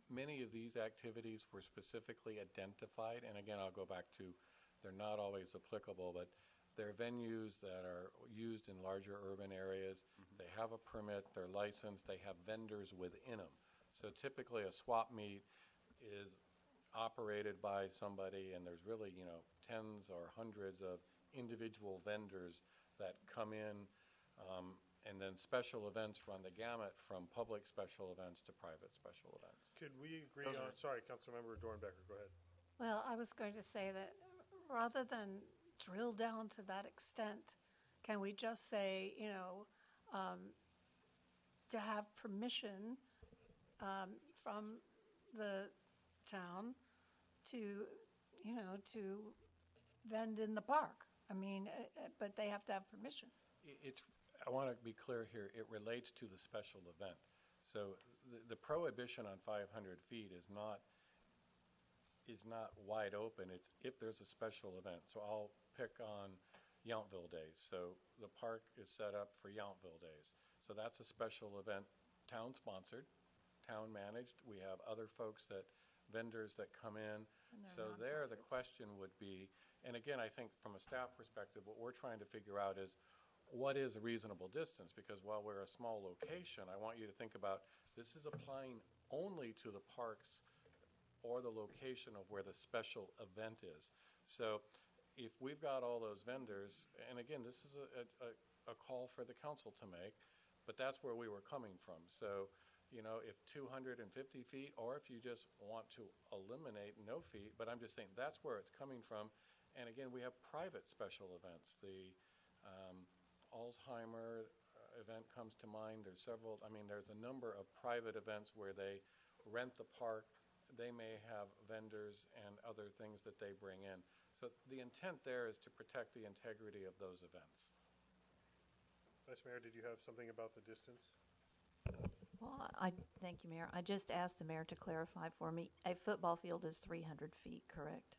many of these activities were specifically identified, and again, I'll go back to, they're not always applicable, but they're venues that are used in larger urban areas. They have a permit, they're licensed, they have vendors within them. So typically, a swap meet is operated by somebody, and there's really, tens or hundreds of individual vendors that come in, and then special events run the gamut from public special events to private special events. Could we agree on, sorry, Councilmember Dornbecker, go ahead. Well, I was going to say that rather than drill down to that extent, can we just say, to have permission from the town to, to vend in the park? I mean, but they have to have permission. I want to be clear here, it relates to the special event. So the prohibition on 500 feet is not wide open. It's if there's a special event. So I'll pick on Yountville Days. So the park is set up for Yountville Days. So that's a special event, town-sponsored, town-managed. We have other folks vendors that come in. So there, the question would be, and again, I think from a staff perspective, what we're trying to figure out is, what is a reasonable distance? Because while we're a small location, I want you to think about, this is applying only to the parks or the location of where the special event is. So if we've got all those vendors, and again, this is a call for the council to make, but that's where we were coming from. So, if 250 feet, or if you just want to eliminate no feet, but I'm just saying that's where it's coming from. And again, we have private special events. The Alzheimer event comes to mind. There's several, there's a number of private events where they rent the park. They may have vendors and other things that they bring in. So the intent there is to protect the integrity of those events. Vice Mayor, did you have something about the distance? Well, thank you, Mayor. I just asked the mayor to clarify for me. A football field is 300 feet, correct?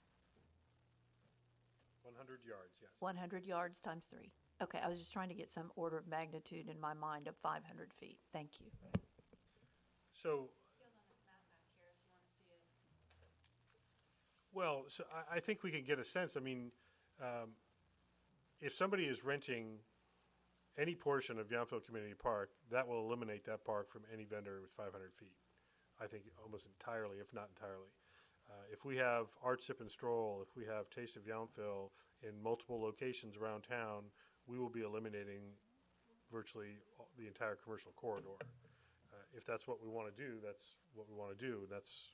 100 yards, yes. 100 yards times 3. Okay, I was just trying to get some order of magnitude in my mind of 500 feet. Thank you. So, well, so I think we can get a sense. If somebody is renting any portion of Yountville Community Park, that will eliminate that park from any vendor with 500 feet. I think almost entirely, if not entirely. If we have Art Sip and Stroll, if we have Taste of Yountville in multiple locations around town, we will be eliminating virtually the entire commercial corridor. If that's what we want to do, that's what we want to do. That's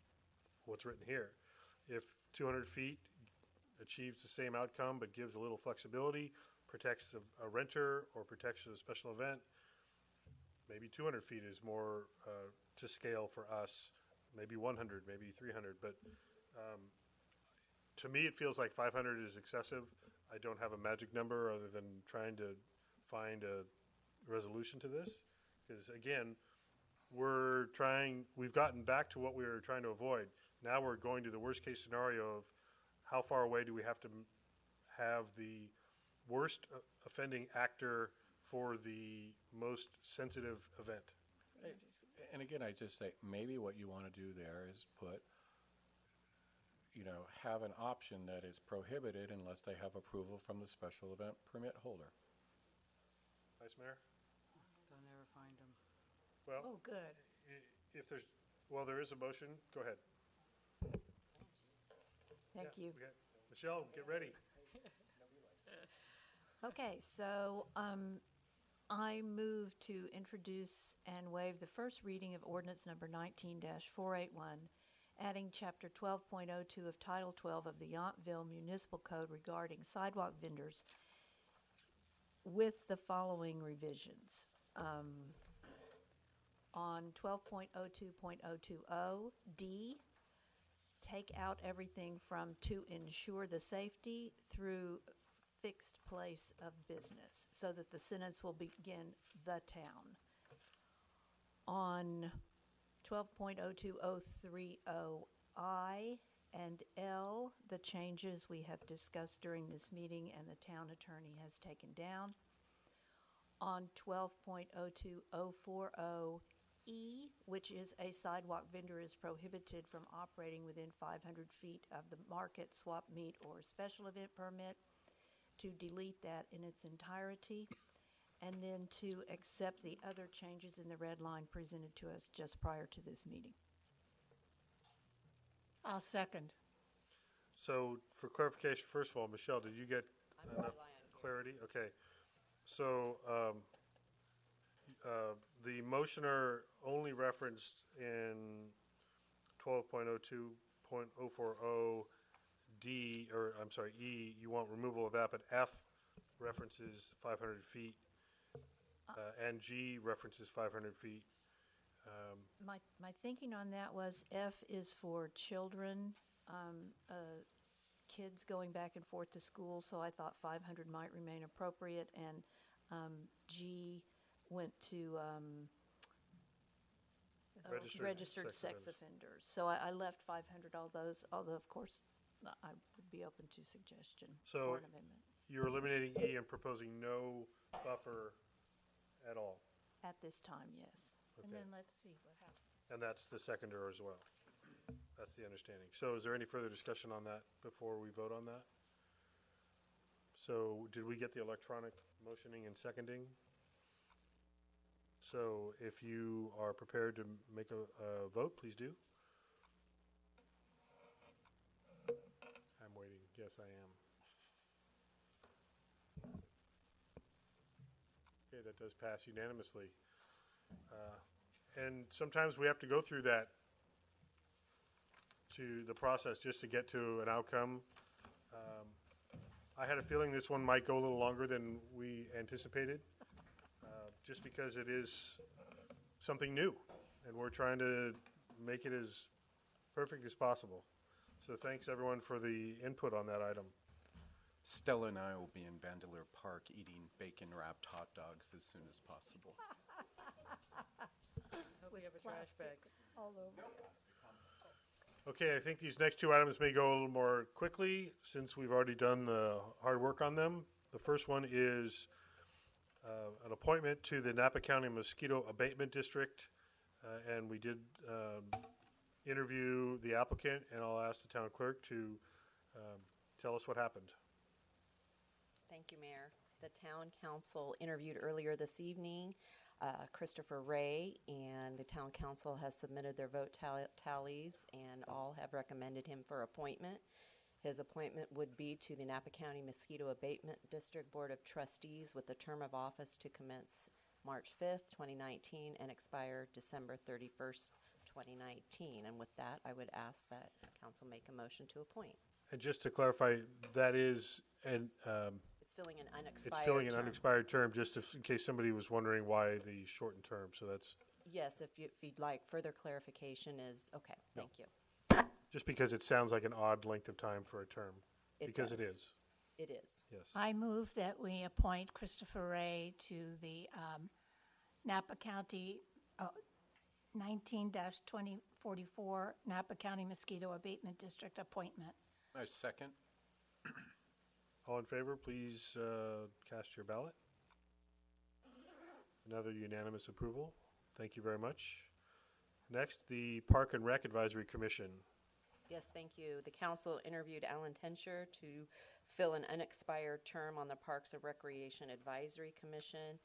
what's written here. If 200 feet achieves the same outcome but gives a little flexibility, protects a renter or protects a special event, maybe 200 feet is more to scale for us, maybe 100, maybe 300. But to me, it feels like 500 is excessive. I don't have a magic number other than trying to find a resolution to this. Because again, we've gotten back to what we were trying to avoid. Now we're going to the worst case scenario of how far away do we have to have the worst offending actor for the most sensitive event. And again, I just say, maybe what you want to do there is have an option that is prohibited unless they have approval from the special event permit holder. Vice Mayor? They'll never find them. Well, Oh, good. there is a motion. Go ahead. Thank Yeah, you. Michelle, get ready. Okay, so I move to introduce and waive the first reading of ordinance number 19-481, adding chapter 12.02 of Title 12 of the Yountville Municipal Code regarding sidewalk vendors with the following revisions. On 12.02.020, D, take out everything from to ensure the safety through fixed place of business, so that the sentence will begin the town. On 12.02030I and L, the changes we have discussed during this meeting and the town attorney has taken down. On 12.02040E, which is a sidewalk vendor is prohibited from operating within 500 feet of the market, swap meet, or special event permit, to delete that in its entirety, and then to accept the other changes in the red line presented to us just prior to this meeting. I'll second. So for clarification, first of all, Michelle, did you get enough clarity? Okay. So the motioner only referenced in 12.02.040D, or I'm sorry, E, you want removal of that, but F references 500 feet, and G references 500 feet. My thinking on that was F is for children, kids going back and forth to school, so I thought 500 might remain appropriate, and G went to registered sex offenders. So I left 500, all those, although of course I would be open to suggestion So for an amendment. you're eliminating E and proposing no buffer at all. At this time, yes. Okay. And then let's see what happens. And that's the seconder as well. That's the understanding. So is there any further discussion on that before we vote on that? So did we get the electronic motioning and seconding? So if you are prepared to make a vote, please do. I'm waiting. Yes, I am. Okay, that does pass unanimously. And sometimes we have to go through that to the process just to get to an outcome. I had a feeling this one might go a little longer than we anticipated, just because it is something new, and we're trying to make it as perfect as possible. So thanks, everyone, for the input on that item. Stella and I will be in Vandeleur Park eating bacon-wrapped hot dogs as soon as possible. Hope we have a trash bag. All over. Okay, I think these next two items may go a little more quickly since we've already done the hard work on them. The first one is an appointment to the Napa County Mosquito Abatement District, and we did interview the applicant, and I'll ask the town clerk to tell us what happened. Thank you, Mayor. The town council interviewed earlier this evening Christopher Ray, and the town council has submitted their vote tallies, and all have recommended him for appointment. His appointment would be to the Napa County Mosquito Abatement District Board of Trustees with the term of office to commence March 5th, 2019, and expire December 31st, 2019. And with that, I would ask that council make a motion to appoint. And just to clarify, that is It's filling an unexpired it's filling an term. unexpired term, just in case somebody was wondering why the shortened term. So that's Yes, if you'd like further clarification is, okay, thank you. just because it sounds like an odd length of time for a term. Because it does. is. It is. Yes. I move that we appoint Christopher Ray to the Napa County 19-2044 Napa County Mosquito Abatement District appointment. I second. All in favor, please cast your ballot. Another unanimous approval. Thank you very much. Next, the Park and Rec Advisory Commission. Yes, thank you. The council interviewed Alan Tenscher to fill an unexpired term on the Parks and Recreation Advisory Commission.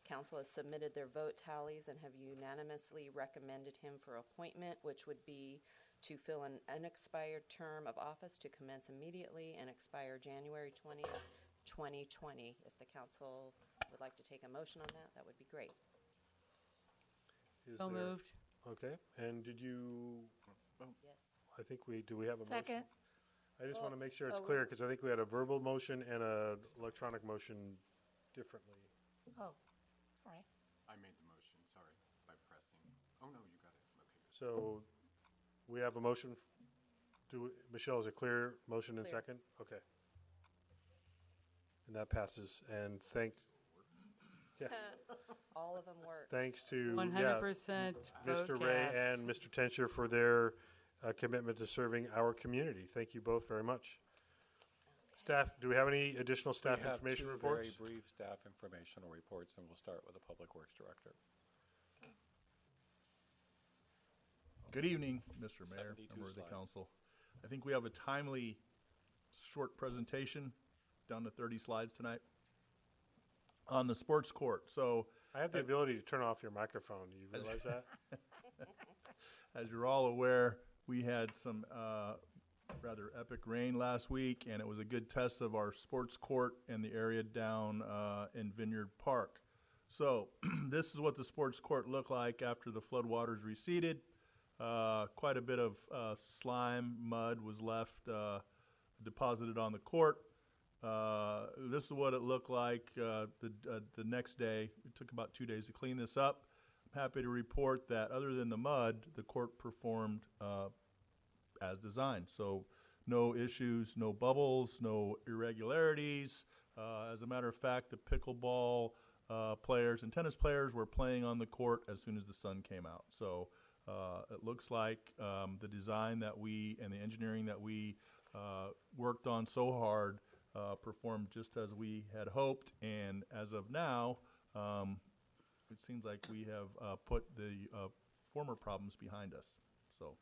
Council has submitted their vote tallies and have unanimously recommended him for appointment, which would be to fill an unexpired term of office to commence immediately and expire January 20th, 2020. If the council would like to take a motion on that, that would be great. Is So there- moved. Okay, and did you, Yes. I think do we have a motion? Second. I just want to make sure it's oh, clear, because I think we had a verbal motion and a electronic motion differently. Oh, sorry. I made the motion, sorry, by pressing. Oh, no, you got it. Okay. So we have a motion. Michelle, is it clear? Motion and Clear. second? Okay. And that passes. And thank Yeah. All of them work. Thanks to 100% Mr. Ray and Mr. Tenscher for their commitment to serving our community. Thank you both very much. Staff, do we have any additional staff We have information two reports? very brief staff informational reports, and we'll start with the Public Works Director. Good evening, Mr. Mayor, 72 members of the slides. council. I think we have a timely, short presentation, down to 30 slides tonight, on the sports court. So, I have the ability to turn off your microphone. Do you realize that? as you're all aware, we had some rather epic rain last week, and it was a good test of our sports court and the area down in Vineyard Park. So, this is what the sports court looked like after the floodwaters receded. Quite a bit of slime, mud was left deposited on the court. This is what it looked like the next day. It took about 2 days to clean this up. I'm happy to report that other than the mud, the court performed as designed. So no issues, no bubbles, no irregularities. As a matter of fact, the pickleball players and tennis players were playing on the court as soon as the sun came out. So it looks like the design that we and the engineering that we worked on so hard performed just as we had hoped. And as of now, it seems like we have put the former problems behind us. So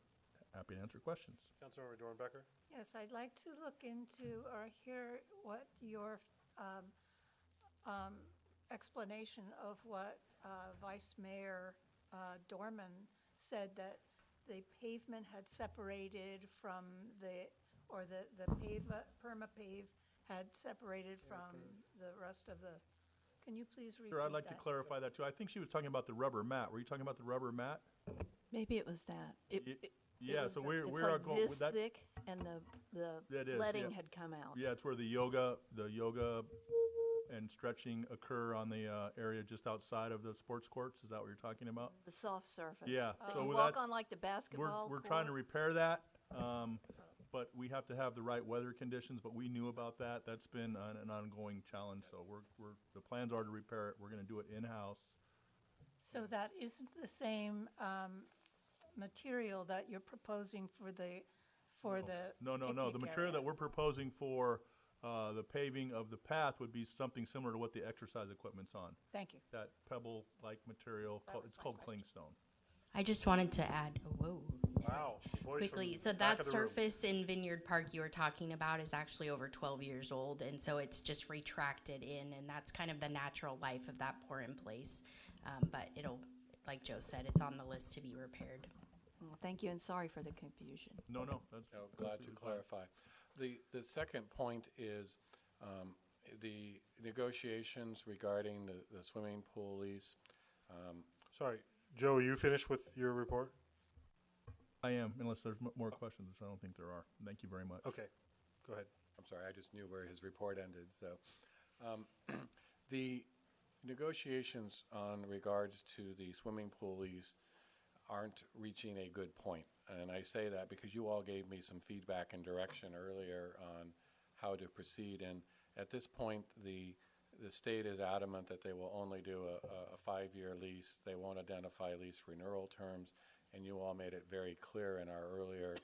happy to answer questions. Councilmember Dornbecker? Yes, I'd like to look into or hear what your explanation of what Vice Mayor Dorman said, that the pavement had separated from the perma-pave had separated from the rest of the, can you please repeat that? Sure, I'd like to clarify that too. I think she was talking about the rubber mat. Were you talking about the rubber mat? Maybe it was that. Yeah, so we're it's going like with this that. thick, and That the is, leading yeah. had come out. Yeah, it's where the yoga and stretching occur on the area just outside of the sports courts. Is that what you're talking about? The soft surface. Yeah, That so you with walk that, on like the basketball we're court. trying to repair that, but we have to have the right weather conditions. But we knew about that. That's been an ongoing challenge. So the plans are to repair it. We're going to do it in house. So that isn't the same material that you're proposing for the No. The picnic material area. that we're proposing for the paving of the path would be something similar to what the exercise equipment's on. Thank you. That pebble-like material, it's called clingstone. I just wanted to add, Wow. Voice quickly. from So back that of the room. surface in Vineyard Park you were talking about is actually over 12 years old, and so it's just retracted in, and that's kind of the natural life of that pour in place. But it'll, like Joe said, it's on the list to be repaired. Well, thank you, and sorry for the confusion. No, that's No, glad to clarify. The second point is the negotiations regarding the swimming pool lease. Sorry, Joe, are you finished with your report? I am, unless there's more questions, which I don't think there are. Thank you very much. Okay, go ahead. I'm sorry, I just knew where his report ended. So, the negotiations on regards to the swimming pool lease aren't reaching a good point. And I say that because you all gave me some feedback and direction earlier on how to proceed. And at this point, the state is adamant that they will only do a 5-year lease. They won't identify lease renewal terms. And you all made it very clear in our earlier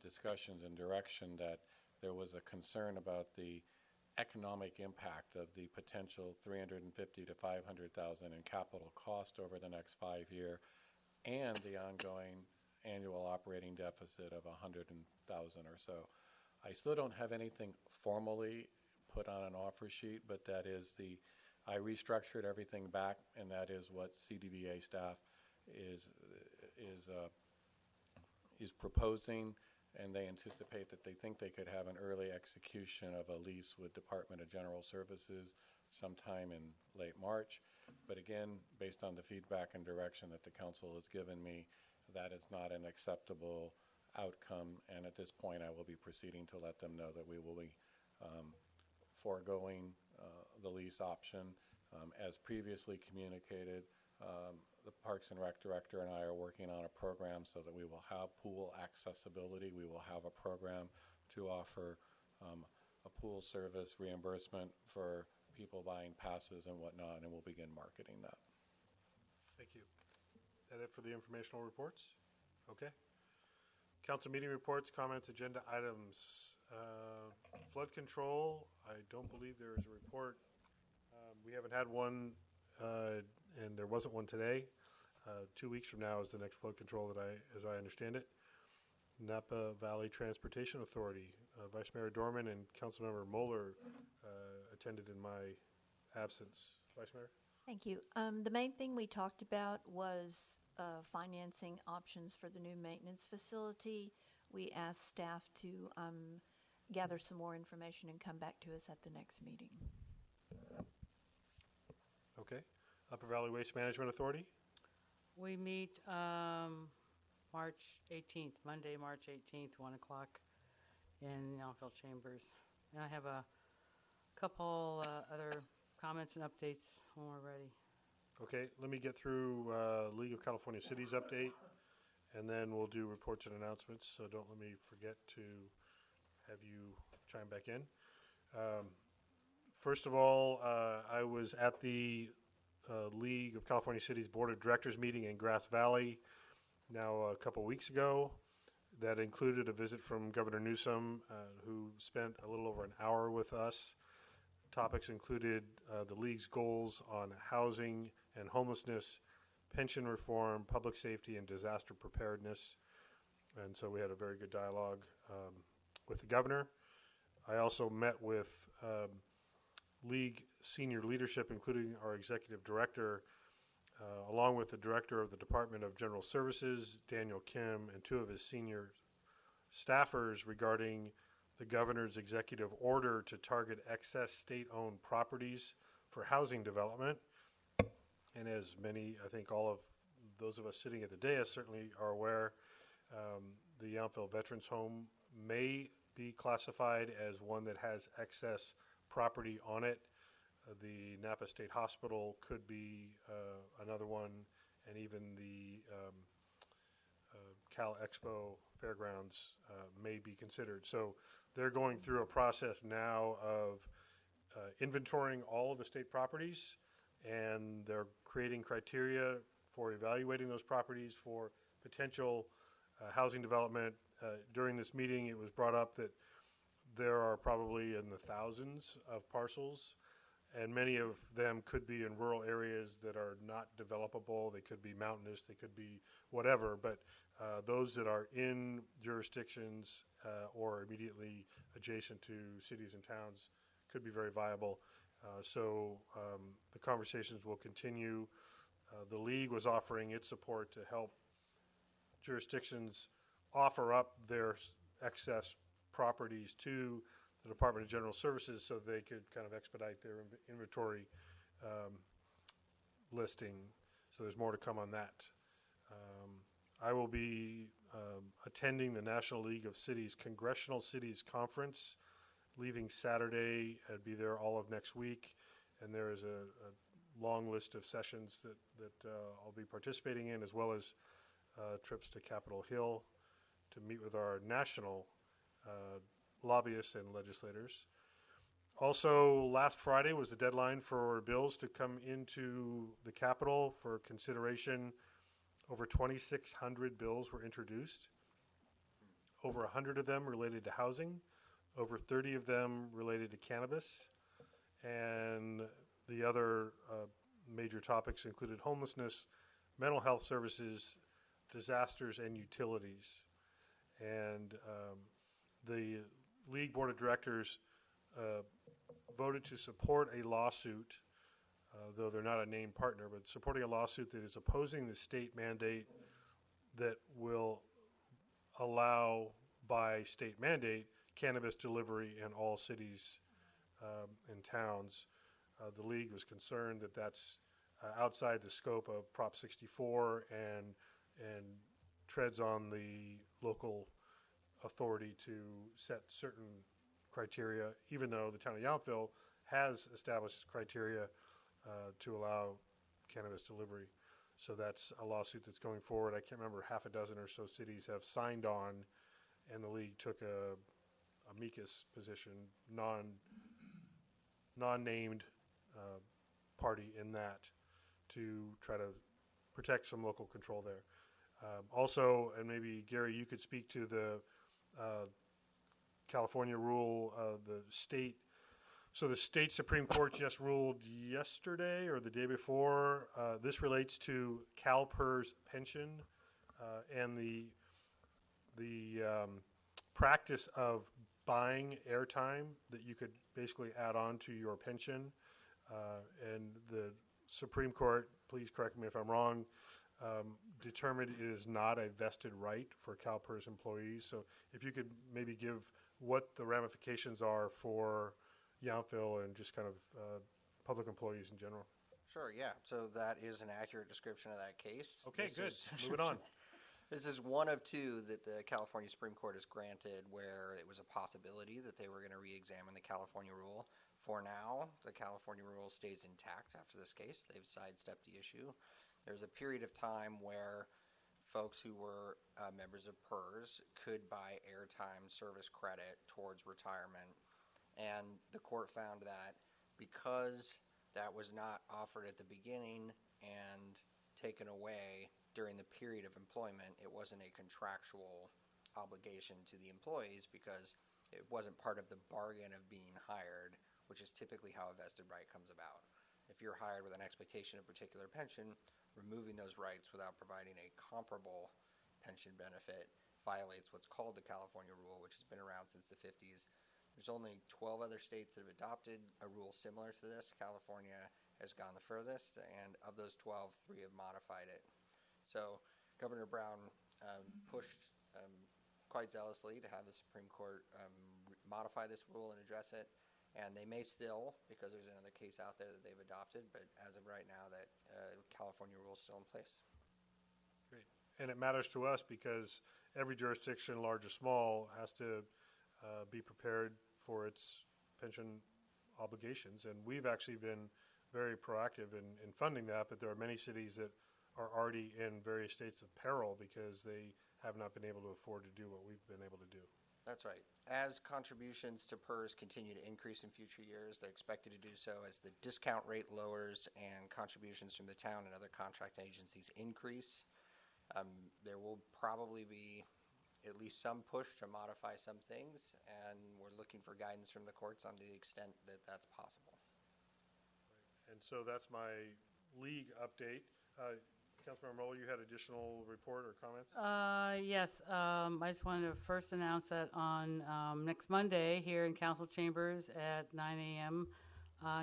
discussions and direction that there was a concern about the economic impact of the potential $350,000 to $500,000 in capital cost over the next 5 year, and the ongoing annual operating deficit of $100,000 or so. I still don't have anything formally put on an offer sheet, but that is I restructured everything back, and that is what CDVA staff is proposing, and they anticipate that they think they could have an early execution of a lease with Department of General Services sometime in late March. But again, based on the feedback and direction that the council has given me, that is not an acceptable outcome, and at this point I will be proceeding to let them know that we will be foregoing the lease option. As previously communicated, the Parks and Rec Director and I are working on a program so that we will have pool accessibility. We will have a program to offer a pool service reimbursement for people buying passes and whatnot, and we'll begin marketing that. Thank you. That it for the informational reports? Okay. Council meeting reports, comments, agenda items. Flood control, I don't believe there is a report. We haven't had one, and there wasn't one today. 2 weeks from now is the next flood control as I understand it. Napa Valley Transportation Authority, Vice Mayor Dorman and Councilmember Moeller attended in my absence. Vice Mayor? Thank you. The main thing we talked about was financing options for the new maintenance facility. We asked staff to gather some more information and come back to us at the next meeting. Okay. Upper Valley Waste Management Authority? We meet March 18th, Monday, March 18th, 1 o'clock in Yountville Chambers. And I have a couple other comments and updates when we're ready. Okay, let me get through League of California Cities update, and then we'll do reports and announcements, so don't let me forget to have you chime back in. First of all, I was at the League of California Cities Board of Directors meeting in Grass Valley now a couple weeks ago. That included a visit from Governor Newsom, who spent a little over an hour with us. Topics included the League's goals on housing and homelessness, pension reform, public safety, and disaster preparedness. And so we had a very good dialogue with the governor. I also met with League senior leadership, including our executive director, along with the director of the Department of General Services, Daniel Kim, and 2 of his senior staffers regarding the governor's executive order to target excess state-owned properties for housing development. And as many, I think all of those of us sitting at the dais certainly are aware, the Yountville Veterans Home may be classified as one that has excess property on it. The Napa State Hospital could be another one, and even the Cal Expo Fairgrounds may be considered. So they're going through a process now of inventorying all of the state properties, and they're creating criteria for evaluating those properties for potential housing development. During this meeting, it was brought up that there are probably in the thousands of parcels, and many of them could be in rural areas that are not developable. They could be mountainous, they could be whatever, but those that are in jurisdictions or immediately adjacent to cities and towns could be very viable. So the conversations will continue. The League was offering its support to help jurisdictions offer up their excess properties to the Department of General Services so they could kind of expedite their inventory listing. So there's more to come on that. I will be attending the National League of Cities Congressional Cities Conference, leaving Saturday. I'd be there all of next week, and there is a long list of sessions that I'll be participating in, as well as trips to Capitol Hill to meet with our national lobbyists and legislators. Also, last Friday was the deadline for bills to come into the Capitol for consideration. Over 2,600 bills were introduced. Over 100 of them related to housing, over 30 of them related to cannabis, and the other major topics included homelessness, mental health services, disasters, and utilities. And the League Board of Directors voted to support a lawsuit, though they're not a named partner, but supporting a lawsuit that is opposing the state mandate that will allow, by state mandate, cannabis delivery in all cities and towns. The League was concerned that that's outside the scope of Prop 64 and treads on the local authority to set certain criteria, even though the town of Yountville has established criteria to allow cannabis delivery. So that's a lawsuit that's going forward. I can't remember, half a dozen or so cities have signed on, and the League took a amicus position, non-named party in that to try to protect some local control there. Also, and maybe Gary, you could speak to the California rule, the state. So the state Supreme Court just ruled yesterday or the day before. This relates to CalPERS pension and the practice of buying airtime that you could basically add on to your pension. And the Supreme Court, please correct me if I'm wrong, determined it is not a vested right for CalPERS employees. So if you could maybe give what the ramifications are for Yountville and just kind of public employees in general. Sure, yeah. So that is an accurate description of that case. Okay, This good. is- Move it on. This is one of two that the California Supreme Court has granted where it was a possibility that they were going to re-examine the California rule. For now, the California rule stays intact after this case. They've sidestepped the issue. There's a period of time where folks who were members of PERS could buy airtime service credit towards retirement. And the court found that because that was not offered at the beginning and taken away during the period of employment, it wasn't a contractual obligation to the employees because it wasn't part of the bargain of being hired, which is typically how a vested right comes about. If you're hired with an expectation of particular pension, removing those rights without providing a comparable pension benefit violates what's called the California rule, which has been around since the 50s. There's only 12 other states that have adopted a rule similar to this. California has gone the furthest, and of those 12, 3 have modified it. So Governor Brown pushed quite zealously to have the Supreme Court modify this rule and address it. And they may still, because there's another case out there that they've adopted, but as of right now, that California rule is still in place. Great. And it matters to us because every jurisdiction, large or small, has to be prepared for its pension obligations. And we've actually been very proactive in funding that, but there are many cities that are already in various states of peril because they have not been able to afford to do what we've been able to do. That's right. As contributions to PERS continue to increase in future years, they're expected to do so as the discount rate lowers and contributions from the town and other contract agencies increase. There will probably be at least some push to modify some things, and we're looking for guidance from the courts on the extent that that's possible. And so that's my league update. Councilmember Roll, you had additional report or comments? Yes, I just wanted to first announce that on next Monday here in council chambers at 9 a.m.,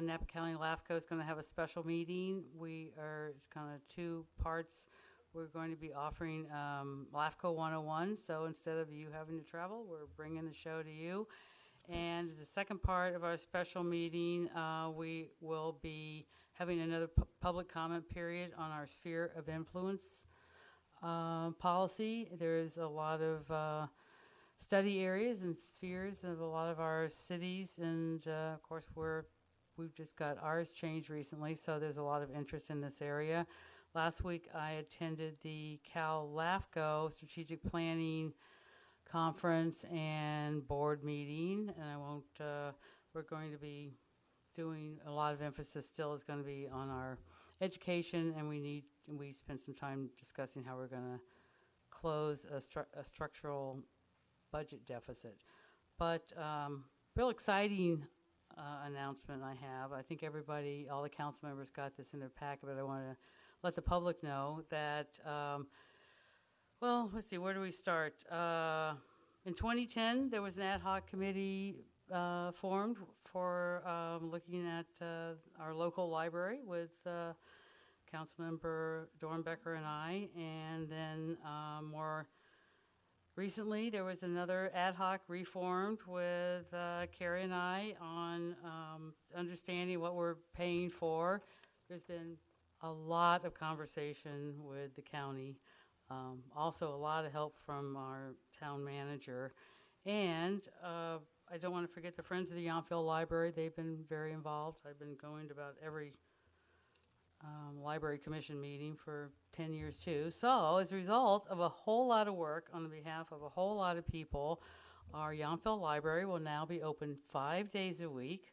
Napa County LAFCO is going to have a special meeting. It's kind of 2 parts. We're going to be offering LAFCO 101, so instead of you having to travel, we're bringing the show to you. And the second part of our special meeting, we will be having another public comment period on our sphere of influence policy. There's a lot of study areas and spheres of a lot of our cities, and of course we've just got ours changed recently, so there's a lot of interest in this area. Last week I attended the Cal LAFCO Strategic Planning Conference and board meeting, and we're going to be doing a lot of emphasis still is going to be on our education, and we spent some time discussing how we're going to close a structural budget deficit. But real exciting announcement I have. I think all the council members got this in their packet, but I want to let the public know that, well, let's see, where do we start? In 2010, there was an ad hoc committee formed for looking at our local library with Councilmember Dornbecker and I. And then more recently, there was another ad hoc reformed with Carrie and I on understanding what we're paying for. There's been a lot of conversation with the county. Also, a lot of help from our town manager. And I don't want to forget the Friends of the Yountville Library. They've been very involved. I've been going to about every library commission meeting for 10 years too. So as a result of a whole lot of work on behalf of a whole lot of people, our Yountville Library will now be open 5 days a week.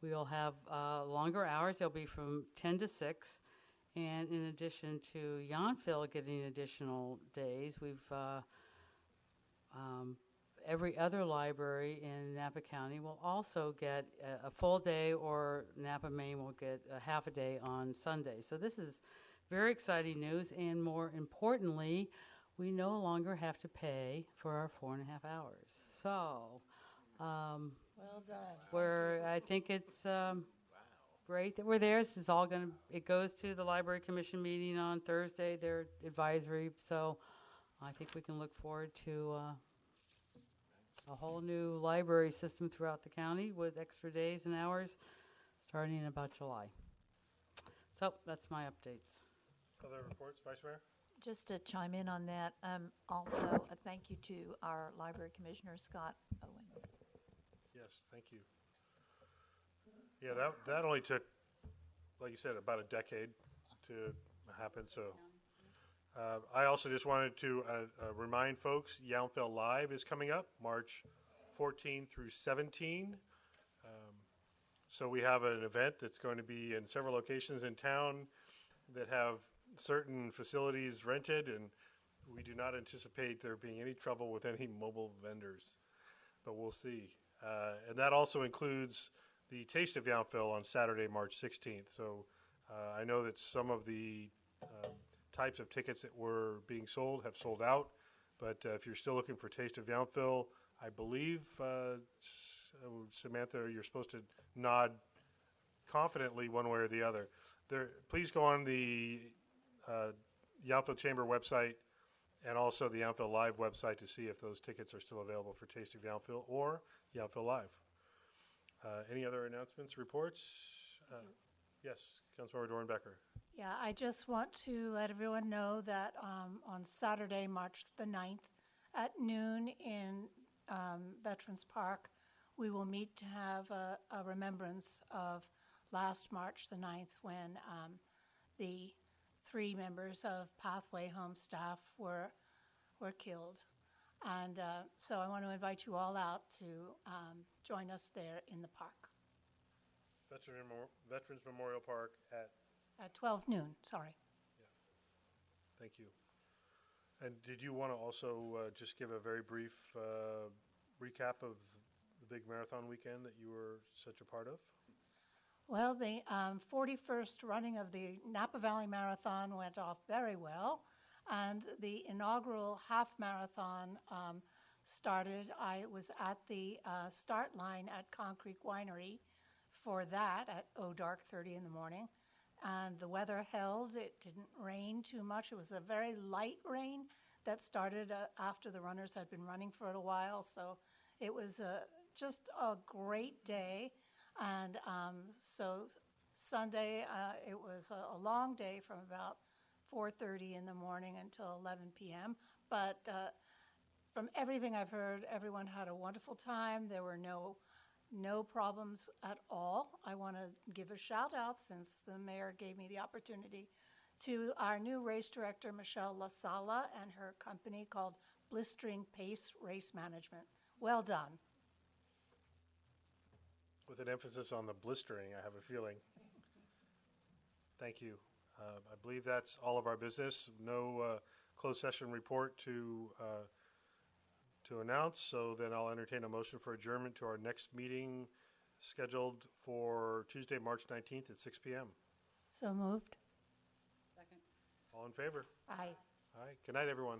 We'll have longer hours. They'll be from 10 to 6. And in addition to Yountville getting additional days, we've every other library in Napa County will also get a full day, or Napa, Maine will get a half a day on Sunday. So this is very exciting news, and more importantly, we no longer have to pay for our 4.5 hours. So, Well done. I think it's great that we're there. This is all it goes to the Library Commission meeting on Thursday, their advisory. So I think we can look forward to a whole new library system throughout the county with extra days and hours starting in about July. So that's my updates. Other reports, Vice Mayor? Just to chime in on that, also a thank you to our Library Commissioner, Scott Owens. Yes, thank you. Yeah, that only took, like you said, about a decade to happen, so. I also just wanted to remind folks, Yountville Live is coming up, March 14 through 17. So we have an event that's going to be in several locations in town that have certain facilities rented, and we do not anticipate there being any trouble with any mobile vendors, but we'll see. And that also includes the Taste of Yountville on Saturday, March 16th. So I know that some of the types of tickets that were being sold have sold out, but if you're still looking for Taste of Yountville, I believe, Samantha, you're supposed to nod confidently one way or the other. Please go on the Yountville Chamber website and also the Yountville Live website to see if those tickets are still available for Taste of Yountville or Yountville Live. Any other announcements, reports? Yes, Councilmember Dornbecker. Yeah, I just want to let everyone know that on Saturday, March the 9th at noon in Veterans Park, we will meet to have a remembrance of last March the 9th when the 3 members of Pathway Home staff were killed. And so I want to invite you all out to join us there in the park. Veterans Memorial Park at 12 noon, sorry. Thank you. And did you want to also just give a very brief recap of the big marathon weekend that you were such a part of? Well, the 41st running of the Napa Valley Marathon went off very well, and the inaugural half marathon started. I was at the start line at Concrete Winery for that at dark 30 in the morning. And the weather held. It didn't rain too much. It was a very light rain that started after the runners had been running for a while. So it was just a great day. And so Sunday, it was a long day from about 4:30 in the morning until 11 p.m. But from everything I've heard, everyone had a wonderful time. There were no problems at all. I want to give a shout out, since the mayor gave me the opportunity, to our new race director, Michelle LaSala, and her company called Blistering Pace Race Management. Well done. With an emphasis on the blistering, I have a feeling. Thank you. I believe that's all of our business. No closed session report to announce, so then I'll entertain a motion for adjournment to our next meeting scheduled for Tuesday, March 19th at 6 p.m. So moved. Second. All in favor? Aye. Aye. Good night, everyone.